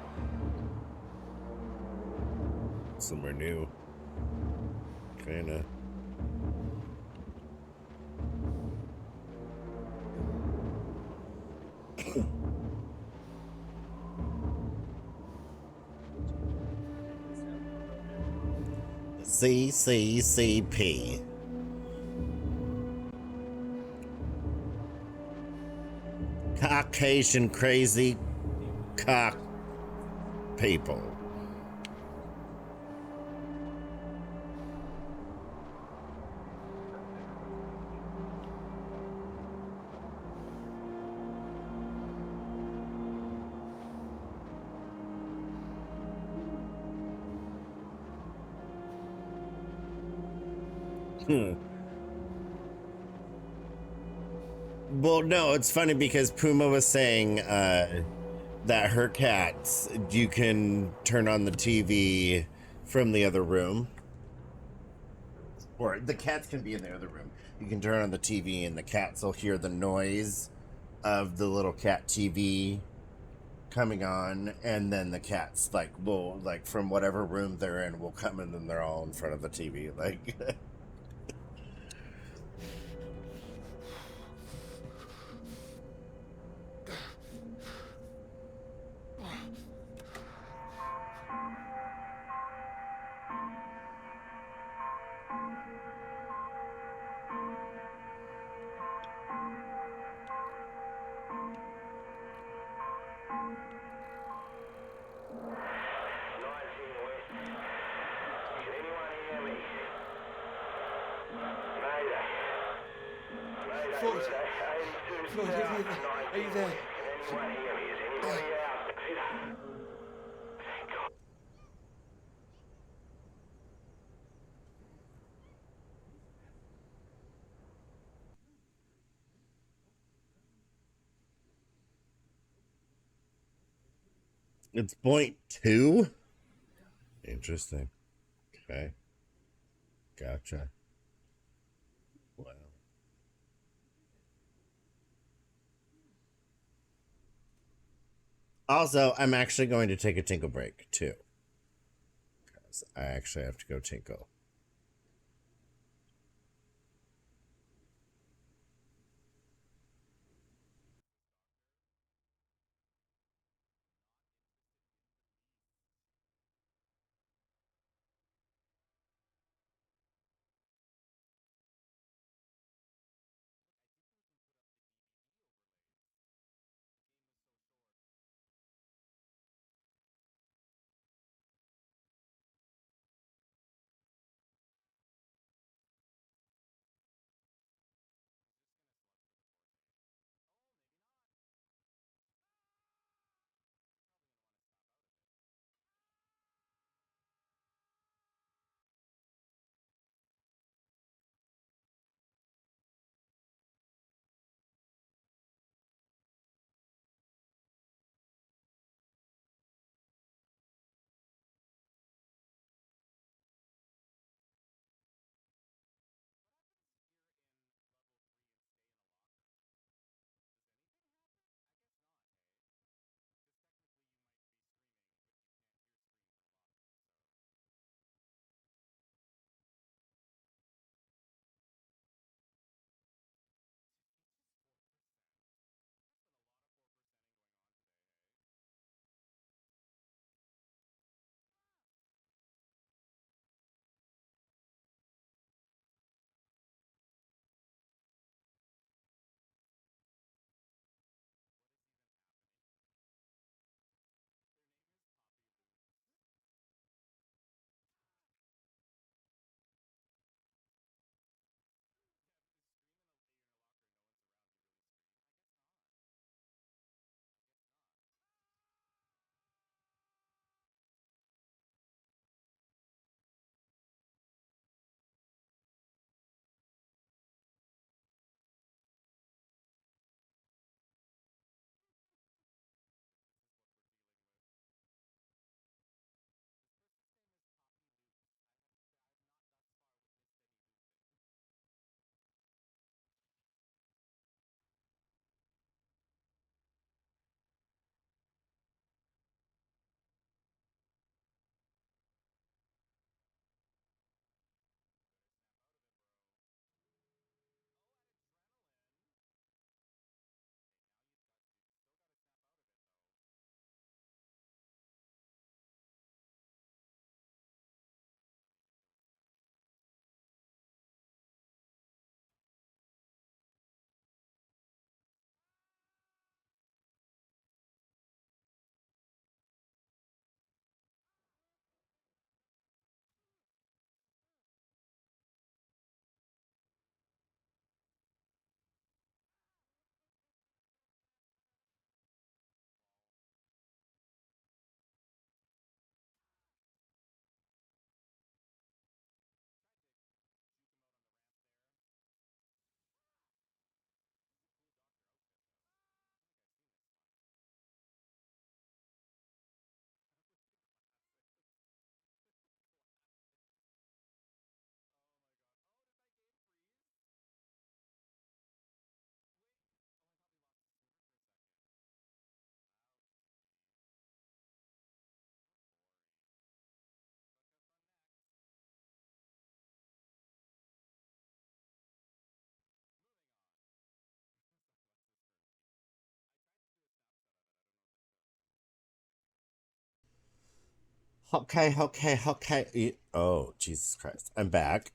Somewhere new. Kinda. CCCP. Caucasian crazy cock people. Well, no, it's funny because Puma was saying that her cats, you can turn on the TV from the other room. Or the cats can be in the other room. You can turn on the TV and the cats will hear the noise of the little cat TV coming on, and then the cats will from whatever room they're in will come in, and they're all in front of the TV. Like Floyd! Floyd, are you there? it's point two. Interesting. Okay. Gotcha. Wow. Also, I'm actually going to take a tinkle break too, because I actually have to go tinkle. Okay, okay, okay. Oh, Jesus Christ. I'm back.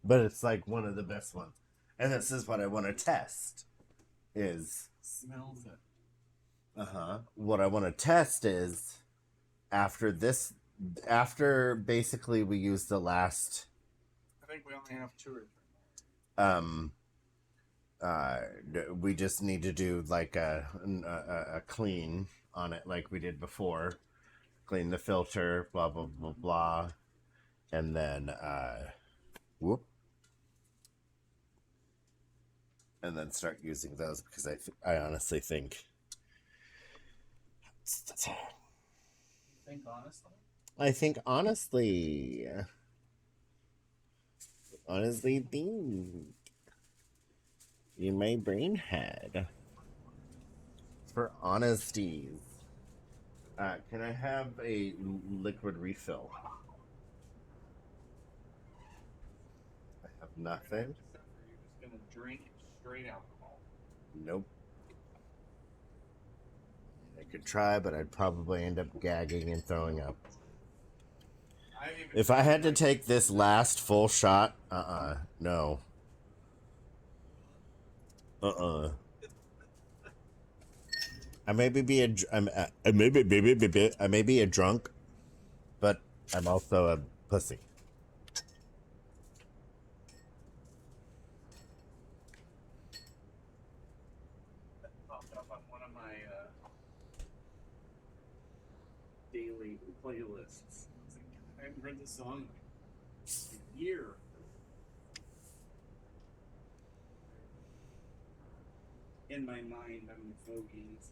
But it's like one of the best ones. And this is what I want to test is Smells it. What I want to test is after basically we use the last I think we only have 2 or 3 more. we just need to do like a clean on it like we did before. Clean the filter, blah blah blah blah. And then and then start using those because I honestly think Think honestly? I think honestly think in my brain head for honesties. Can I have a liquid refill? I have nothing. You're just gonna drink straight alcohol. Nope. I could try, but I'd probably end up gagging and throwing up. If I had to take this last full shot, no. I may be a drunk, but I'm also a pussy. Popped up on one of my daily playlists. I haven't heard this song in a year. In my mind, I'm the fogies.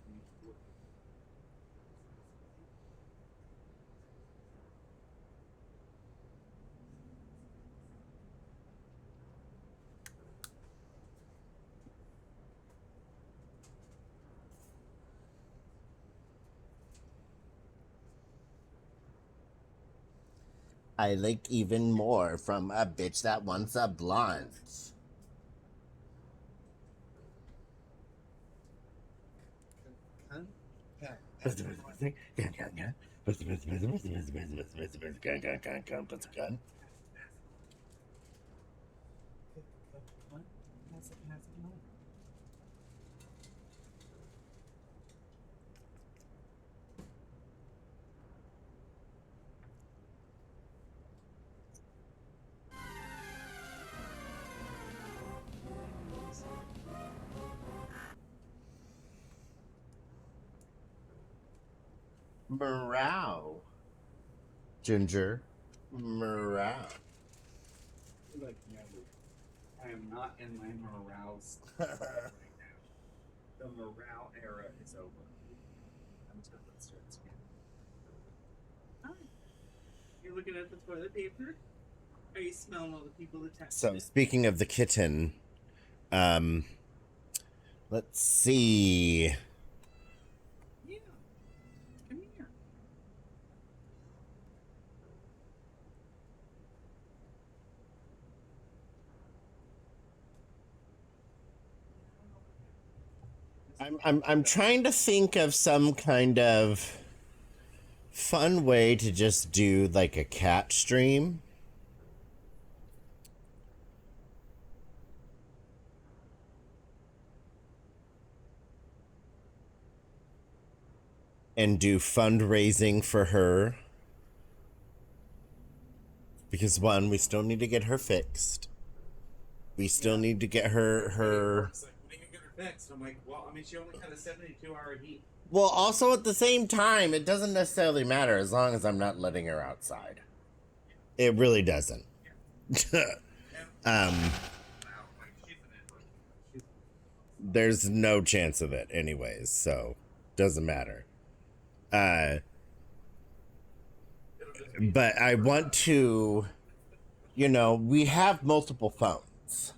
I like even more from a bitch that wants a blunt. Morale. Ginger. Morale. Like, no, I am not in my morale right now. The morale era is over. Until it starts again. Hi. You're looking at the toilet paper? Are you smelling all the people that touched So it? speaking of the kitten, let's see. Yeah. Come here. I'm trying to think of some kind of fun way to just do like a cat stream. And do fundraising for her. Because one, we still need to get her fixed. We still need to get her Like, what do you get her fixed? I'm like, well, I mean, she only had a 72-hour heat. Well, also at the same time, it doesn't necessarily matter as long as I'm not letting her outside. It really doesn't. there's no chance of it anyways, so doesn't matter. But I want to, we have multiple phones.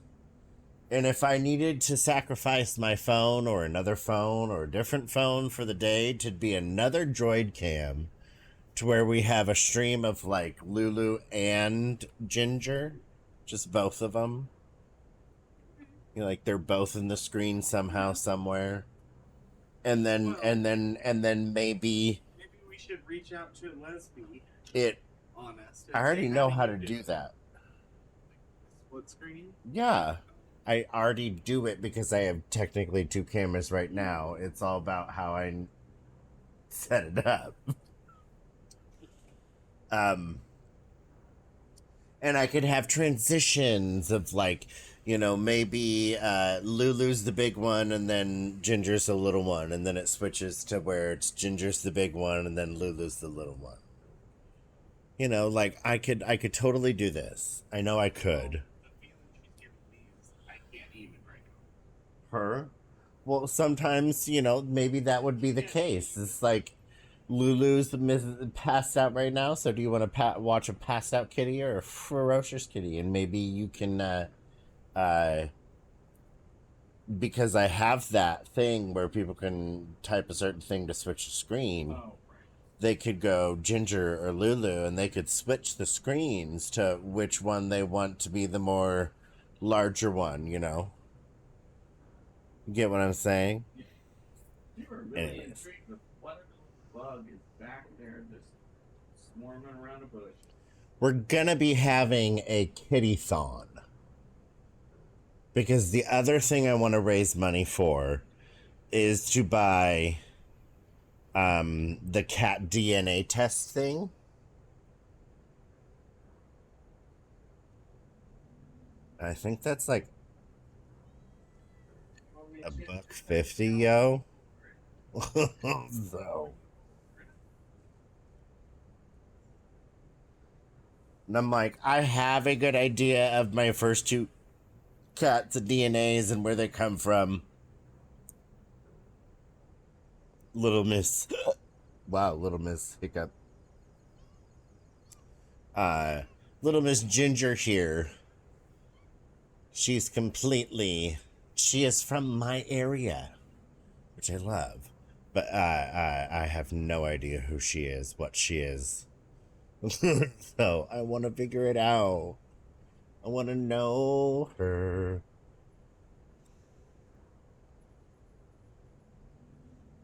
And if I needed to sacrifice my phone or another phone or a different phone for the day to be another droid cam, to where we have a stream of like Lulu and Ginger, just both of them. Like they're both in the screen somehow, somewhere. And then maybe we should reach out to Leslie. Honest. I already know how to do that. Split screen? Yeah. I already do it because I have technically 2 cameras right now. It's all about how I set it up. And I could have transitions of like, maybe Lulu's the big one and then Ginger's the little one, and then it switches to where it's Ginger's the big one and then Lulu's the little one. Like I could totally do this. I know I could. Her? Well, sometimes, maybe that would be the case. It's like Lulu's passed out right now, so do you want to watch a passed out kitty or a ferocious kitty? And maybe you can, because I have that thing where people can type a certain thing to switch the screen. They could go Ginger or Lulu, and they could switch the screens to which one they want to be the more larger one, You get what I'm saying? You were really intrigued with what bug is back there just swarming around a bush. We're gonna be having a kitty-thon. Because the other thing I want to raise money for is to buy the cat DNA test thing. I think that's like $1.50, yo. So. And I'm like, I have a good idea of my first 2 cats' DNAs and where they come from. Little Miss. Wow, Little Miss Hiccup. Little Miss Ginger here. She is from my area, which I love. But I have no idea who she is, what she is. So I want to figure it out. I want to know her.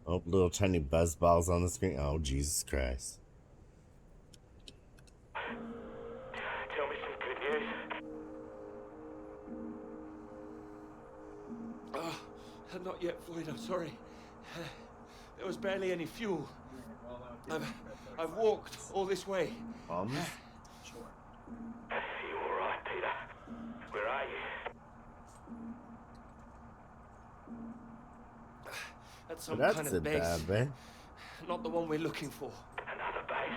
Oh, little tiny buzz balls on the screen. Oh, Jesus Christ. Tell me some good news. Not yet, Floyd, I'm sorry. There was barely any fuel. I've walked all this way. Sure. You all right, Peter? Where are you? At some That's kind a of base. bad man. Not the one we're looking for. Another base?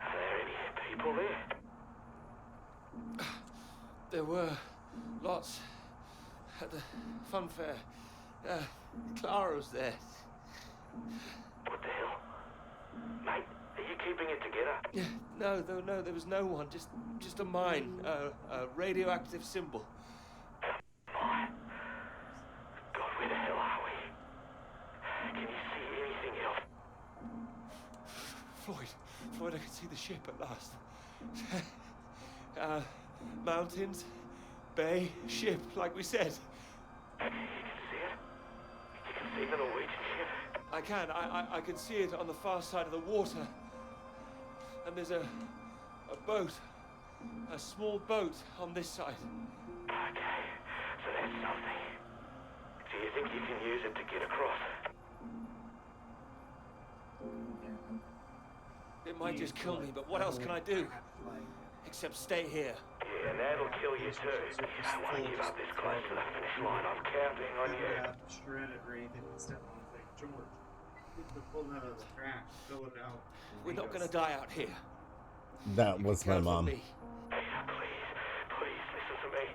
Are there any people there? There were lots at the fun fair. Clara was there. What the hell? Mate, are you keeping it together? Yeah, no, there was no one. Just a mine, a radioactive symbol. Mine? God, where the hell are we? Can you see anything else? Floyd, I can see the ship at last. Mountains, bay, ship, like we said. You can see it? You can see the Norwegian ship? I can. I can see it on the far side of the water. And there's a boat. A small boat on this side. Okay, so that's something. Do you think you can use it to get across? It might just kill me, but what else can I do? Except stay here. Yeah, and that'll kill you too. You don't want to give up this close to the finish line. I'm counting on you. Shred it or anything and step on St. George. Pull it out of the crack, fill it out. We're not gonna die out here. That was my mom. Peter, please listen to me.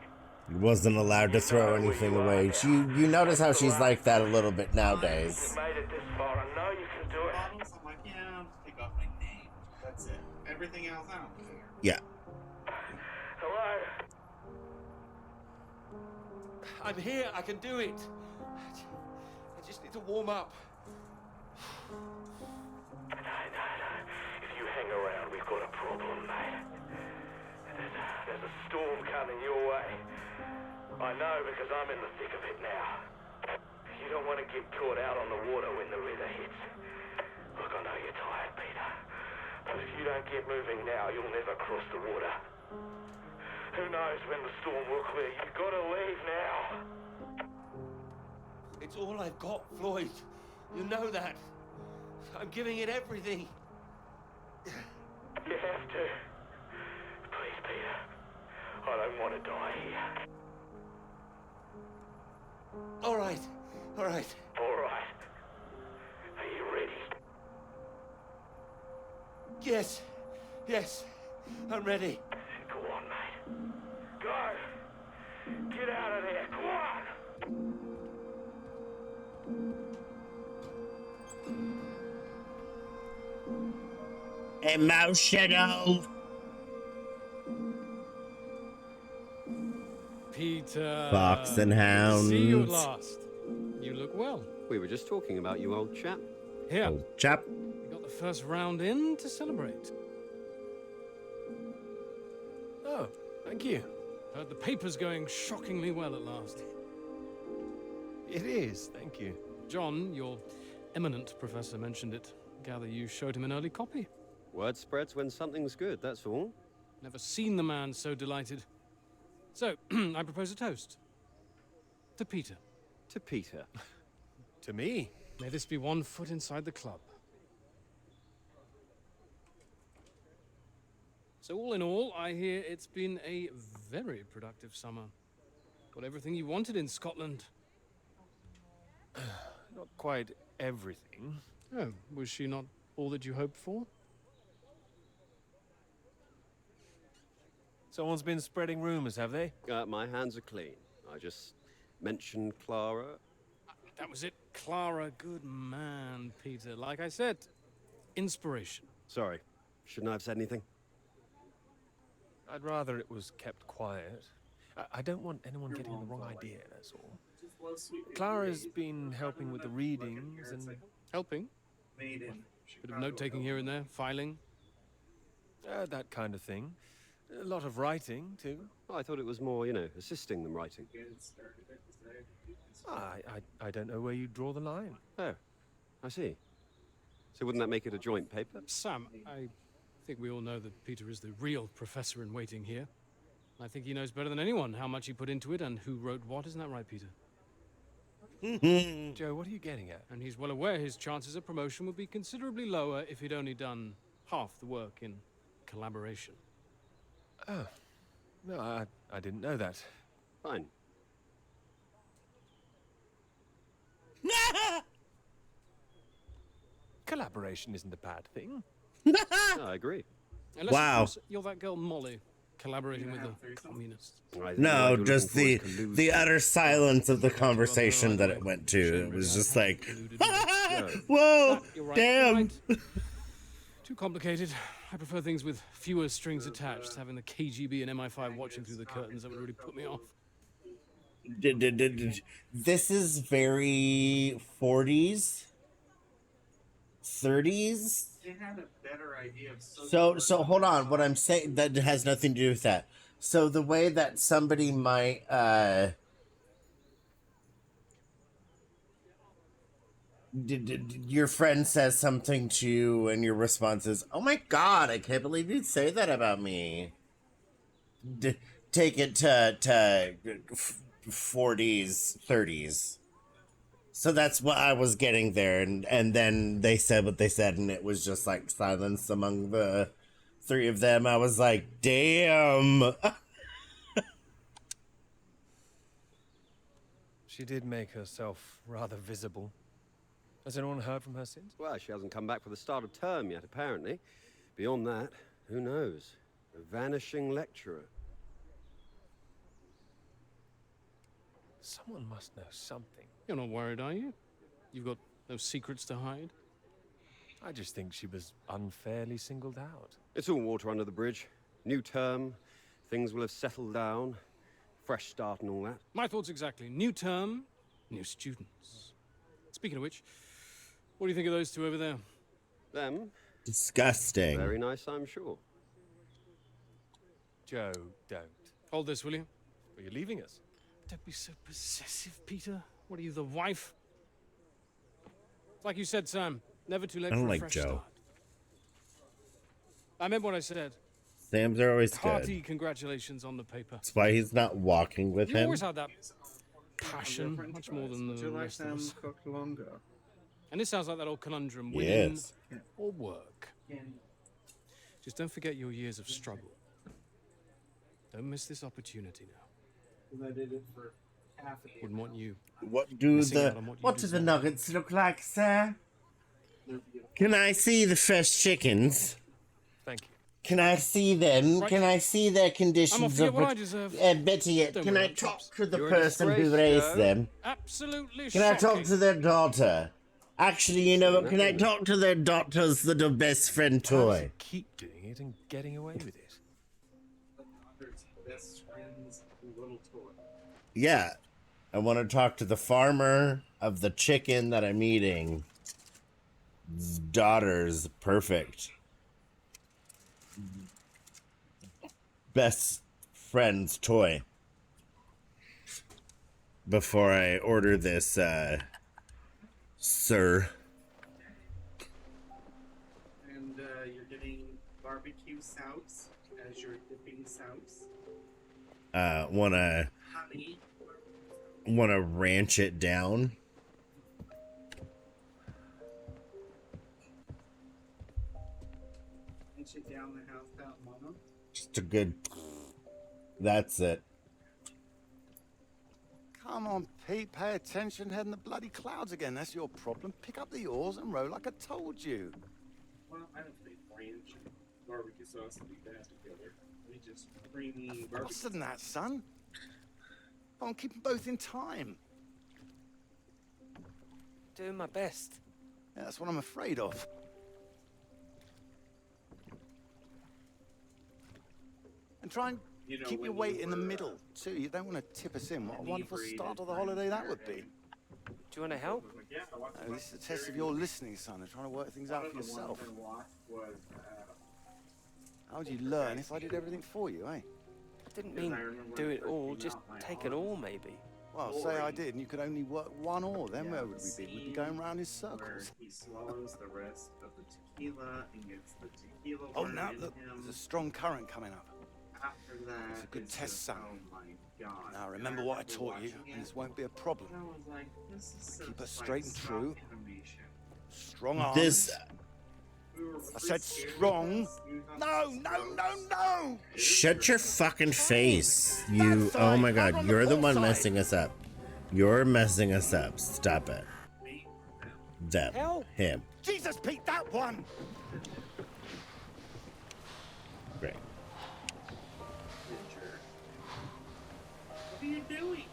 Wasn't allowed to throw anything away. You notice how she's like that a little bit You nowadays. made it this far. I know you can do it. Bottles, I'm like, yeah, I'll just take off my name. That's it. Everything else, I don't care. Yeah. Hello? I'm here. I can do it. I just need to warm up. No. If you hang around, we've got a problem, mate. There's a storm coming your way. I know because I'm in the thick of it now. You don't want to get caught out on the water when the river hits. Look, I know you're tired, Peter. But if you don't get moving now, you'll never cross the water. Who knows when the storm will clear? You've got to leave now. It's all I've got, Floyd. You know that. I'm giving it everything. You have to. Please, Peter. I don't want to die here. All right. All right. Are you ready? Yes. I'm ready. Go on, mate. Go. Get out of there. Go on. Emotional. Peter. Fox and hounds. See you at last. You look well. We were just talking about you, old chap. Here. Old chap. You got the first round in to celebrate. Oh, thank you. Heard the paper's going shockingly well at last. It is, thank you. John, your eminent professor, mentioned it. Gather you showed him an early copy. Word spreads when something's good, that's all. Never seen the man so delighted. So, I propose a toast. To Peter. To Peter. To me. May this be one foot inside the club. So all in all, I hear it's been a very productive summer. Got everything you wanted in Scotland. Not quite everything. Oh, was she not all that you hoped for? Someone's been spreading rumors, have they? My hands are clean. I just mentioned Clara. That was it. Clara, good man, Peter. Like I said, inspiration. Sorry, shouldn't I have said anything? I'd rather it was kept quiet. I don't want anyone getting the wrong idea, that's all. Clara's been helping with the readings and... Helping? Bit of note-taking here and there, filing. That kind of thing. A lot of writing, too. Oh, I thought it was more, assisting them writing. I don't know where you draw the line. Oh, I see. So wouldn't that make it a joint paper? Sam, I think we all know that Peter is the real professor in waiting here. I think he knows better than anyone how much he put into it and who wrote what. Isn't that right, Peter? Joe, what are you getting at? And he's well aware his chances of promotion would be considerably lower if he'd only done half the work in collaboration. Oh. No, I didn't know that. Fine. Collaboration isn't a bad thing. No, I agree. Unless, Wow. of course, you're that girl Molly, collaborating with the communists. No, just the utter silence of the conversation that it went to. It was just like, whoa, You're right, damn. you're right. Too complicated. I prefer things with fewer strings attached. Having the KGB and MI5 watching through the curtains, that would really put me off. This is very 40s, 30s. They had a better idea of So hold on. What I'm saying, that has nothing to do with that. So the way that somebody might your friend says something to you and your response is, "Oh my god, I can't believe you'd say that about me." Take it to 40s, 30s. So that's what I was getting there, and then they said what they said, and it was just like silence among the three of them. I was like, damn. She did make herself rather visible. Has anyone heard from her since? Well, she hasn't come back for the start of term yet, apparently. Beyond that, who knows? A vanishing lecturer. Someone must know something. You're not worried, are you? You've got no secrets to hide? I just think she was unfairly singled out. It's all water under the bridge. New term, things will have settled down, fresh start and all that. My thoughts exactly. New term, new students. Speaking of which, what do you think of those two over there? Them? Disgusting. Very nice, I'm sure. Joe, don't. Hold this, will you? Are you leaving us? Don't be so possessive, Peter. What are you, the wife? Like you said, Sam, never too late I don't for a like fresh Joe. start. I meant what I said. Sam's are always Hearty good. congratulations on the paper. That's why he's not walking with You him. always had that passion, much more than the rest of us. And this sounds like that old conundrum: win Yes. or work. Just don't forget your years of struggle. Don't miss this opportunity now. I did it for half a Wouldn't want you. What do missing the out on what do the nuggets look like, sir? Can I see the fresh chickens? Thank you. Can I see them? Right. Can I see their I'm conditions off to get of what I deserve. better yet, Don't can worry I about talk chops. to the You're a person who disgrace, raised Joe. them? Absolutely Can I talk shocking. to their daughter? Actually, you know what? Can I talk to their daughter's little best friend How does toy? he keep doing it and getting away with it? best friend's little toy. Yeah. I want to talk to the farmer of the chicken that I'm eating. His daughter's perfect. Best friend's toy. Before I order this, sir. And you're getting barbecue sauce as your dipping sauce. Wanna ranch it down. Inch it down the house out, mama. Just a good. That's it. Come on, Pete, pay attention. Head in the bloody clouds again. That's your problem. Pick up the oars and row like I told you. Well, I don't think ranch and barbecue sauce would be bad together. We just creamy barbecue. Faster than that, son. Come on, keep them both in time. Doing my best. Yeah, that's what I'm afraid of. And try and keep your weight in the middle, too. You don't want to tip us in. What a wonderful start of the holiday that would be. Do you want to help? No, this is a test of your listening, son, and trying to work things out for yourself. How would you learn if I did everything for you, eh? I didn't mean do it all, just take it all, maybe. Well, say I did, and you could only work one oar. Then where would we be? We'd be going round in circles. He swallows the rest of the tequila and gets the tequila. Oh, burn now in look, him. there's a strong current coming up. After that, It's a good it's test, just, son. oh my God. Now remember what I taught you, and this won't be a problem. I was like, this is such, Keep us straight and like, true. soft animation. Strong arms. This. I said strong. No, no, no, no! Shut your fucking face. You. Oh my god. You're the one messing us up. You're messing us up. Stop it. Them. Him. Jesus, Pete, that one! Great. What are you doing?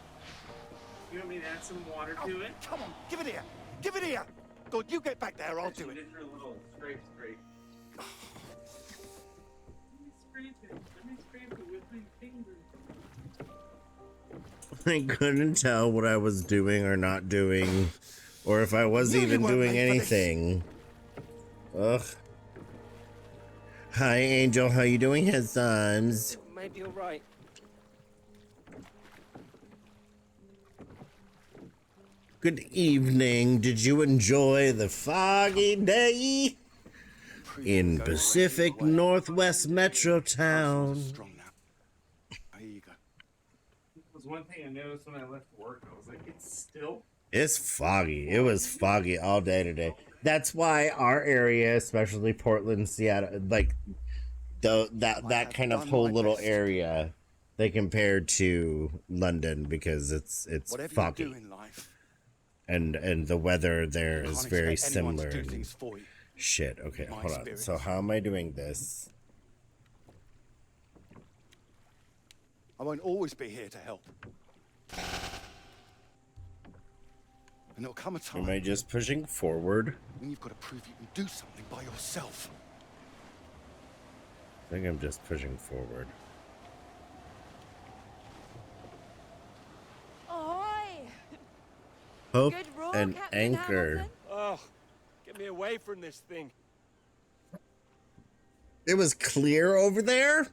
You want me to add some water to it? Come on, give it here. Give it here. Good, you get back there, I'll do it. Just a little scrape. Let me scrape it with my fingers. I couldn't tell what I was doing or not doing, or if I was even doing anything. Ugh. Hi, Angel. How you doing, his sons? Maybe you're right. Good evening. Did you enjoy the foggy day in Pacific Northwest Metro Town? Here you go. It was one thing I noticed when I left work. I was like, it's still. It's foggy. It was foggy all day today. That's why our area, especially Portland, Seattle, like that kind of whole little area, they compare to London because it's Whatever foggy. you do in life, And the weather there you is can't very expect anyone to similar. do things for you. Shit. Okay, My hold on. experience. So how am I doing this? I won't always be here to help. And there'll come a time Am I just pushing forward? when you've got to prove you can do something by yourself. I think I'm just pushing forward. Ahoy! Hope Good roll, and Captain anchor. Hamilton. Oh, get me away from this thing. It was clear over there?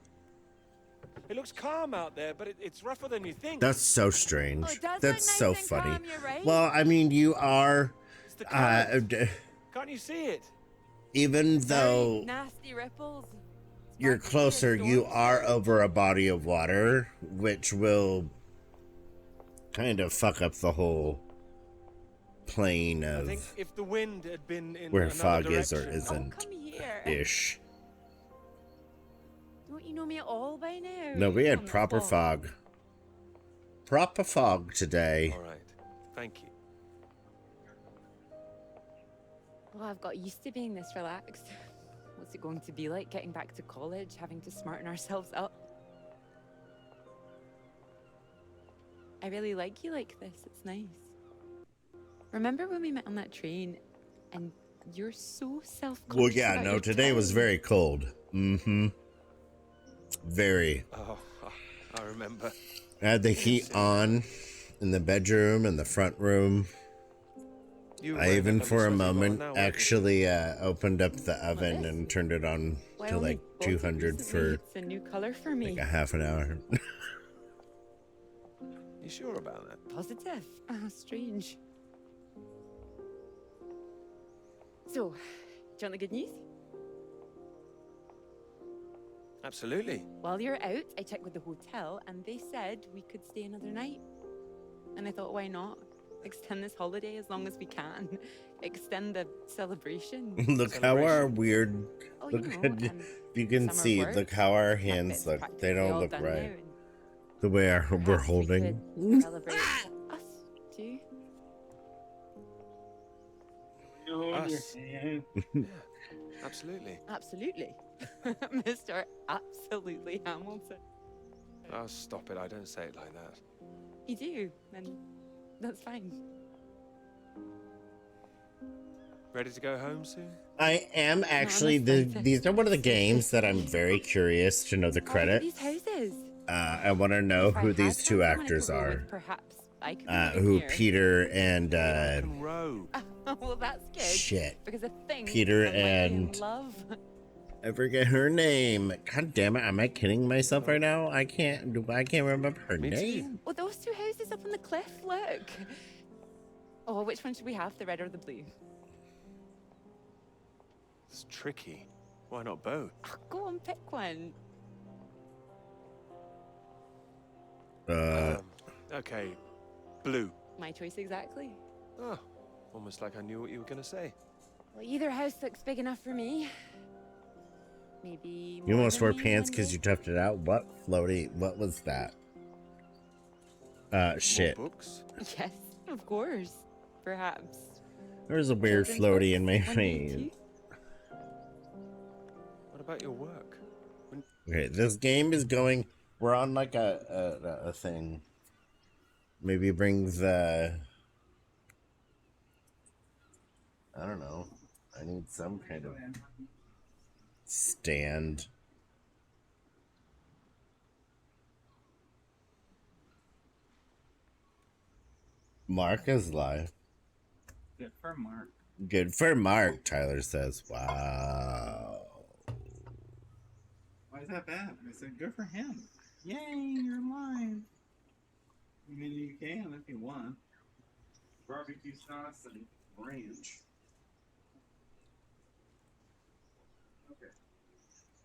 It looks calm out there, but it's rougher than you think. That's so strange. Oh, it does That's look so nice and funny. calm, you're right. Well, I mean, you are, It's the current. uh, Can't you see it? even though Nasty ripples. you're Sparkly closer, you storms. are over a body of water, which will kind of fuck up the whole plane I of think if the wind had been in where another fog is or direction- isn't Come here. ish. Don't you know me at all by now? No, we You had on the proper spot. fog. Proper fog today. All right, thank you. Well, I've got used to being this relaxed. What's it going to be like getting back to college, having to smarten ourselves up? I really like you like this. It's nice. Remember when we met on that train and you're so self-conscious? Well, yeah, about no, your today was time? very cold. Mm-hmm. Very. Oh, I remember. I had the heat on in the bedroom and the front room. You were I wearing even that for a lovely sweater you got on moment now, weren't you? actually opened up the oven this? and turned it on Well, I to only like bought it 200 recently. for It's a new color for me. like a half an hour. You sure about that? Positive. Strange. So, do you want the good news? Absolutely. While you're out, I checked with the hotel and they said we could stay another night. And I thought, why not? Extend this holiday as long as we can. Extend the celebration. Look how our weird. Oh, you Look, know, at, if you can summer see, work, look how our that hands bit's look. They practically don't all look done right. now, and The way we're perhaps we holding. could celebrate us too. Us. Absolutely. Absolutely. Mr. Absolutely Hamilton. Oh, stop it. I don't say it like that. You do, and that's fine. Ready to go home soon? I am actually. These are one of the games that I'm very curious to know the credits. These houses. I want to know If I who had these two someone I actors could row are. with, perhaps I could be Who here. Peter and Row. Well, that's good. Shit. Because I think Peter I might be in and love. I forget her name. God damn it! Am I kidding myself right now? I can't remember her name. Oh, those two houses up on the cliff. Look. Oh, which one should we have? The red or the blue? It's tricky. Why not both? Go on, pick one. Okay, blue. My choice exactly. Oh, almost like I knew what you were going to say. Well, either house looks big enough for me. Maybe. You more almost than wore me pants one because day. you toughed it out. What floaty? What was that? Shit. Books? Yes, of course. Perhaps. There was a weird Children's floaty books, in my one day face. too. What about your work? Okay, this game is going. We're on like a thing. Maybe bring the. I don't know. I need some kind of stand. Mark is live. Good for Mark. Good for Mark, Tyler says. Wow. Why is that bad? I said good for him. Yay, you're live. I mean, you can if you want. Barbecue sauce and ranch. Okay.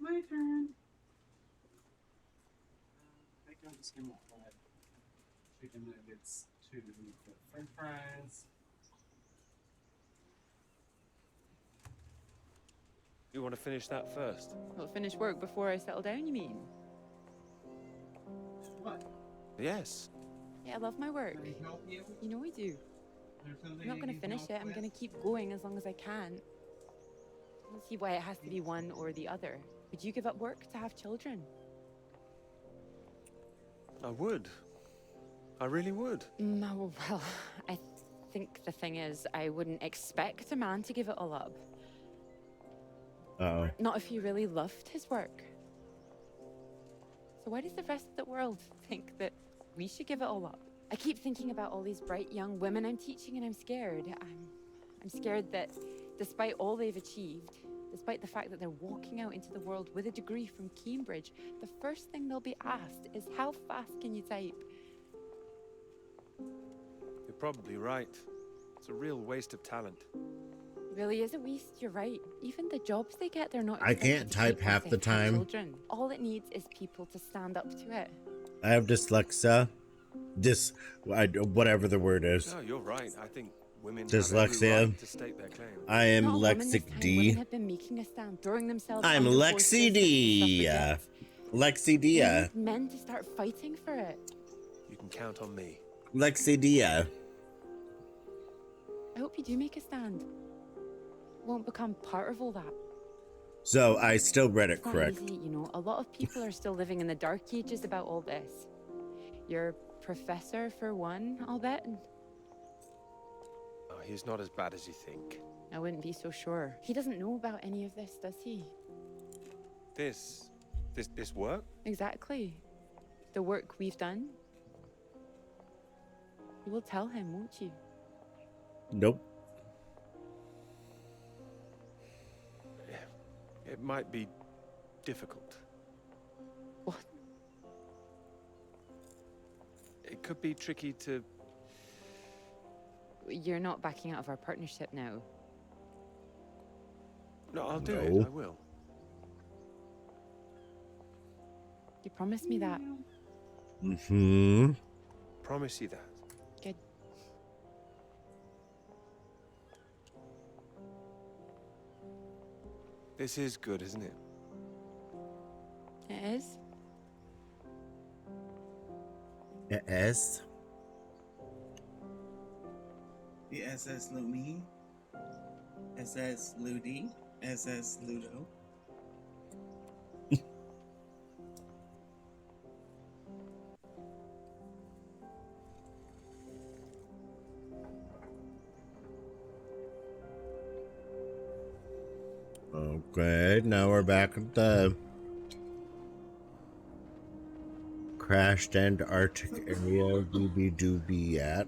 My turn. I think I'm just gonna add chicken nuggets to the french fries. You want to finish that first? Well, finish work before I settle down, you mean? What? Yes. Yeah, I love my work. Can I help you? You know I do. There's something I'm not I going to need finish help it. I'm with? going to keep going as long as I can. I don't see why it has to be one or the other. Would you give up work to have children? I would. I really would. No, well, I think the thing is, I wouldn't expect a man to give it all up. Oh. Not if he really loved his work. So why does the rest of the world think that we should give it all up? I keep thinking about all these bright young women I'm teaching, and I'm scared. I'm scared that despite all they've achieved, despite the fact that they're walking out into the world with a degree from Cambridge, the first thing they'll be asked is, how fast can you type? You're probably right. It's a real waste of talent. It really is a waste, you're right. Even the jobs they get, they're not I expected can't to type keep half once the they've had time. children. All it needs is people to stand up to it. I have dyslexia. Whatever the word is. No, you're right. I think women Dyslexia. have every right to state their claim. I am Not a woman this Lexic time. D. Women have been making a stand, throwing themselves I'm under Lexi horses D. and suffragettes. Lexi We D. need men to start fighting for it. You can count on me. Lexi D. I hope you do make a stand. Won't become part of all that. So I still read it It's not correct. easy, you know. A lot of people are still living in the dark ages about all this. Your professor, for one, I'll bet. Oh, he's not as bad as you think. I wouldn't be so sure. He doesn't know about any of this, does he? This work? Exactly. The work we've done. You will tell him, won't you? Nope. It might be difficult. What? It could be tricky to... You're not backing out of our partnership now. No, I'll do No. it. I will. You promised me that. Mm-hmm. Promise you that. Good. This is good, isn't it? It is. It is. The SS Lumi, SS Ludi, SS Ludo. Okay, now we're back at the crashed Antarctic area doobie doobie at.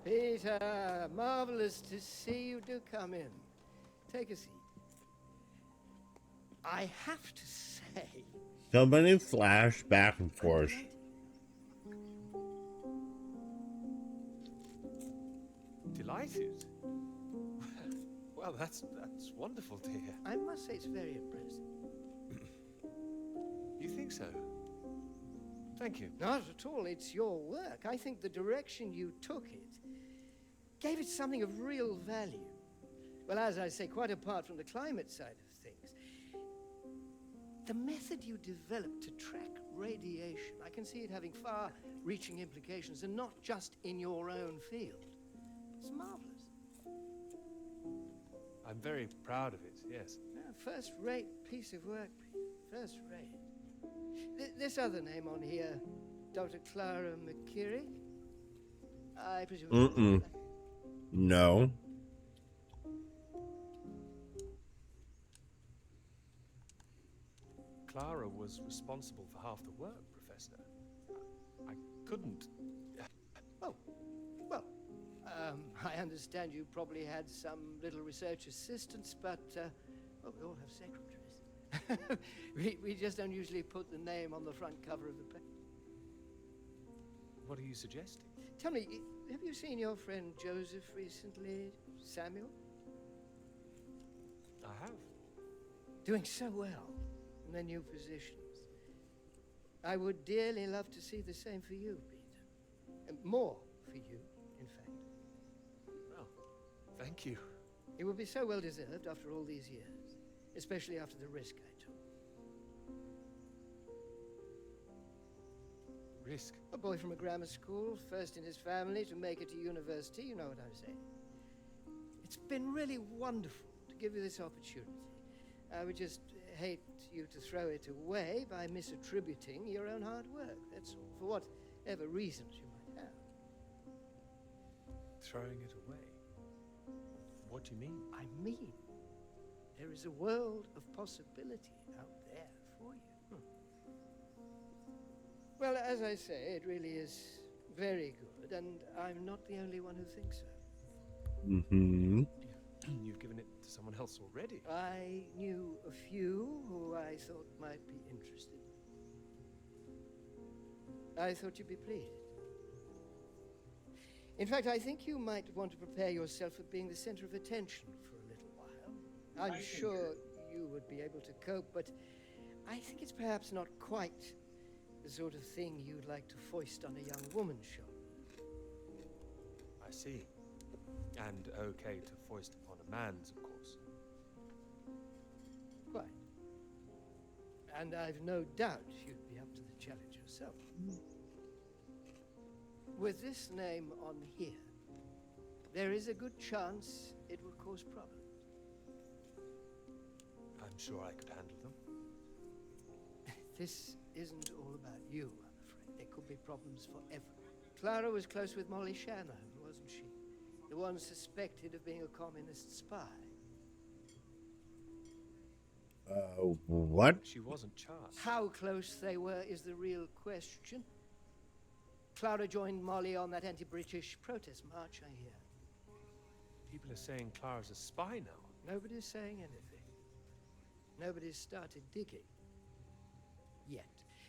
Peter, marvelous to see you. Do come in. Take a seat. I have to say, So many flash back and forth. Delighted. Well, that's wonderful to hear. I must say it's very impressive. You think so? Thank you. Not at all. It's your work. I think the direction you took it gave it something of real value. Well, as I say, quite apart from the climate side of things, the method you developed to track radiation, I can see it having far-reaching implications, and not just in your own field. It's marvelous. I'm very proud of it, yes. First-rate piece of work, Peter. First-rate. This other name on here, Dr. Clara McKirrick? I presume... Mm-mm. No. Clara was responsible for half the work, Professor. I couldn't... Oh, well, I understand you probably had some little research assistants, but, well, we all have secretaries. we just don't usually put the name on the front cover of the paper. What are you suggesting? Tell me, have you seen your friend Joseph recently, Samuel? I have. Doing so well in their new positions. I would dearly love to see the same for you, Peter. And more for you, in fact. Well, thank you. It would be so well deserved after all these years, especially after the risk I took. Risk? A boy from a grammar school, first in his family to make it to university, you know what I'm saying. It's been really wonderful to give you this opportunity. I would just hate you to throw it away by misattributing your own hard work. That's all, for whatever reasons you might have. Throwing it away? What do you mean? I mean, there is a world of possibility out there for you. Well, as I say, it really is very good, and I'm not the only one who thinks so. Mm-hmm. You've given it to someone else already. I knew a few who I thought might be interested. I thought you'd be pleased. In fact, I think you might want to prepare yourself for being the center of attention for a little while. I'm sure you would be able to cope, but I think it's perhaps not quite the sort of thing you'd like to foist on a young woman's shoulder. I see. And okay to foist upon a man's, of course. Quite. And I've no doubt you'd be up to the challenge yourself. With this name on here, there is a good chance it will cause problems. I'm sure I could handle them. This isn't all about you, I'm afraid. There could be problems for everyone. Clara was close with Molly Shanahan, wasn't she? The one suspected of being a communist spy. What? She wasn't charged. How close they were is the real question. Clara joined Molly on that anti-British protest march, I hear. People are saying Clara's a spy now. Nobody's saying anything. Nobody's started digging. Yet.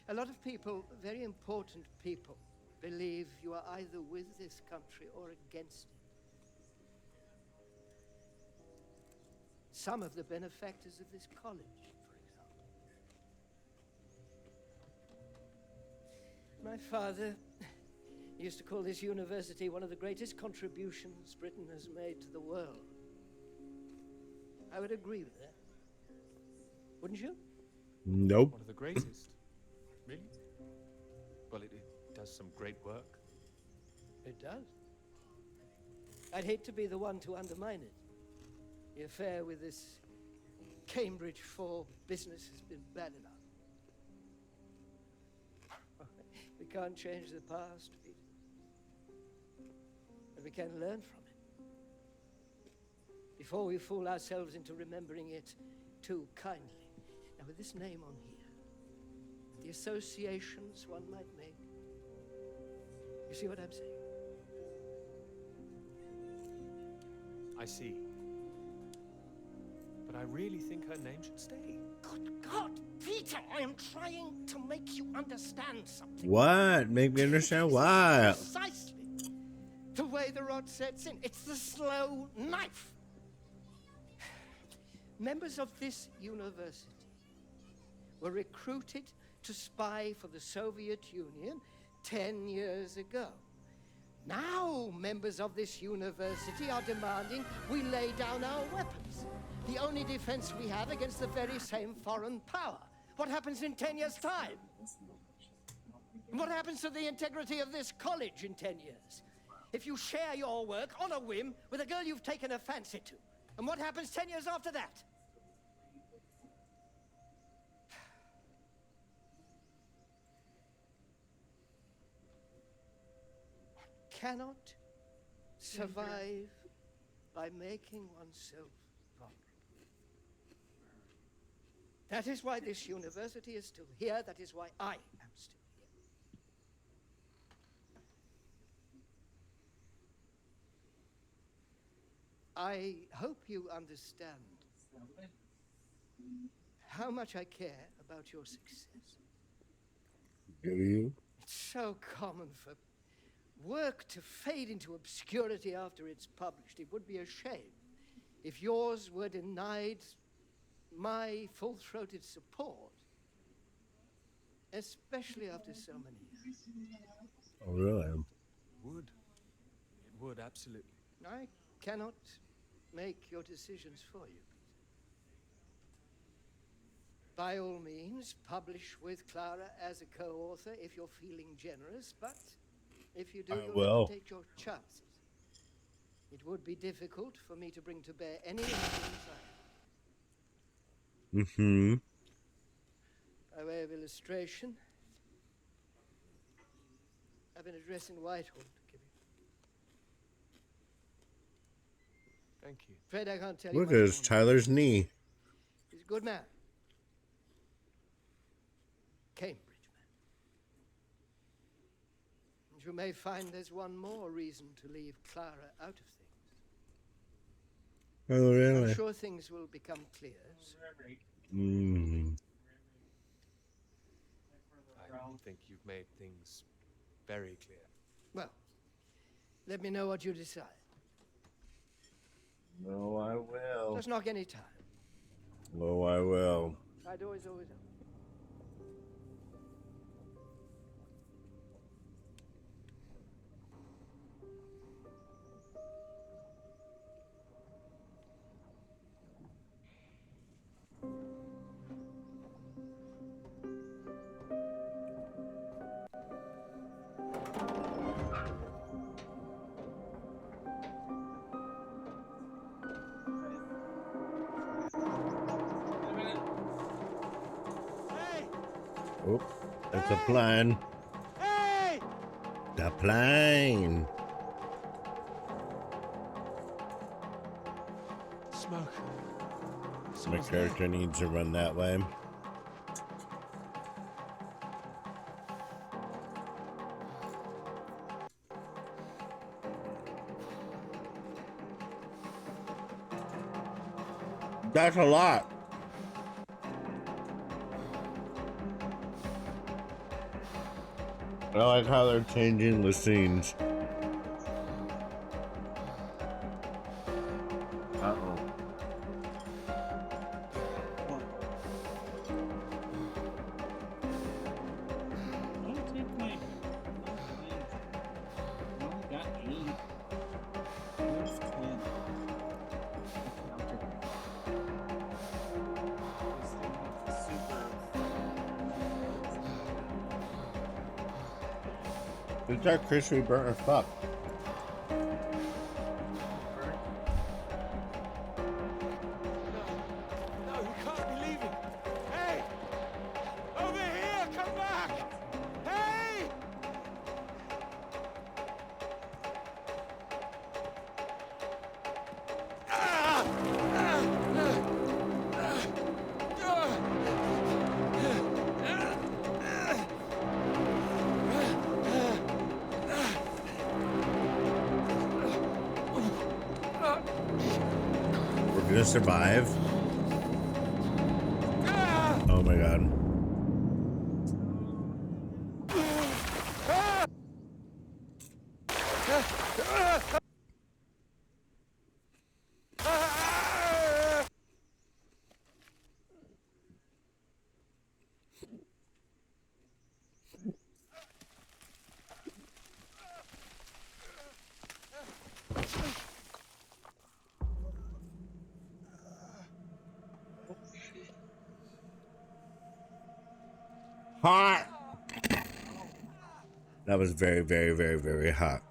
A lot of people, very important people, believe you are either with this country or against it. Some of the benefactors of this college, for example. My father used to call this university one of the greatest contributions Britain has made to the world. I would agree with that. Wouldn't you? Nope. One of the greatest. Really? Well, it does some great work. It does. I'd hate to be the one to undermine it. The affair with this Cambridge 4 business has been bad enough. We can't change the past, Peter. But we can learn from it. Before we fool ourselves into remembering it too kindly. Now, with this name on here, the associations one might make. You see what I'm saying? I see. But I really think her name should stay. Good God, Peter, I am trying to make you understand something. What? Make me understand why. Precisely the way the rod sets in. It's the slow knife. Members of this university were recruited to spy for the Soviet Union 10 years ago. Now, members of this university are demanding we lay down our weapons. The only defense we have against the very same foreign power. What happens in 10 years' time? What happens to the integrity of this college in 10 years? If you share your work on a whim with a girl you've taken a fancy to. And what happens 10 years after that? Cannot survive by making oneself vulnerable. That is why this university is still here. That is why I am still here. I hope you understand how much I care about your success. Do you? It's so common for work to fade into obscurity after it's published. It would be a shame if yours were denied my full-throated support, especially after so many years. Oh, really? It would, absolutely. I cannot make your decisions for you, Peter. By all means, publish with Clara as a co-author if you're feeling generous, but if you do, you'll have to take your chances. It would be difficult for me to bring to bear any influence Mm-hmm. by way of illustration. I've an address in Whitehall to give you. Thank you. Afraid I can't tell you Look much at more. Tyler's knee. He's a good man. Cambridge man. And you may find there's one more reason to leave Clara out of things. Oh, really? I'm sure things will become clear Mm. I think you've made things very clear. Well, let me know what you decide. No, I will. Just knock any time. Oh, I will. My door is always open. Oh, it's a plane. Hey! The plane. Smoke. My character needs to run that way. That's a lot. I like how they're changing the scenes. Uh-oh. It's that crispy burnt as fuck. No, we can't be leaving. Hey! Over here! Come back! Hey! We're gonna survive. Oh my god. Hot. That was very, very, very, very hot.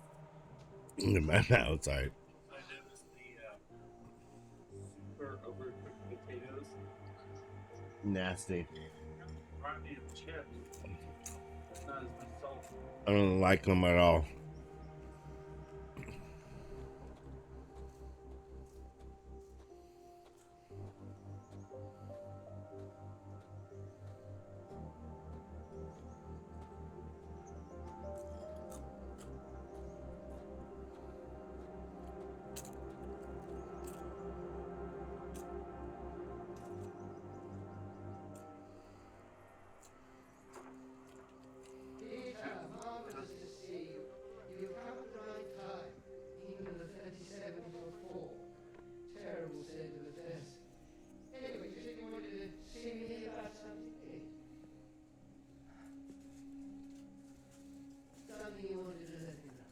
In my outside. I noticed the super overcooked potatoes. Nasty. Brought me a chip. Not as much salt. I don't like them at all. Peter, marvelous to see you. You've come at the right time. Even the 37 for 4. Terrible state of affairs. Anyway, you said you wanted to see me about something, eh? Something you wanted to let me know.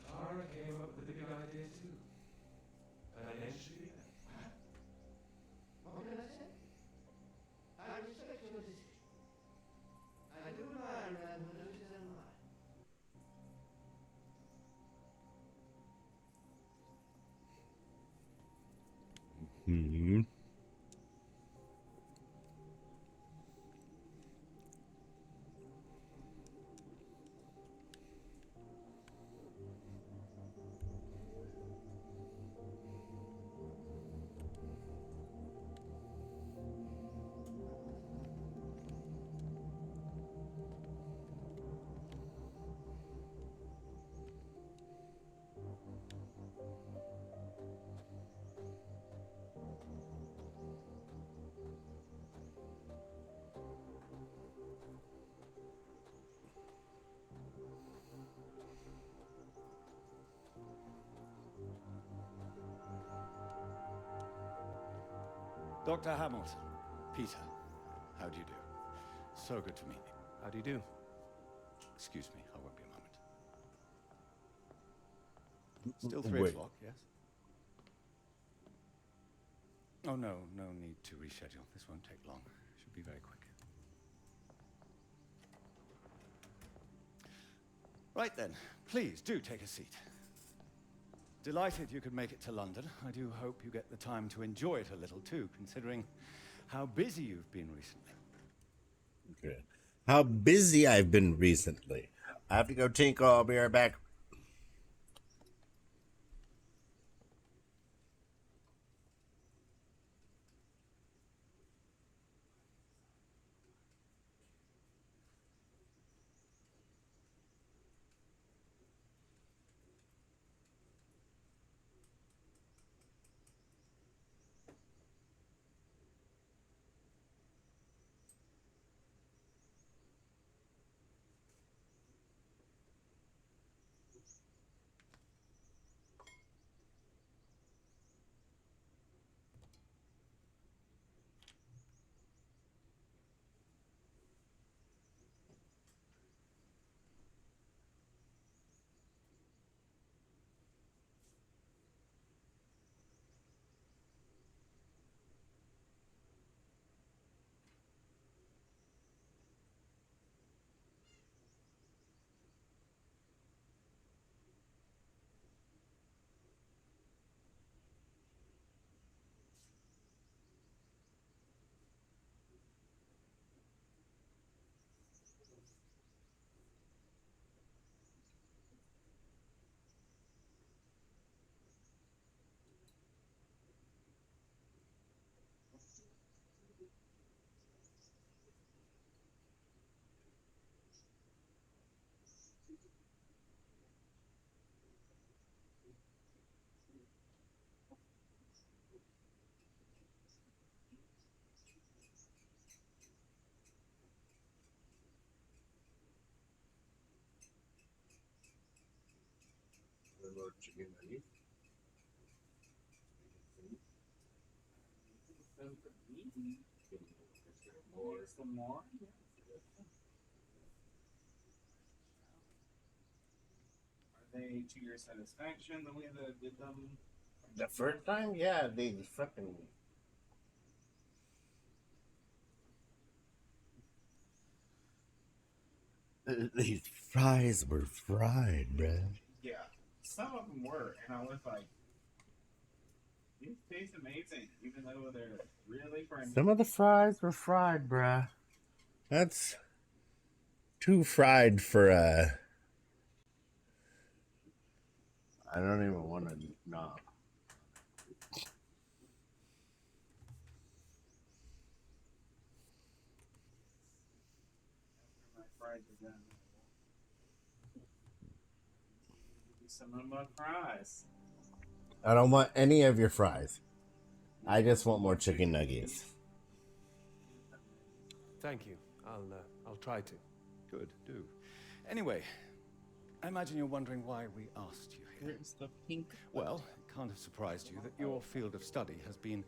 Clara came up with the big idea too. Financially. What can I say? I respect your decision. I do admire a man who knows his own mind. Mm-hmm. Dr. Hamilton, Peter, how do you do? So good to meet you. How do you do? Excuse me, I won't be a moment. Still 3 Wait. o'clock, yes? Oh, no, no need to reschedule. This won't take long. Should be very quick. Right then, please do take a seat. Delighted you could make it to London. I do hope you get the time to enjoy it a little too, considering how busy you've been recently. Okay. How busy I've been recently. I have to go tinkle. I'll be right back. Some more. Are they to your satisfaction the way that I did them? The first time? Yeah, they fucking. These fries were fried, bruh. Yeah, some of them were, and I was like, these taste amazing, even though they're really crunchy. Some of the fries were fried, bruh. That's too fried for I don't even want to know. After my fries are done, give you some of my fries. I don't want any of your fries. I just want more chicken nuggets. Thank you. I'll try to. Good, do. Anyway, I imagine you're wondering why we asked you here. Here's the pink. Well, it can't have surprised you that your field of study has been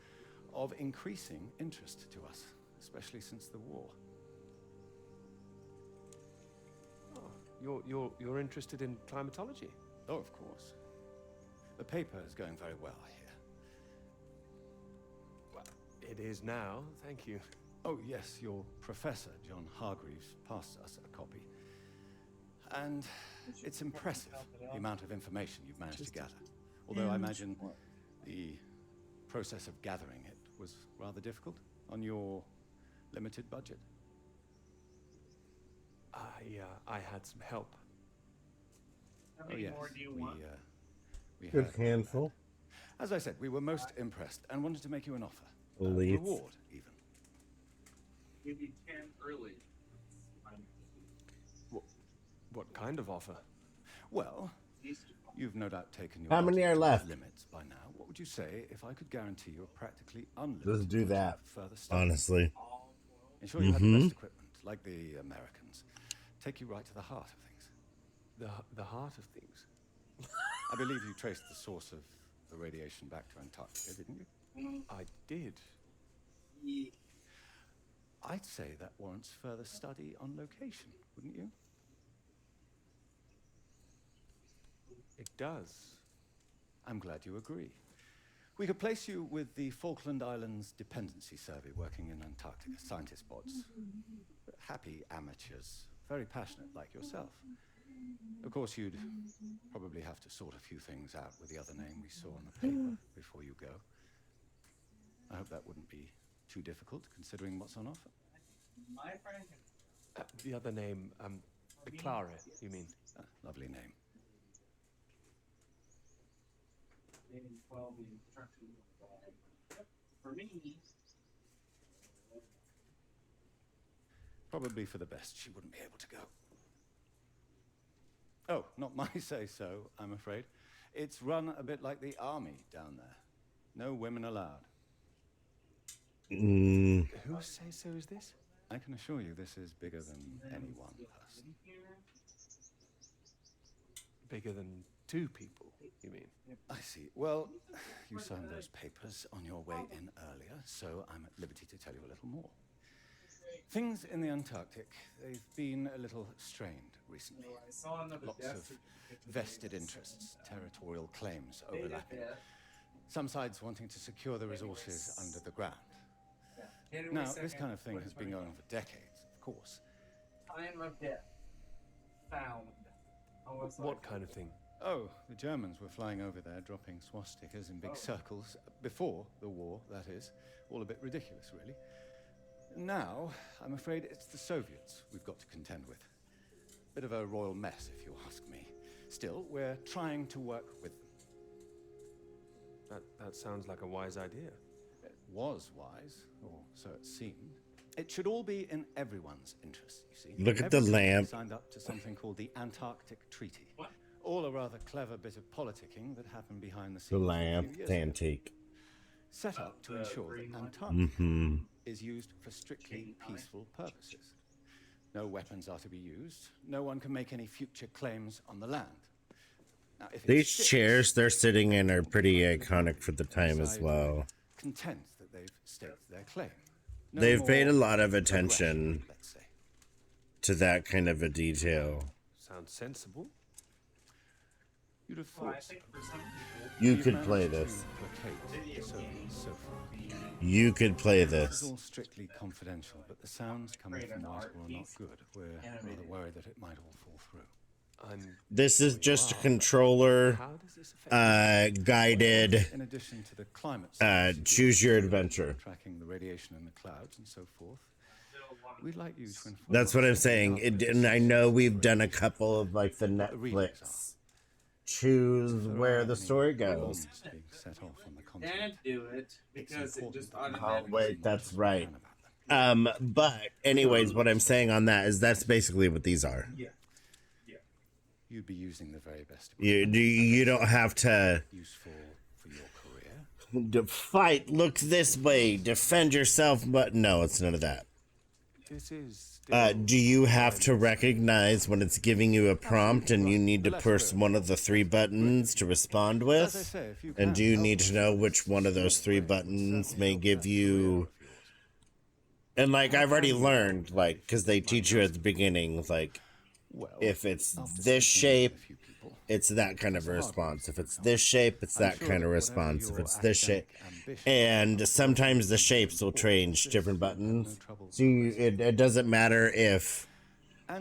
of increasing interest to us, especially since the war. Oh, you're interested in climatology? Oh, of course. The paper is going very well, I hear. Well, it is now, thank you. Oh, yes, your professor, John Hargreaves, passed us a copy. And it's impressive, the amount of information you've managed to gather. Although I imagine the process of gathering it was rather difficult on your limited budget? I had some help. How Oh many yes, more do you want? we Good heard handful. that. As I said, we were most impressed and wanted to make you an offer. Elite. Reward, even. Give you 10 early. What kind of offer? Well, you've no doubt taken your How many budget are to left? limits by now. What would you say if I could guarantee you a practically unlimited Let's do budget that. for further study? Honestly. Ensure you have the best equipment, like the Americans. Take you right to the heart of things. The heart of things. I believe you traced the source of the radiation back to Antarctica, didn't you? I did. I'd say that warrants further study on location, wouldn't you? It does. I'm glad you agree. We could place you with the Falkland Islands Dependency Survey working in Antarctica, scientist bots. Happy amateurs, very passionate like yourself. Of course, you'd probably have to sort a few things out with the other name we saw on the paper before you go. I hope that wouldn't be too difficult, considering what's on offer. My friend The other name, Clara, you mean? Lovely name. can 12 the instructions. For me, Probably for the best. She wouldn't be able to go. Oh, not my say-so, I'm afraid. It's run a bit like the army down there. No women allowed. Mm. Whose say-so is this? I can assure you this is bigger than any one person. Bigger than two people, you mean? I see. Well, you signed those papers on your way in earlier, so I'm at liberty to tell you a little more. Things in the Antarctic, they've been a little strained recently. Lots of vested interests, territorial claims overlapping. Some sides wanting to secure the resources under the ground. Now, this kind of thing has been going on for decades, of course. Time of death. Found. What kind of thing? Oh, the Germans were flying over there, dropping swastikas in big circles. Before the war, that is. All a bit ridiculous, really. Now, I'm afraid it's the Soviets we've got to contend with. Bit of a royal mess, if you ask me. Still, we're trying to work with them. That sounds like a wise idea. It was wise, or so it seemed. It should all be in everyone's interest, you see. Look at the Every lamp. side signed up to something called the Antarctic Treaty. All a rather clever bit of politicking that happened behind the scenes. The a few lamp, years it's ago. antique. Set up to ensure that Antarctica Mm-hmm. is used for strictly peaceful purposes. No weapons are to be used. No one can make any future claims on the land. Now, if it These sticks, chairs they're sitting in are pretty iconic for the time as side well. content that they've staked their claim. No They've paid a more lot of aggression, attention let's say. to that kind of a detail. Sounds sensible. You'd have Well, I thought so. think for some people, You You've could play managed to this. placate the Soviets so far. You could play This is this. all strictly confidential, but the sounds coming from Moscow are not good. We're rather worried that it might all fall through. This is just a controller How does this affect guided In addition to the climate choose your adventure. tracking the radiation in the clouds and so forth, we'd like you to inform That's what us I'm of saying. the It, outbreaks and I know we've done a couple of like the what the readings Netflix choose If there where are the any story goes. bombs being set off on the continent, can't do it it's because it important just that we Oh automatically. wait, that's right. learn about them. But anyways, what I'm saying on that is that's basically what these are. Yeah. You'd be using the very best You don't have to useful for your career. fight. Look this way. Defend yourself. But no, it's none of that. This is still Do you have to recognize when it's giving you a prompt and you need to push one of the three buttons to respond As I with? say, if you And can do you help need us to know with which one of those three certainly buttons may help give that you? career of yours. And like I've already learned, like because they teach you at the beginning, like Well, if it's after this speaking shape, with a few people, it's that kind of a response. If it's this shape, it's that kind of response. If it's this shape, and sometimes the shapes will change different buttons. So it doesn't matter if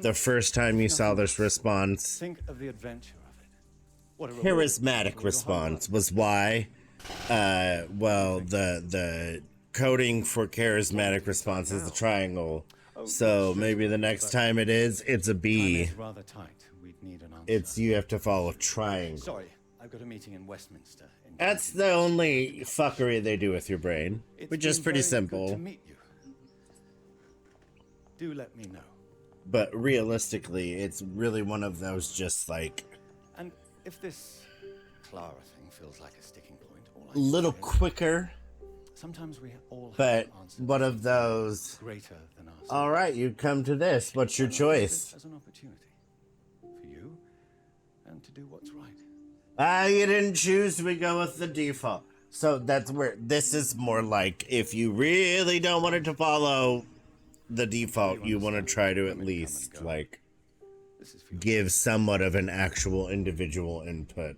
the first time you saw this response, think of the adventure of it. What a reward for charismatic your hard response work. was why Well, the coding for charismatic response is the triangle. So maybe the next time it's a B. Time is rather tight. We'd need an answer. It's you have to follow triangle. Sorry, I've got a meeting in Westminster. That's the only fuckery they do with your brain, which is pretty Good simple. to meet you. Do let me know. But realistically, it's really one of those just like. And if this Clara thing feels like a sticking point, A little quicker. Sometimes we all but one of those greater than us. All right, you come to this. What's your choice? As an opportunity for you and to do what's right. You didn't choose. We go with the default. So that's where this is more like if you really don't want it to follow the default, you want to try to at least like give somewhat of an actual individual input.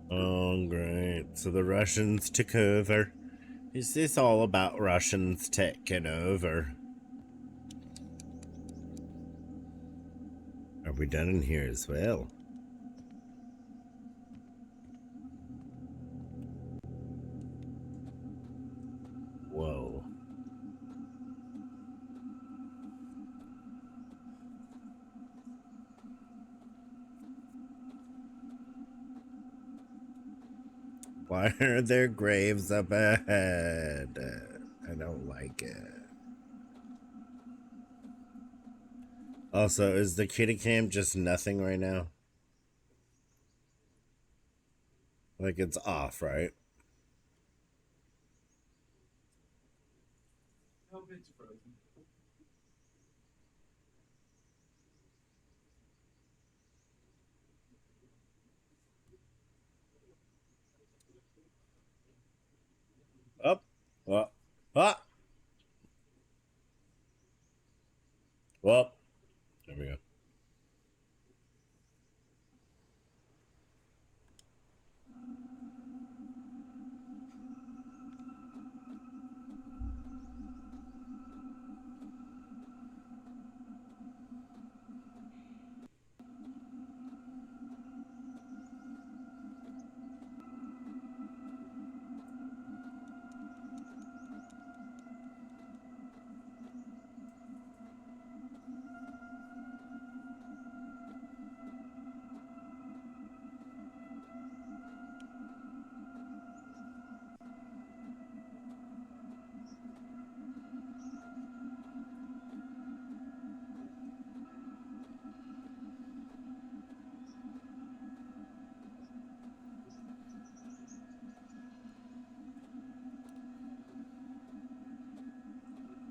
Oh, great. So the Russians took over. Is this all about Russians taking over? Are we done in here as well? Whoa. Why are there graves up ahead? I don't like it. Also, is the kitty cam just nothing right now? Like it's off, right? No, it's frozen. Up. Ah. Well, there we go.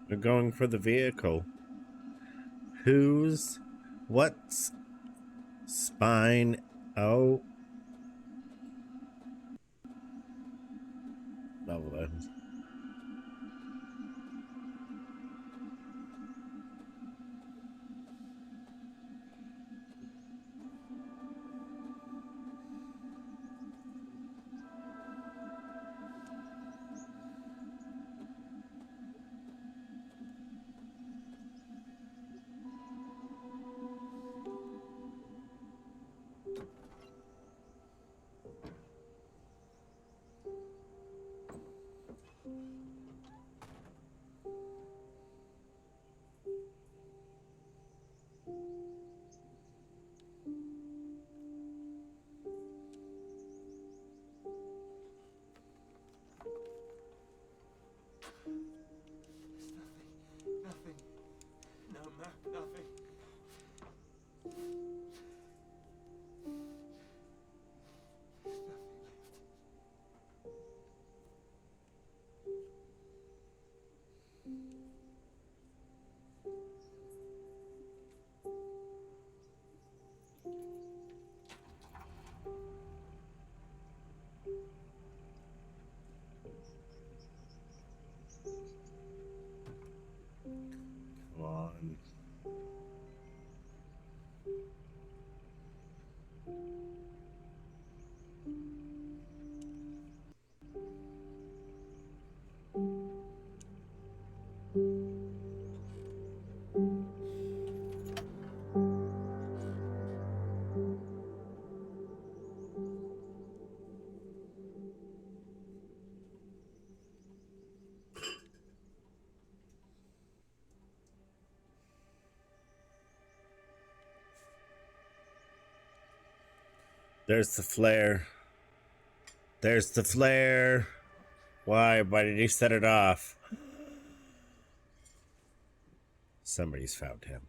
They're going for the vehicle. What's spine? Oh. Level items. There's the flare. There's the flare. Why? Why did he set it off? Somebody's found him.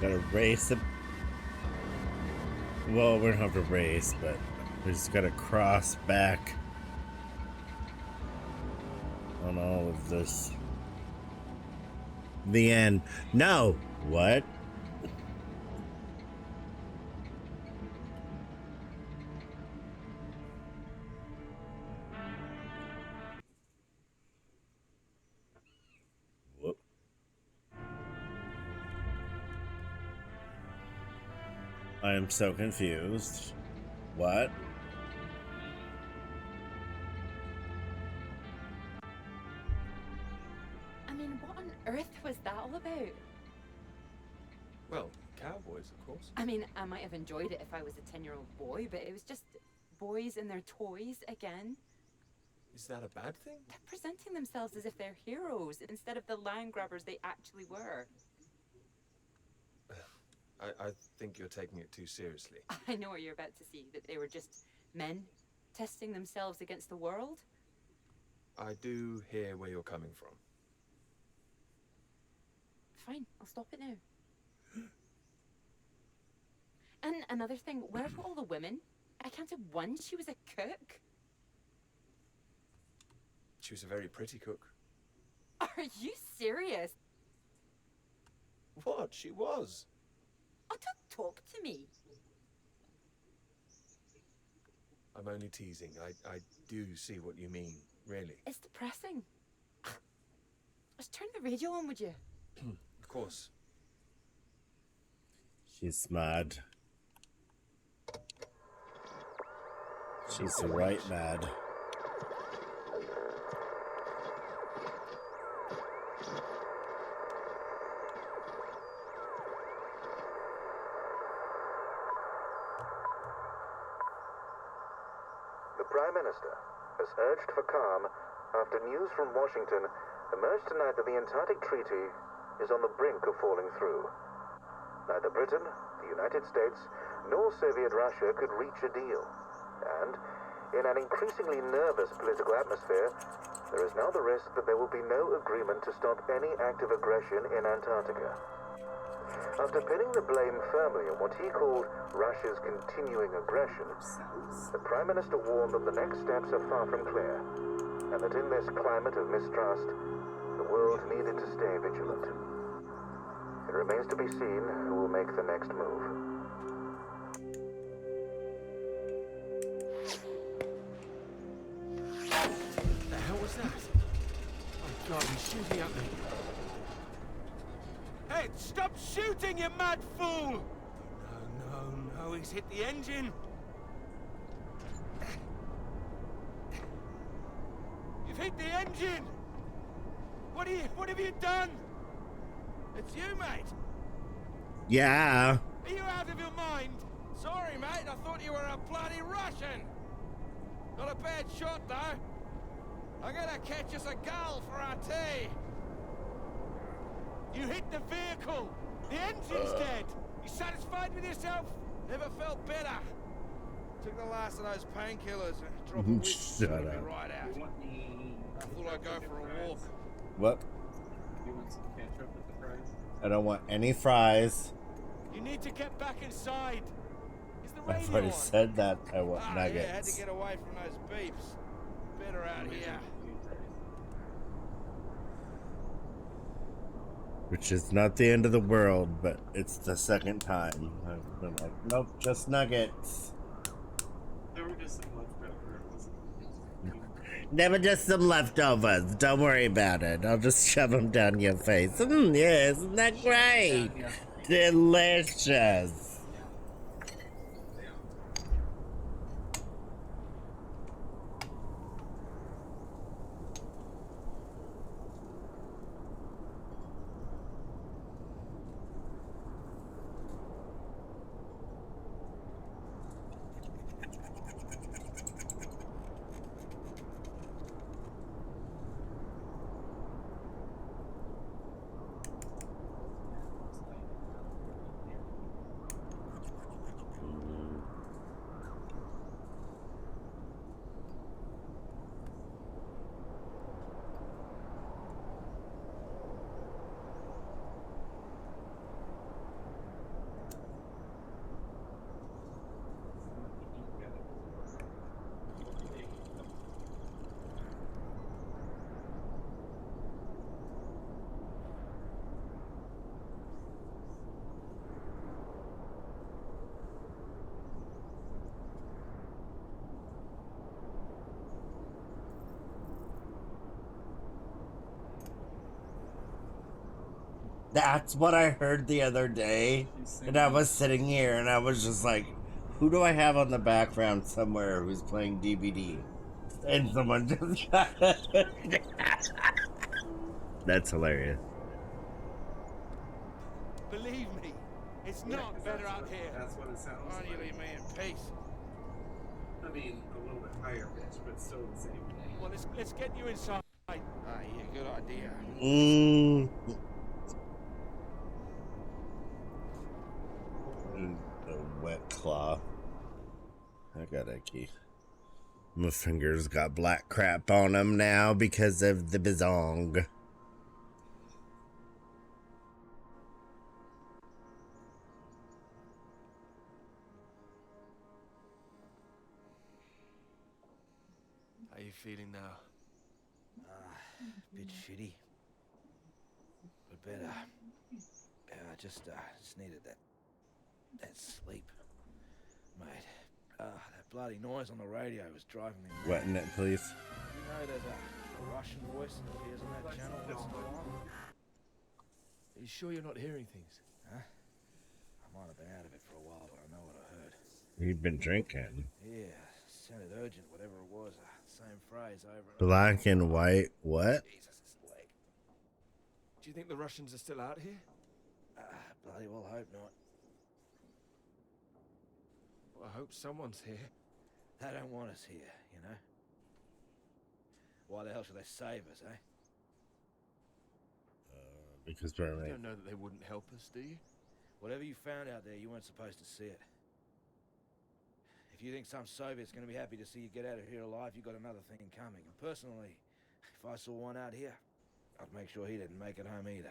Gotta race it. Well, we don't have to race, but we just gotta cross back on all of this. The end. No! What? Whoop. I am so confused. What? I mean, what on earth was that all about? Well, cowboys, of course. I mean, I might have enjoyed it if I was a 10-year-old boy, but it was just boys and their toys again. Is that a bad thing? They're presenting themselves as if they're heroes instead of the land grabbers they actually were. I think you're taking it too seriously. I know what you're about to see, that they were just men testing themselves against the world. I do hear where you're coming from. Fine, I'll stop it now. And another thing, where are all the women? I counted one, she was a cook. She was a very pretty cook. Are you serious? What? She was. Oh, don't talk to me. I'm only teasing. I do see what you mean, really. It's depressing. Just turn the radio on, would you? Of course. She's mad. She's right mad. The Prime Minister has urged for calm after news from Washington emerged tonight that the Antarctic Treaty is on the brink of falling through. Neither Britain, the United States, nor Soviet Russia could reach a deal. And, in an increasingly nervous political atmosphere, there is now the risk that there will be no agreement to stop any active aggression in Antarctica. After pinning the blame firmly on what he called Russia's continuing aggression, the Prime Minister warned that the next steps are far from clear, and that in this climate of mistrust, the world needed to stay vigilant. It remains to be seen who will make the next move. What the hell was that? Oh God, he's shooting at me. Hey, stop shooting, you mad fool! No, he's hit the engine. You've hit the engine! What have you done? It's you, mate. Yeah. Are you out of your mind? Sorry, mate, I thought you were a bloody Russian. Not a bad shot, though. I'm gonna catch us a gull for our tea. You hit the vehicle! The engine's dead! You satisfied with yourself? Never felt better. Took the last of those painkillers and a drop of whiskey Shut sorted me up. right out. I thought I'd go for a walk. What? You want some ketchup with the fries? I don't want any fries. You need to get back inside. Is the I've radio already on? said that. I want Yeah, had to nuggets. get away from those beeps. Better out here. Which is not the end of the world, but it's the second time. I've been like, nope, just nuggets. There were just some leftovers. Never just some leftovers. Don't worry about it. I'll just shove them down your face. Yeah, isn't that great? Delicious. That's what I heard the other day. And I was sitting here and I was just like, who do I have on the background somewhere who's playing DVD? And someone just That's hilarious. Believe me, it's not better out here. That's what it sounds Why don't you leave me in peace? I mean, a little bit higher pitch, but still the same thing. Well, let's get you inside. Ah, yeah, good idea. The wet claw. I got a key. My fingers got black crap on them now because of the bazong. How are you feeling now? Bit shitty. But better. Yeah, I just needed that sleep. Mate, that bloody noise on the radio was driving me mad. Wetting it, please. You know there's a Russian voice that appears on that channel once in a while? Are you sure you're not hearing things? Huh? I might have been out of it for a while, but I know what I heard. You've been drinking. Yeah, sounded urgent, whatever it was. Same phrase over and over. Black and white, what? Jesus, it's leg. Do you think the Russians are still out here? Bloody well hope not. Well, I hope someone's here. They don't want us here, you know? Why the hell should they save us, eh? Because we're You right. don't know that they wouldn't help us, do you? Whatever you found out there, you weren't supposed to see it. If you think some Soviet's going to be happy to see you get out of here alive, you got another thing coming. And personally, if I saw one out here, I'd make sure he didn't make it home either.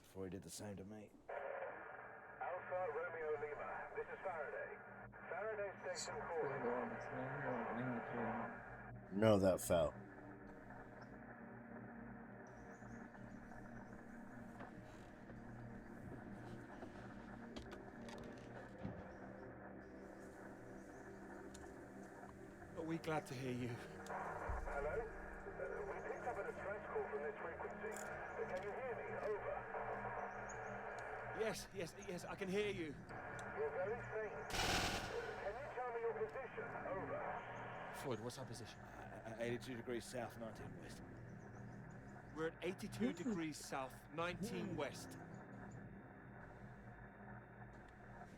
Before he did the same to me. Alpha Romeo Lima, this is Faraday. Faraday Station calling. No, that fell. Are we glad to hear you? Hello? We picked up a distress call from this frequency. Can you hear me? Over. Yes, I can hear you. You're very faint. Can you tell me your position? Over. Floyd, what's our position? 82 degrees south, 19 west. We're at 82 degrees south, 19 west.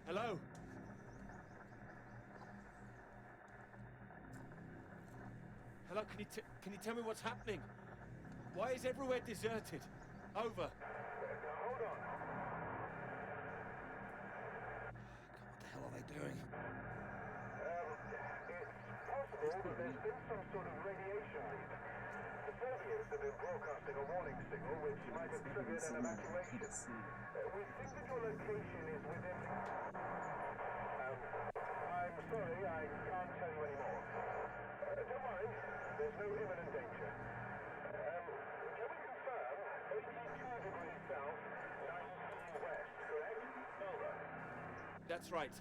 Hello? Hello, can you tell me what's happening? Why is everywhere deserted? Over. doing? It's possible that there's been some sort of radiation leak. The Soviets have been broadcasting a warning signal which might have triggered an evacuation. We think that your location is within... I'm sorry, I can't tell you anymore. Don't worry, there's no imminent danger. Can we confirm 82 degrees south, 19 west, correct? Over. That's right.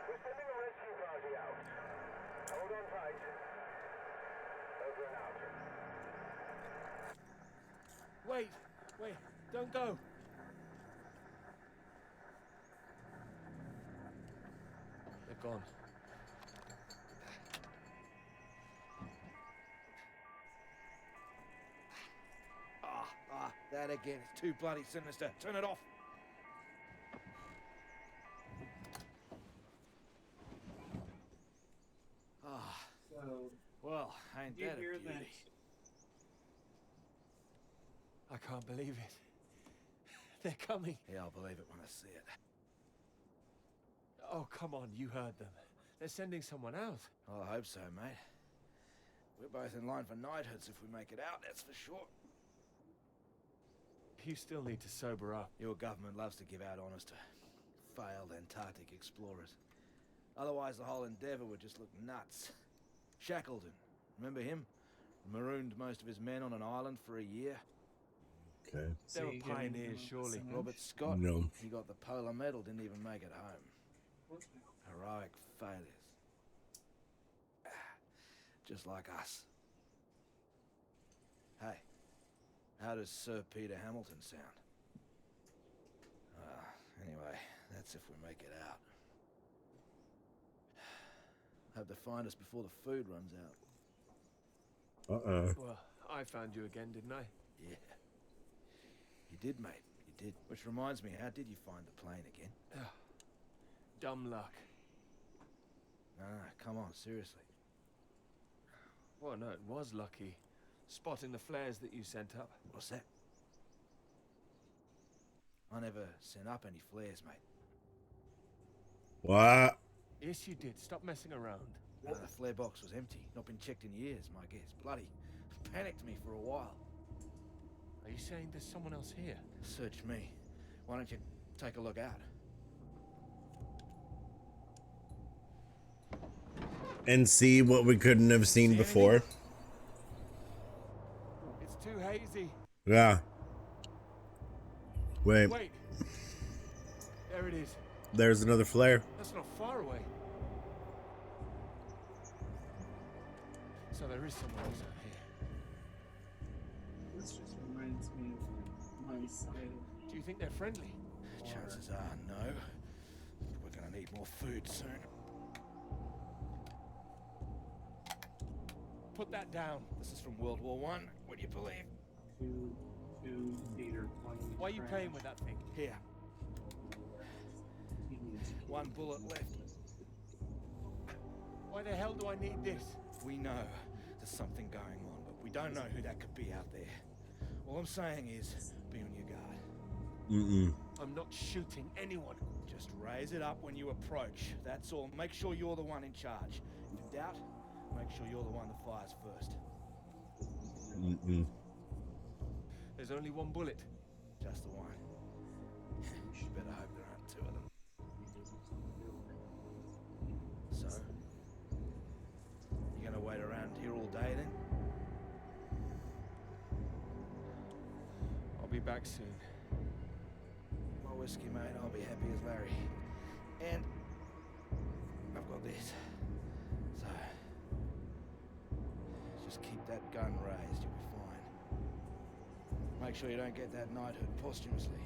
We're sending a rescue party out. Hold on tight. Over and out. Wait, don't go. They're gone. That again. It's too bloody sinister. Turn it off. Well, ain't that a beauty? I can't believe it. They're coming. Yeah, I'll believe it when I see it. Oh, come on, you heard them. They're sending someone out. Well, I hope so, mate. We're both in line for knighthoods if we make it out, that's for sure. You still need to sober up. Your government loves to give out honours to failed Antarctic explorers. Otherwise, the whole endeavour would just look nuts. Shackleton, remember him? Marooned most of his men on an island for a year. Okay. They were pioneers, surely. Robert Scott, No. he got the Polar Medal, didn't even make it home. Heroic failures. Just like us. Hey, how does Sir Peter Hamilton sound? Anyway, that's if we make it out. Hope they find us before the food runs out. Well, I found you again, didn't I? Yeah. You did, mate. You did. Which reminds me, how did you find the plane again? Dumb luck. No, come on, seriously. Well, no, it was lucky. Spotting the flares that you sent up. What's that? I never sent up any flares, mate. What? Yes, you did. Stop messing around. The flare box was empty. Not been checked in years, my guess. Bloody panicked me for a while. Are you saying there's someone else here? Search me. Why don't you take a look out? And see what we couldn't have seen before. It's too hazy. Yeah. Wait. Wait. There it is. There's another flare. That's not far away. So there is someone else out here. This just reminds me of my style. Do you think they're friendly? Chances are no. We're gonna need more food soon. Put that down. This is from World War I. Would you believe? 2 theater 20. Why are you playing with that thing? Here. 1 bullet left. Why the hell do I need this? We know there's something going on, but we don't know who that could be out there. All I'm saying is, be on your guard. I'm not shooting anyone. Just raise it up when you approach. That's all. Make sure you're the one in charge. If in doubt, make sure you're the one that fires first. There's only 1 bullet. Just the one. You better hope there aren't 2 of them. So, you gonna wait around here all day then? I'll be back soon. My whiskey, mate. I'll be happy as Larry. And I've got this. So, just keep that gun raised. You'll be fine. Make sure you don't get that knighthood posthumously.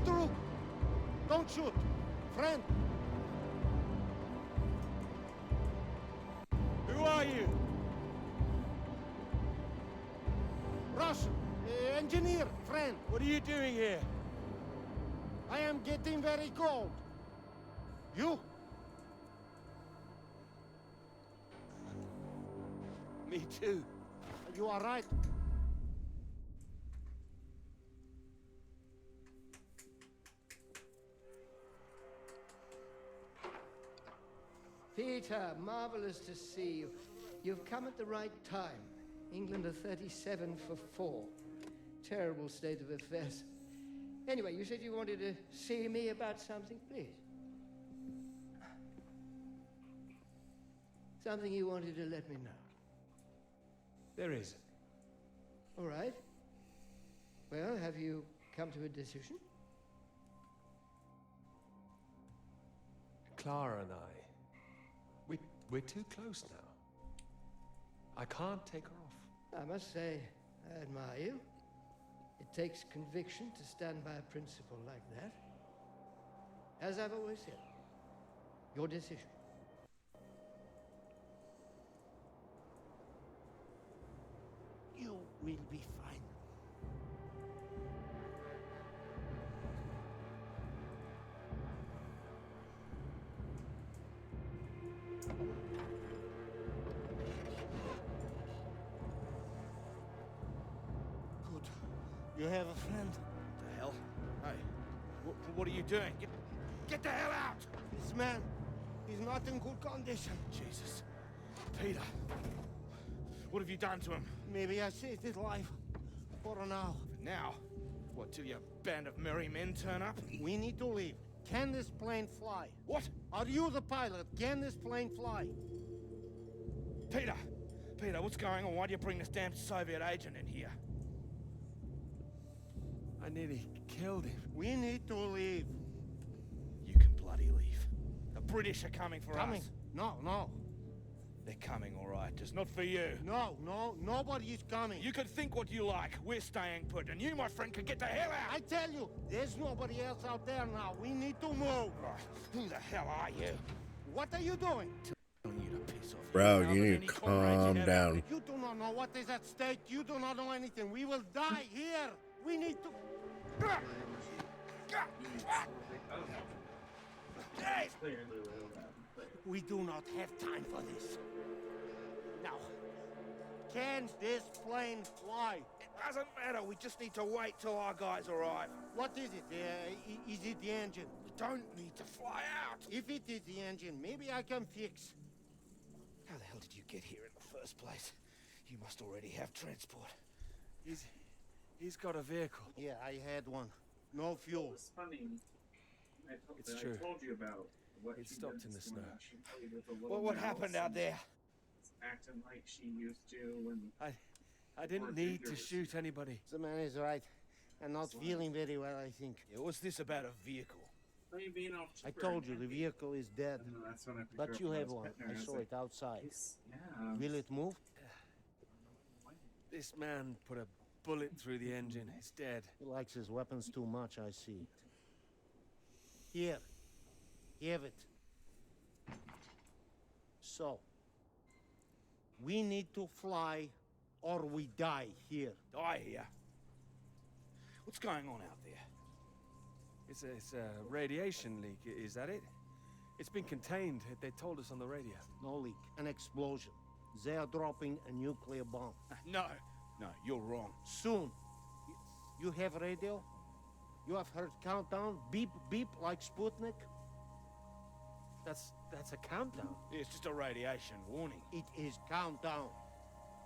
Satoru! Don't shoot! Friend! Who are you? Russian! Engineer! Friend! What are you doing here? I am getting very cold. You? Me too. You are right. Peter, marvelous to see you. You've come at the right time. England are 37 for 4. Terrible state of affairs. Anyway, you said you wanted to see me about something, please. Something you wanted to let me know. There is. All right. Well, have you come to a decision? Clara and I, we're too close now. I can't take her off. I must say, I admire you. It takes conviction to stand by a principle like that. As I've always said, your decision. You will be fine. Good. You have a friend. The hell? Hey, what are you doing? Get the hell out! This man, he's not in good condition. Jesus. Peter, what have you done to him? Maybe I saved his life. For now. Now? What, till your band of merry men turn up? We need to leave. Can this plane fly? What? Are you the pilot? Can this plane fly? Peter! Peter, what's going on? Why do you bring this damn Soviet agent in here? I nearly killed him. We need to leave. You can bloody leave. The British are coming for us. No, no. They're coming, all right. Just not for you. No, nobody is coming. You can think what you like. We're staying put, and you, my friend, can get the hell out. I tell you, there's nobody else out there now. We need to move. Right. Who the hell are you? What are you doing? Telling you to piss off. Bro, you need to calm down. You do not know what is at stake. You do not know anything. We will die here. We need to... We do not have time for this. Now, can this plane fly? It doesn't matter. We just need to wait till our guys arrive. What is it? Is it the engine? We don't need to fly out. If it is the engine, maybe I can fix. How the hell did you get here in the first place? You must already have transport. He's got a vehicle. Yeah, I had one. No fuel. It's funny. It's true. I told you about what It she stopped did in the this snow. morning. She played with a little Well, what mouse happened out and there? acting like she used to, and I didn't need to shoot anybody. The man is right. I'm not feeling very well, I think. What's this about a vehicle? Are you being all I chipper told and you, the happy? vehicle is dead. And then that's when I picked her But up you when I have was one. petting her, I was saw like, it outside. Yeah. Will it move? This man put a bullet through the engine. He's dead. He likes his weapons too much, I see. Here. Have it. So, we need to fly or we die here. Die here. What's going on out there? It's a radiation leak. Is that it? It's been contained. They told us on the radio. No leak. An explosion. They are dropping a nuclear bomb. No, you're wrong. Soon. You have radio? You have heard countdown? Beep, beep, like Sputnik? That's a countdown. It's just a radiation warning. It is countdown.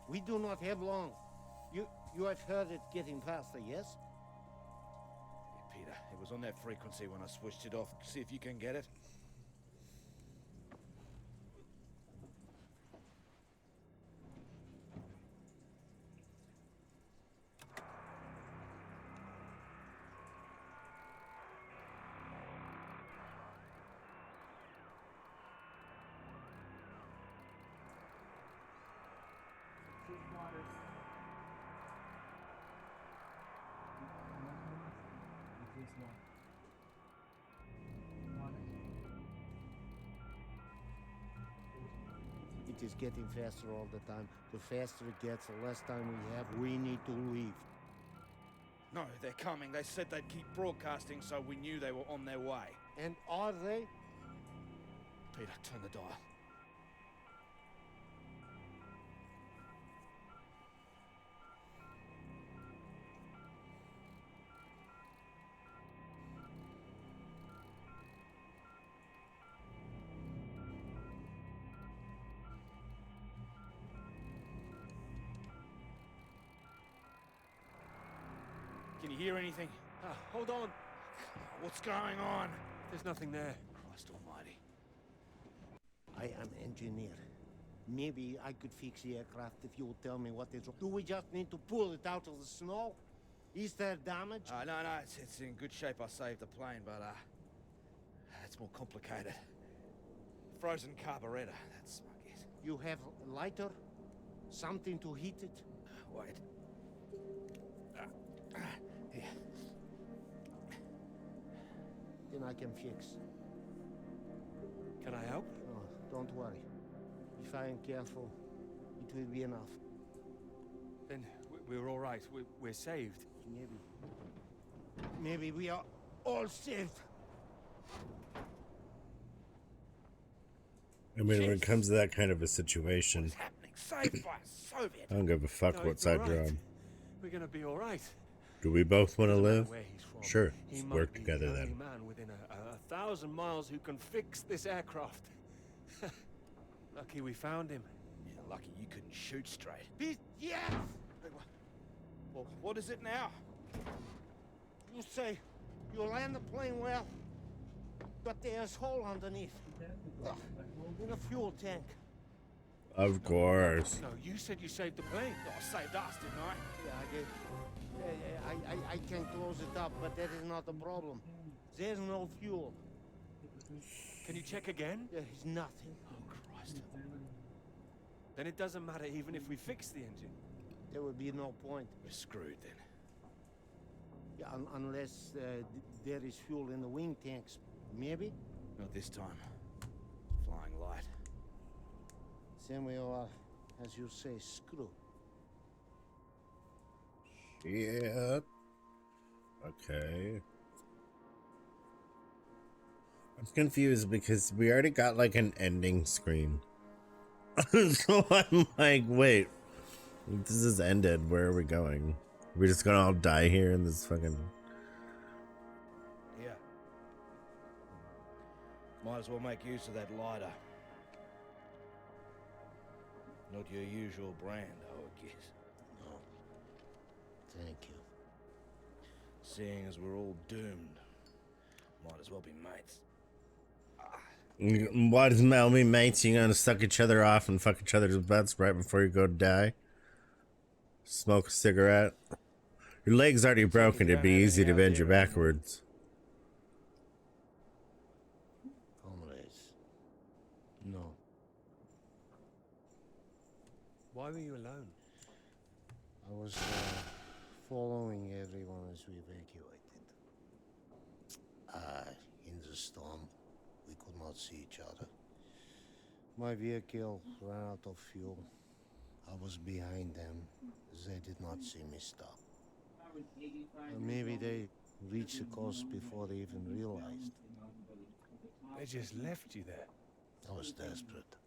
We do not have long. You have heard it getting faster, yes? Yeah, Peter, it was on that frequency when I switched it off. See if you can get it. It is getting faster all the time. The faster it gets, the less time we have. We need to leave. No, they're coming. They said they'd keep broadcasting, so we knew they were on their way. And are they? Peter, turn the dial. Can you hear anything? Hold on. What's going on? There's nothing there. Christ almighty. I am engineer. Maybe I could fix the aircraft if you would tell me what is wrong. Do we just need to pull it out of the snow? Is there damage? No, it's in good shape. I saved the plane, but it's more complicated. Frozen carburetor, that's my guess. You have a lighter? Something to heat it? Wait. Here. Then I can fix. Can I help? Oh, don't worry. If I am careful, it will be enough. Then we're all right. We're saved. Maybe we are all saved. I mean, when it comes to that kind of a situation, Saved by a Soviet. I don't give a fuck what side you're on. We're gonna be all right. Do we both want to live? Where he's from. Sure, He let's might work be together the only then. man within a 1,000 miles who can fix this aircraft. Lucky we found him. Yeah, lucky you couldn't shoot straight. Yes! Well, what is it now? You say you land the plane well, but there's hole underneath. In a fuel tank. Of course. No, you said you saved the plane. Oh, I saved us, didn't I? Yeah, I did. I can close it up, but that is not the problem. There's no fuel. Can you check again? There is nothing. Oh, Christ. Then it doesn't matter even if we fix the engine. There would be no point. We're screwed then. Yeah, unless there is fuel in the wing tanks. Maybe? Not this time. Flying light. Then we are, as you say, screwed. Yeah. Okay. I'm confused because we already got like an ending screen. So I'm like, wait. This is ended. Where are we going? We're just gonna all die here in this fucking... Yeah. Might as well make use of that lighter. Not your usual brand, I would guess. No. Thank you. Seeing as we're all doomed, might as well be mates. Why does Mel be mates? You're gonna suck each other off and fuck each other's butts right before you go to die? Smoke a cigarette. Your leg's already broken. It'd be easy to bend you backwards. Comrades. No. Why were you alone? I was following everyone as we evacuated. In the storm, we could not see each other. My vehicle ran out of fuel. I was behind them. They did not see me stop. Maybe they reached the coast before they even realized. They just left you there. I was desperate.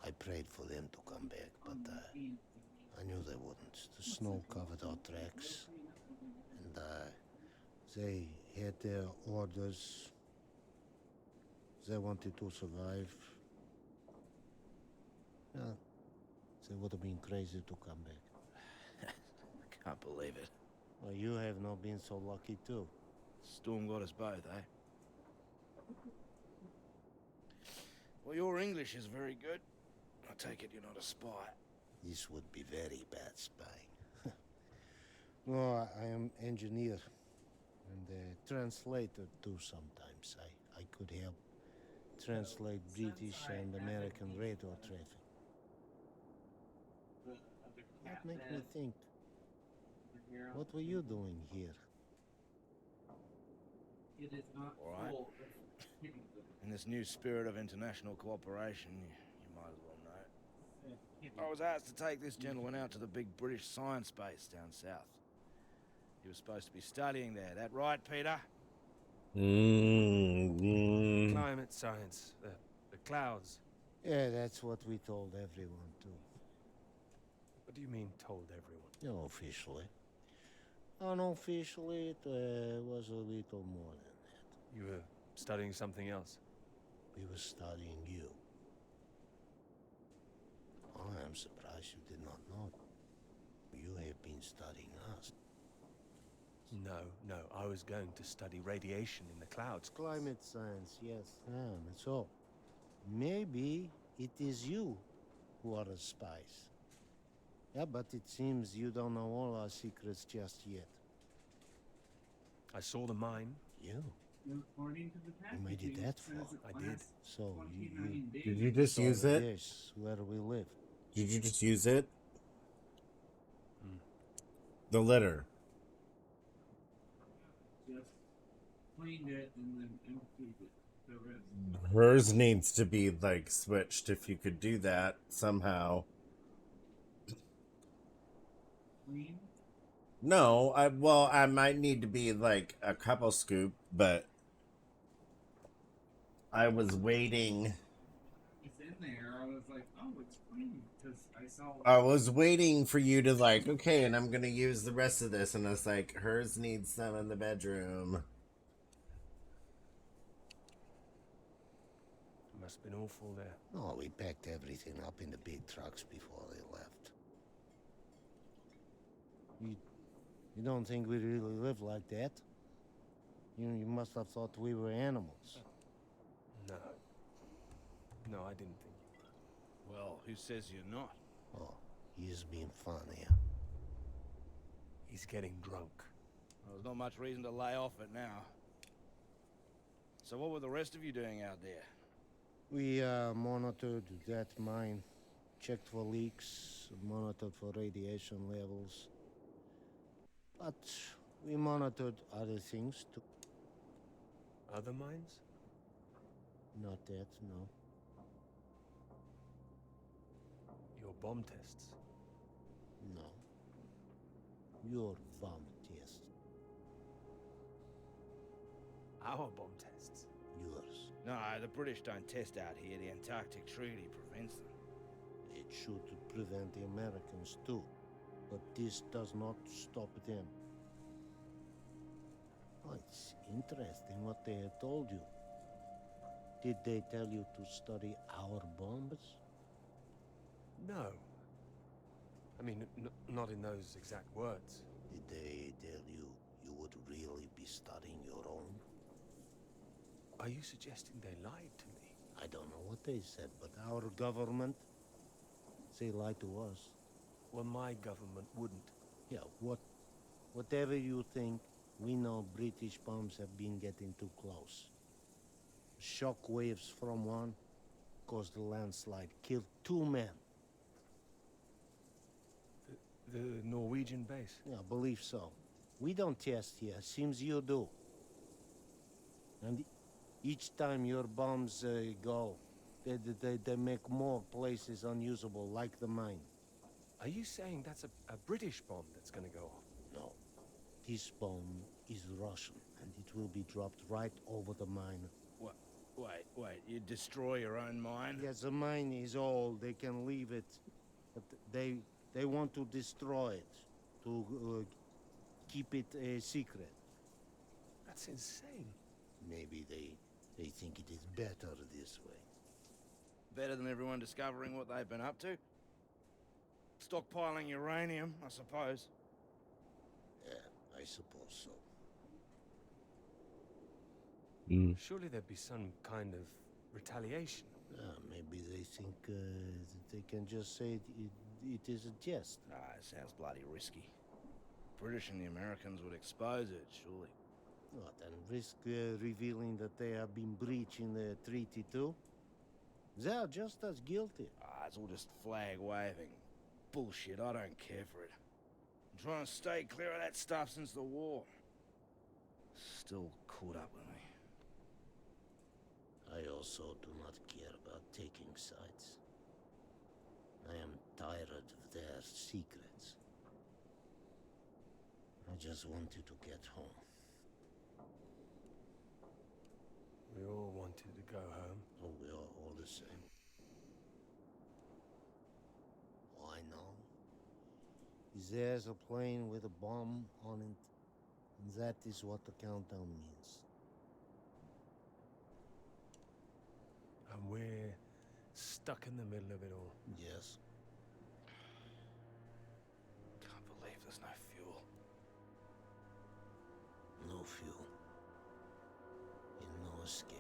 I prayed for them to come back, but I knew they wouldn't. The snow covered our tracks, and they had their orders. They wanted to survive. Yeah, they would have been crazy to come back. I can't believe it. Well, you have not been so lucky too. Storm got us both, eh? Well, your English is very good. I take it you're not a spy. This would be very bad spying. No, I am engineer and translator too sometimes. I could help translate British and American radio traffic. That makes me think. What were you doing here? All right. In this new spirit of international cooperation, you might as well know. I was asked to take this gentleman out to the big British science base down south. He was supposed to be studying there. That right, Peter? Climate science, the clouds. Yeah, that's what we told everyone too. What do you mean, told everyone? No, officially. Unofficially, it was a little more than that. You were studying something else? We were studying you. I am surprised you did not know. You have been studying us. No, I was going to study radiation in the clouds. Climate science, yes. That's all. Maybe it is you who are the spies. Yeah, but it seems you don't know all our secrets just yet. I saw the mine. You? According to the You made it that far. I did. So, Did you just use it? Yes, where we live. Did you just use it? The litter. Just cleaned it and then emptied it. The rest. Hers needs to be, like, switched if you could do that somehow. Clean? No, I might need to be, like, a couple scoop, but I was waiting. It's in there. I was like, oh, it's clean. Because I saw... I was waiting for you to, like, okay, and I'm gonna use the rest of this, and it's like, hers needs some in the bedroom. It must have been awful there. No, we packed everything up in the big trucks before they left. You don't think we really live like that? You must have thought we were animals. No. No, I didn't think you were. Well, who says you're not? Oh, he's being fun here. He's getting drunk. Well, there's not much reason to lay off it now. So what were the rest of you doing out there? We monitored that mine, checked for leaks, monitored for radiation levels. But we monitored other things too. Other mines? Not that, no. Your bomb tests? No. Your bomb test. Our bomb tests? Yours. No, the British don't test out here. The Antarctic Treaty prevents them. It should prevent the Americans too. But this does not stop them. Oh, it's interesting what they have told you. Did they tell you to study our bombs? No. I mean, not in those exact words. Did they tell you you would really be studying your own? Are you suggesting they lied to me? I don't know what they said, but our government, they lied to us. Well, my government wouldn't. Yeah, whatever you think, we know British bombs have been getting too close. Shock waves from one caused a landslide, killed 2 men. The Norwegian base? Yeah, I believe so. We don't test here, seems you do. And each time your bombs go, they make more places unusable, like the mine. Are you saying that's a British bomb that's gonna go off? No. This bomb is Russian, and it will be dropped right over the mine. What? Wait, you destroy your own mine? Yes, the mine is old, they can leave it. But they want to destroy it, to keep it a secret. That's insane. Maybe they think it is better this way. Better than everyone discovering what they've been up to? Stockpiling uranium, I suppose. Yeah, I suppose so. Surely there'd be some kind of retaliation. Maybe they think that they can just say it is a jest. It sounds bloody risky. British and the Americans would expose it, surely. What, and risk revealing that they have been breaching the treaty too? They are just as guilty. It's all just flag waving. Bullshit, I don't care for it. I'm trying to stay clear of that stuff since the war. Still caught up with me. I also do not care about taking sides. I tired of their secrets. I just wanted to get home. We all wanted to go home. Oh, we are all the same. Why now? There's a plane with a bomb on it, and that is what the countdown means. And we're stuck in the middle of it all. Yes. Can't believe there's no fuel. No fuel. And no escape.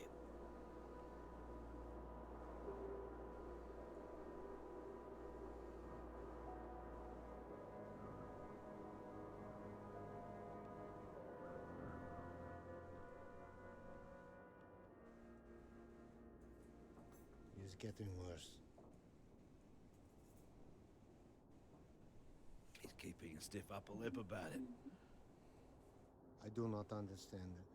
It's getting worse. He's keeping a stiff upper lip about it. I do not understand it.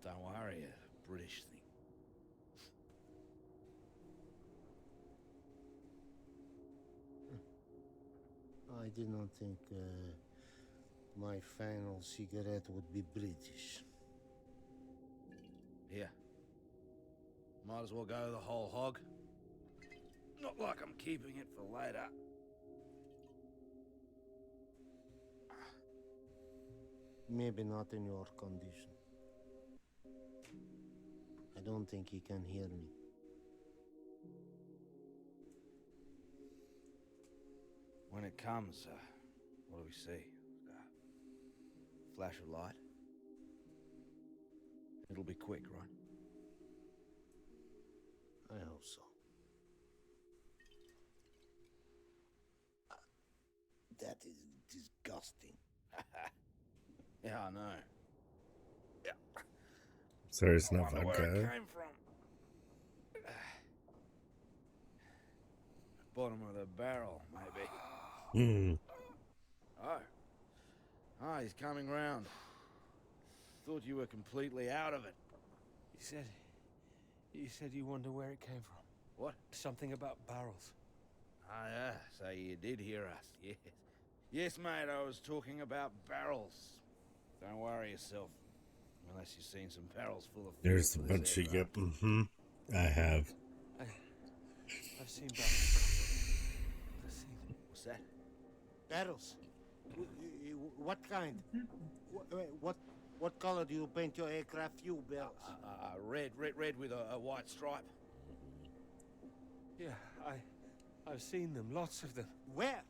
Don't worry, a British thing. I did not think my final cigarette would be British. Here. Might as well go the whole hog. Not like I'm keeping it for later. Maybe not in your condition. I don't think he can hear me. When it comes, what do we see? Flash of light? It'll be quick, right? I hope so. That is disgusting. Yeah, I know. Yeah. So it's not Wonder where it vodka. came from. Bottom of the barrel, maybe. Oh, he's coming round. Thought you were completely out of it. You said you wonder where it came from. What? Something about barrels. Ah, yeah, so you did hear us, yes. Yes, mate, I was talking about barrels. Don't worry yourself. Unless you've seen some barrels full of... There's a bunch of yep. I have. I've seen barrels. I've seen them. What's that? Barrels? What kind? What color do you paint your aircraft fuel barrels? Red with a white stripe. Yeah, I've seen them, lots of them. Where?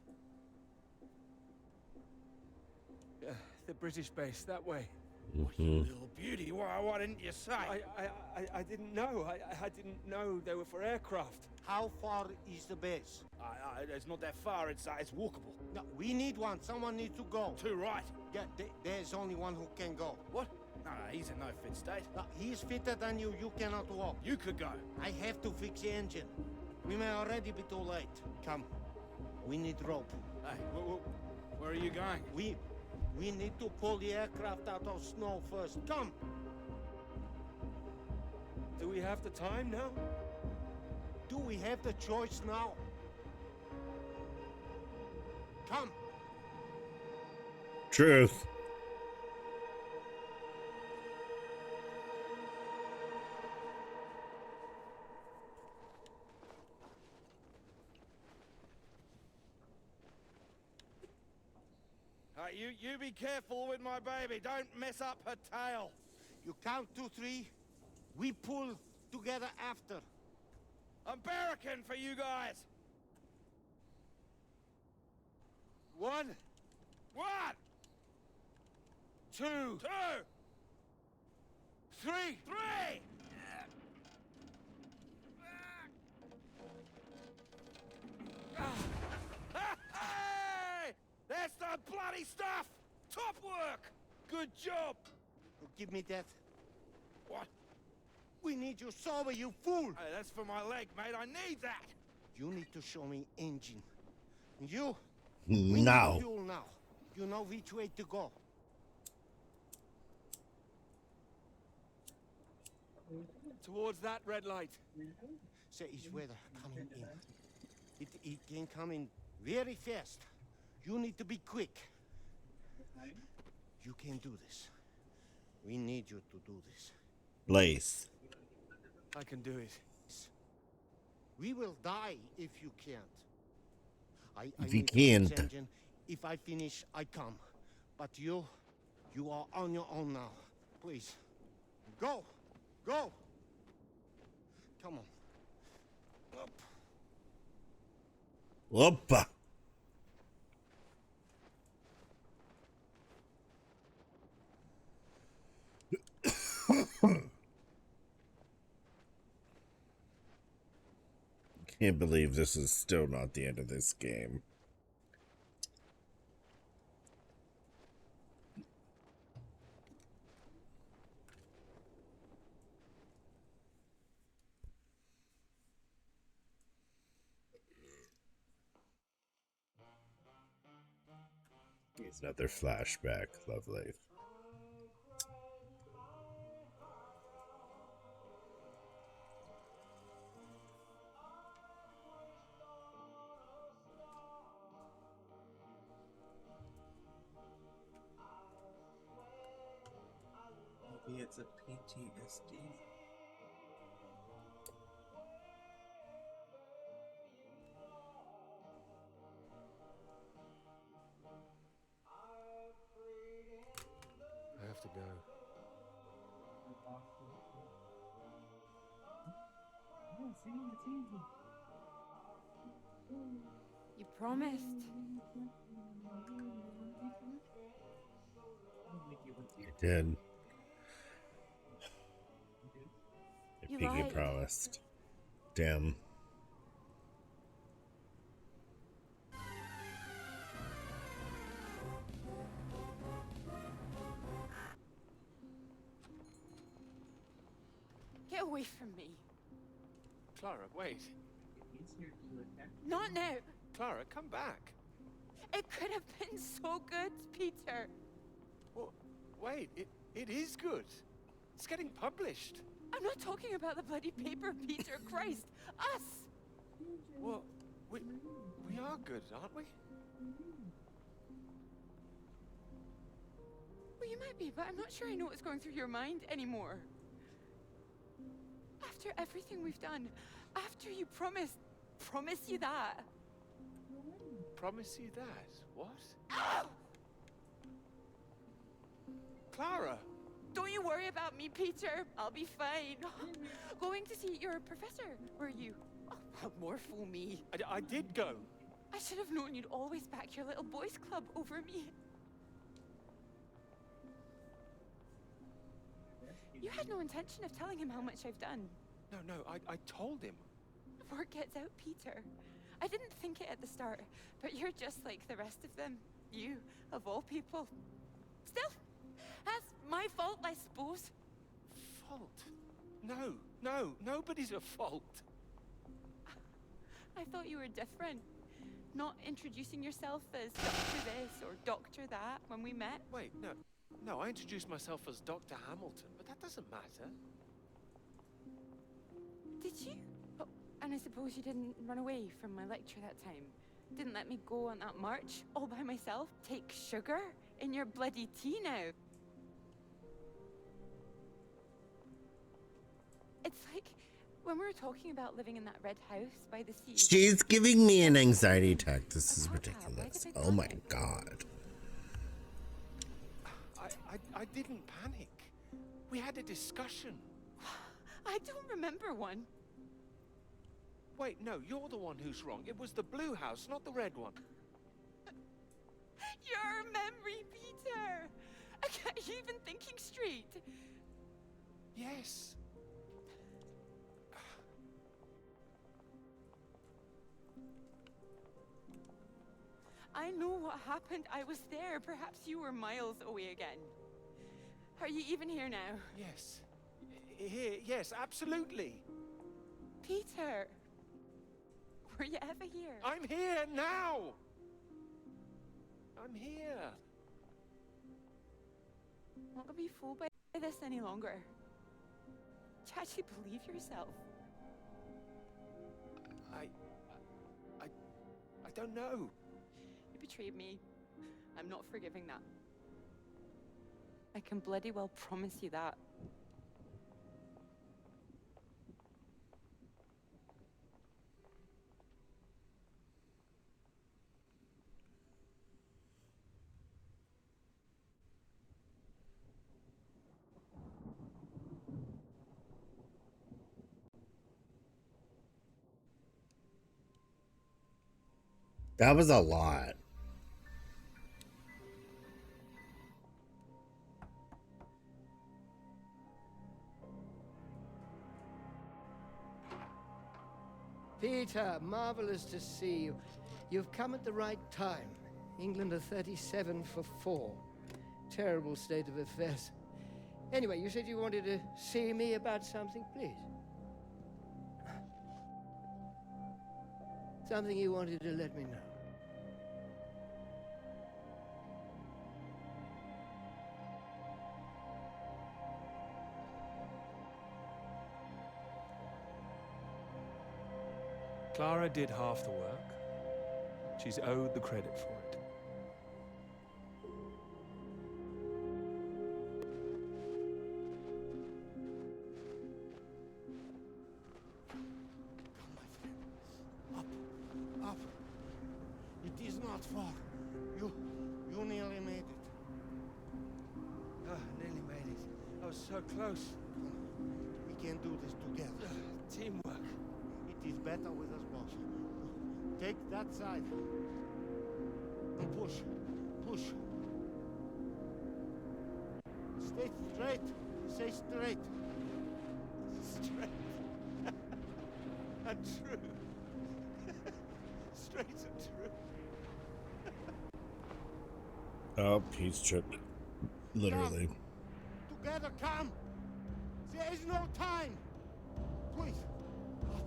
The British base, that way. Little beauty, why didn't you say? I didn't know. I didn't know they were for aircraft. How far is the base? It's not that far, it's walkable. No, we need one. Someone needs to go. Too right. Yeah, there's only one who can go. What? No, he's in no fit state. No, he's fitter than you. You cannot walk. You could go. I have to fix the engine. We may already be too late. Come. We need rope. Hey, where are you going? We need to pull the aircraft out of snow first. Come! Do we have the time now? Do we have the choice now? Come! Truth. You be careful with my baby. Don't mess up her tail. You count 2, 3. We pull together after. I'm barricading for you guys. 1. 1. 2. 2. 3. 3. Hey! That's the bloody stuff! Top work! Good job! Give me that. What? We need you sober, you fool! Hey, that's for my leg, mate. I need that! You need to show me engine. You? Now. We need fuel now. You know which way to go. Towards that red light. Say it's weather coming in. It can come in very fast. You need to be quick. You can do this. We need you to do this. Blaze. I can do it. We will die if you can't. I If you need to fix can't. engine. If I finish, I come. But you are on your own now. Please. Go! Go! Come on. Up. Opa. Can't believe this is still not the end of this game. It's another flashback. Lovely. Maybe it's a PTSD. I have to go. You promised. You did. You Piggy lied. promised. Damn. Get away from me. Clara, wait. Not now. Clara, come back. It could have been so good, Peter. Well, wait, it is good. It's getting published. I'm not talking about the bloody paper, Peter. Christ. Us. Well, we are good, aren't we? Well, you might be, but I'm not sure I know what's going through your mind anymore. After everything we've done, after you promise you that. Promise you that? What? Ow! Clara! Don't you worry about me, Peter. I'll be fine. Going to see your professor, were you? Oh, more fool me. I did go. I should have known you'd always back your little boys club over me. You had no intention of telling him how much I've done. No, I told him. Word gets out, Peter. I didn't think it at the start, but you're just like the rest of them. You, of all people. Still, that's my fault, I suppose. Fault? No, nobody's at fault. I thought you were different. Not introducing yourself as Doctor this or Doctor that when we met. Wait, no, I introduced myself as Dr. Hamilton, but that doesn't matter. Did you? Oh, and I suppose you didn't run away from my lecture that time. Didn't let me go on that march all by myself? Take sugar in your bloody tea now. It's like when we were talking about living in that red house by the sea. She's giving me an anxiety attack. This is ridiculous. Oh my god. I didn't panic. We had a discussion. I don't remember one. Wait, no, you're the one who's wrong. It was the blue house, not the red one. Your memory, Peter! Are you even thinking straight? Yes. I know what happened. I was there. Perhaps you were miles away again. Are you even here now? Yes. Here, yes, absolutely. Peter! Were you ever here? I'm here now! I'm here. I'm not gonna be fooled by this any longer. Do you actually believe yourself? I don't know. You betrayed me. I'm not forgiving that. I can bloody well promise you that. That was a lot. Peter, marvelous to see you. You've come at the right time. England are 37 for 4. Terrible state of affairs. Anyway, you said you wanted to see me about something, please. Something you wanted to let me know. Clara did half the work. She's owed the credit for it. Up. It is not far. You nearly made it. Nearly made it. I was so close. We can do this together. Teamwork. It is better with us both. Take that side. And push. Stay straight. Stay straight. Straight. And true. Straight and true. Oh, he's tripped. Literally. Together, come. There is no time. Please. Up.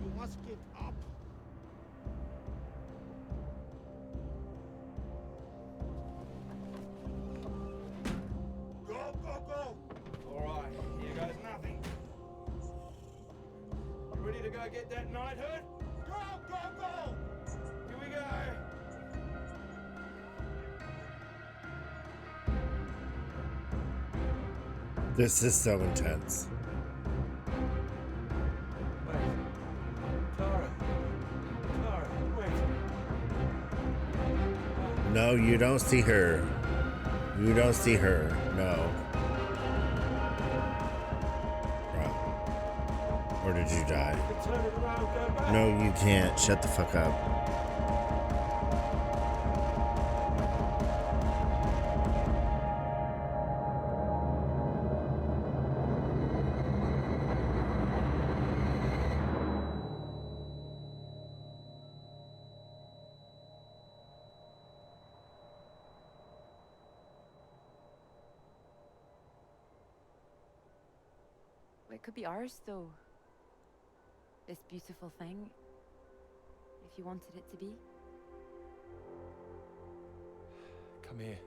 You must get up. Go. All right, here goes nothing. Ready to go get that knighthood? Go. Here we go. This is so intense. Wait. Clara, wait. No, you don't see her. You don't see her. No. Right. Or did you die? Turn it around, go back. No, you can't. Shut the fuck up. It could be ours, though. This beautiful thing. If you wanted it to be. Come here.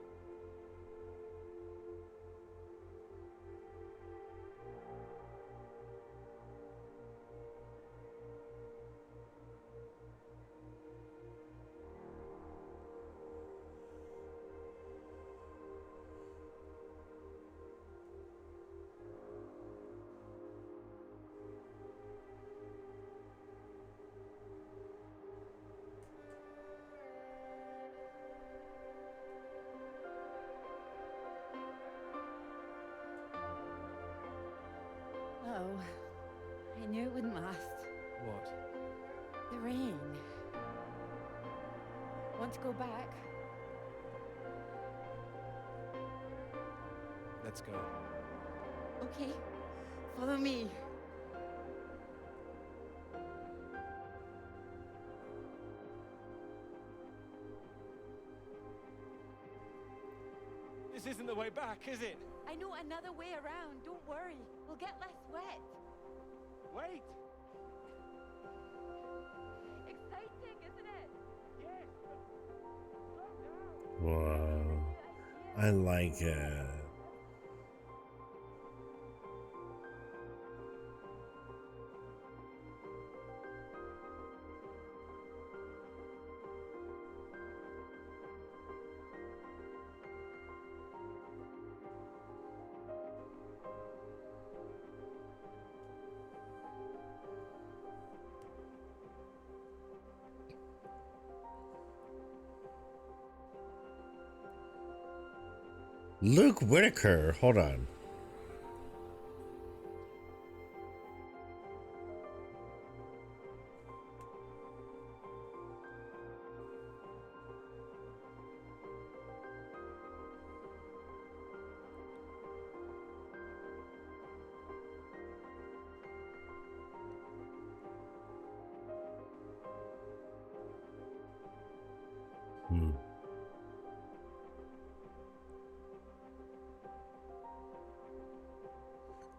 Oh, I knew it wouldn't last. What? The rain. Want to go back? Let's go. Okay, follow me. This isn't the way back, is it? I know another way around. Don't worry. We'll get less wet. Wait. Exciting, isn't it? Yes. Wow. I like it. Luke Whitaker. Hold on.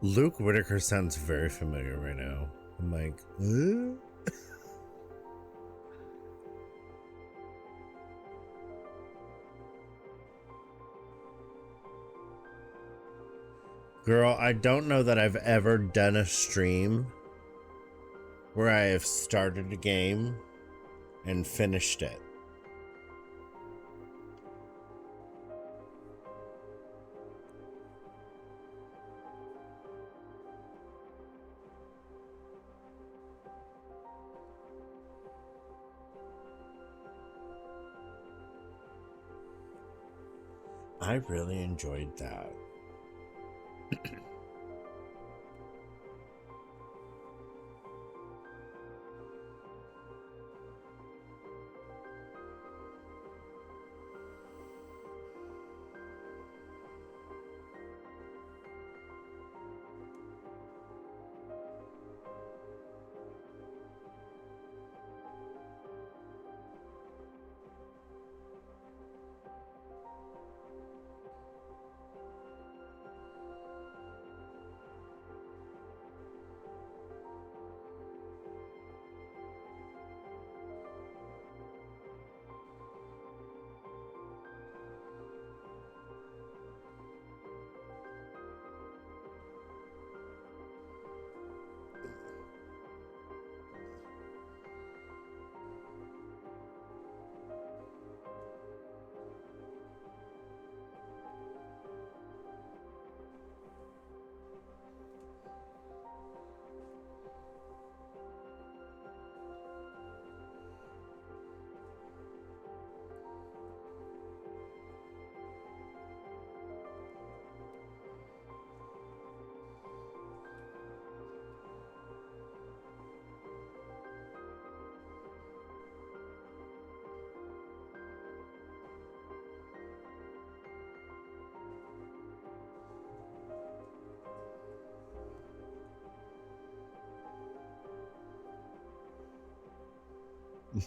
Luke Whitaker sounds very familiar right now. I'm like, Girl, I don't know that I've ever done a stream where I have started a game and finished it. I really enjoyed that.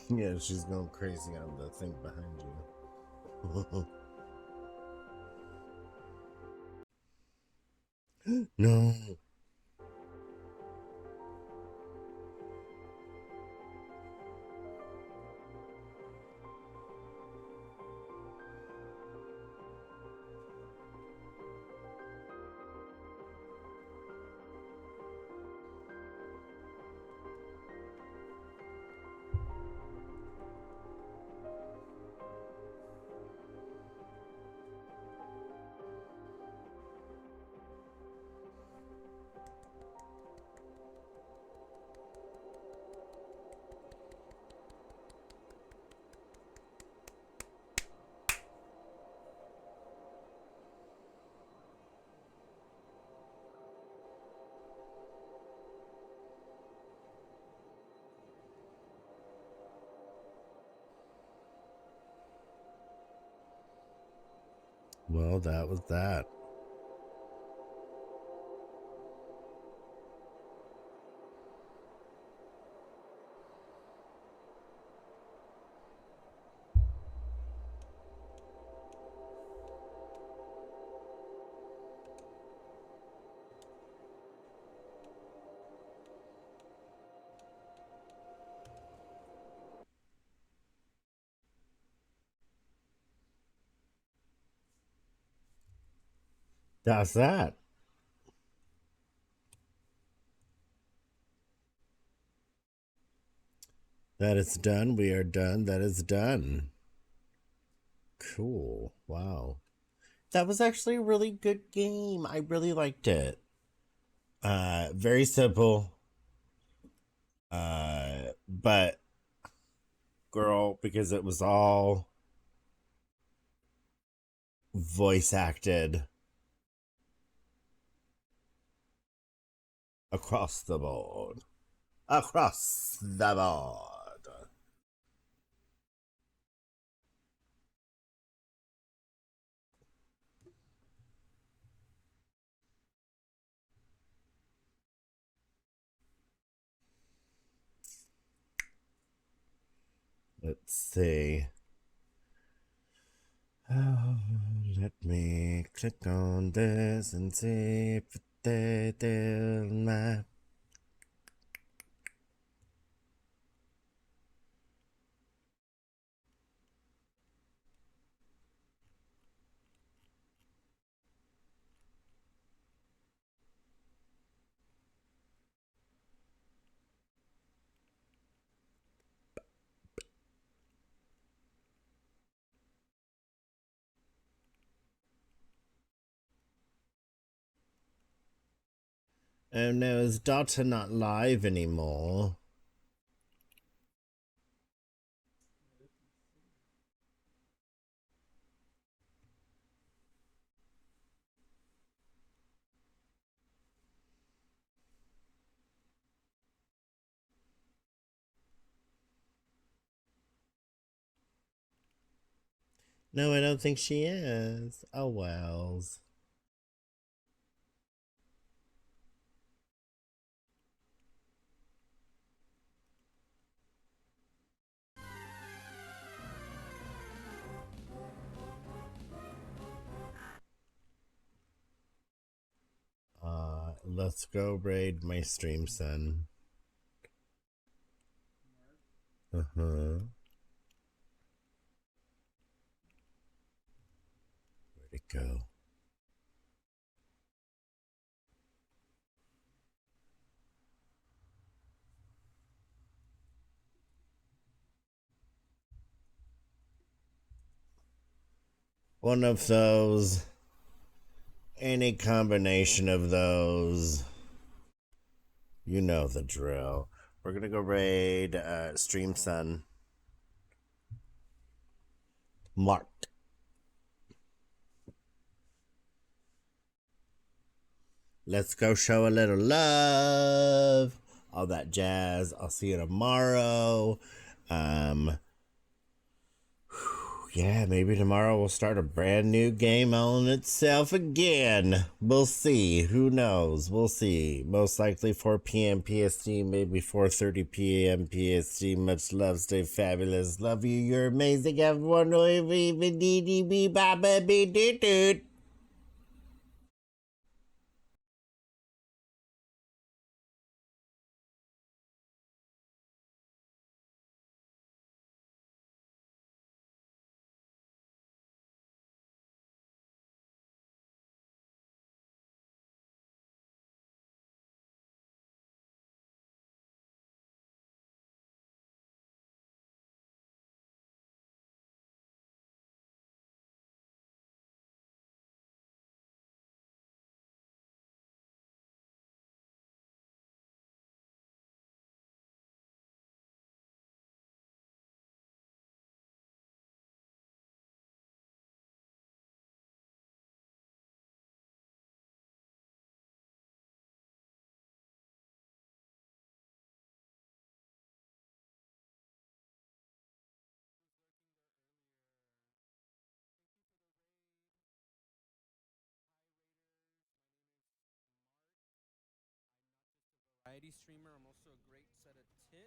Yeah, she's going crazy on the thing behind you. No. Well, that was that. That's that. That is done. We are done. That is done. Cool. Wow. That was actually a really good game. I really liked it. Very simple. But girl, because it was all voice acted across the board. Across the board. Let's see. Oh, let me click on this and see if they do my. Oh no, is Dota not live anymore? No, I don't think she is. Oh, wells. Let's go raid my stream son. Where'd it go? One of those. Any combination of those. You know the drill. We're gonna go raid stream son. Mark. Let's go show a little love. All that jazz. I'll see you tomorrow. Yeah, maybe tomorrow we'll start a brand new game on itself again. We'll see. Who knows? We'll see. Most likely 4 p.m. PST, maybe 4:30 p.m. PST. Much love. Stay fabulous. Love you. You're amazing. Everyone. Variety streamer. I'm also a great set of tips.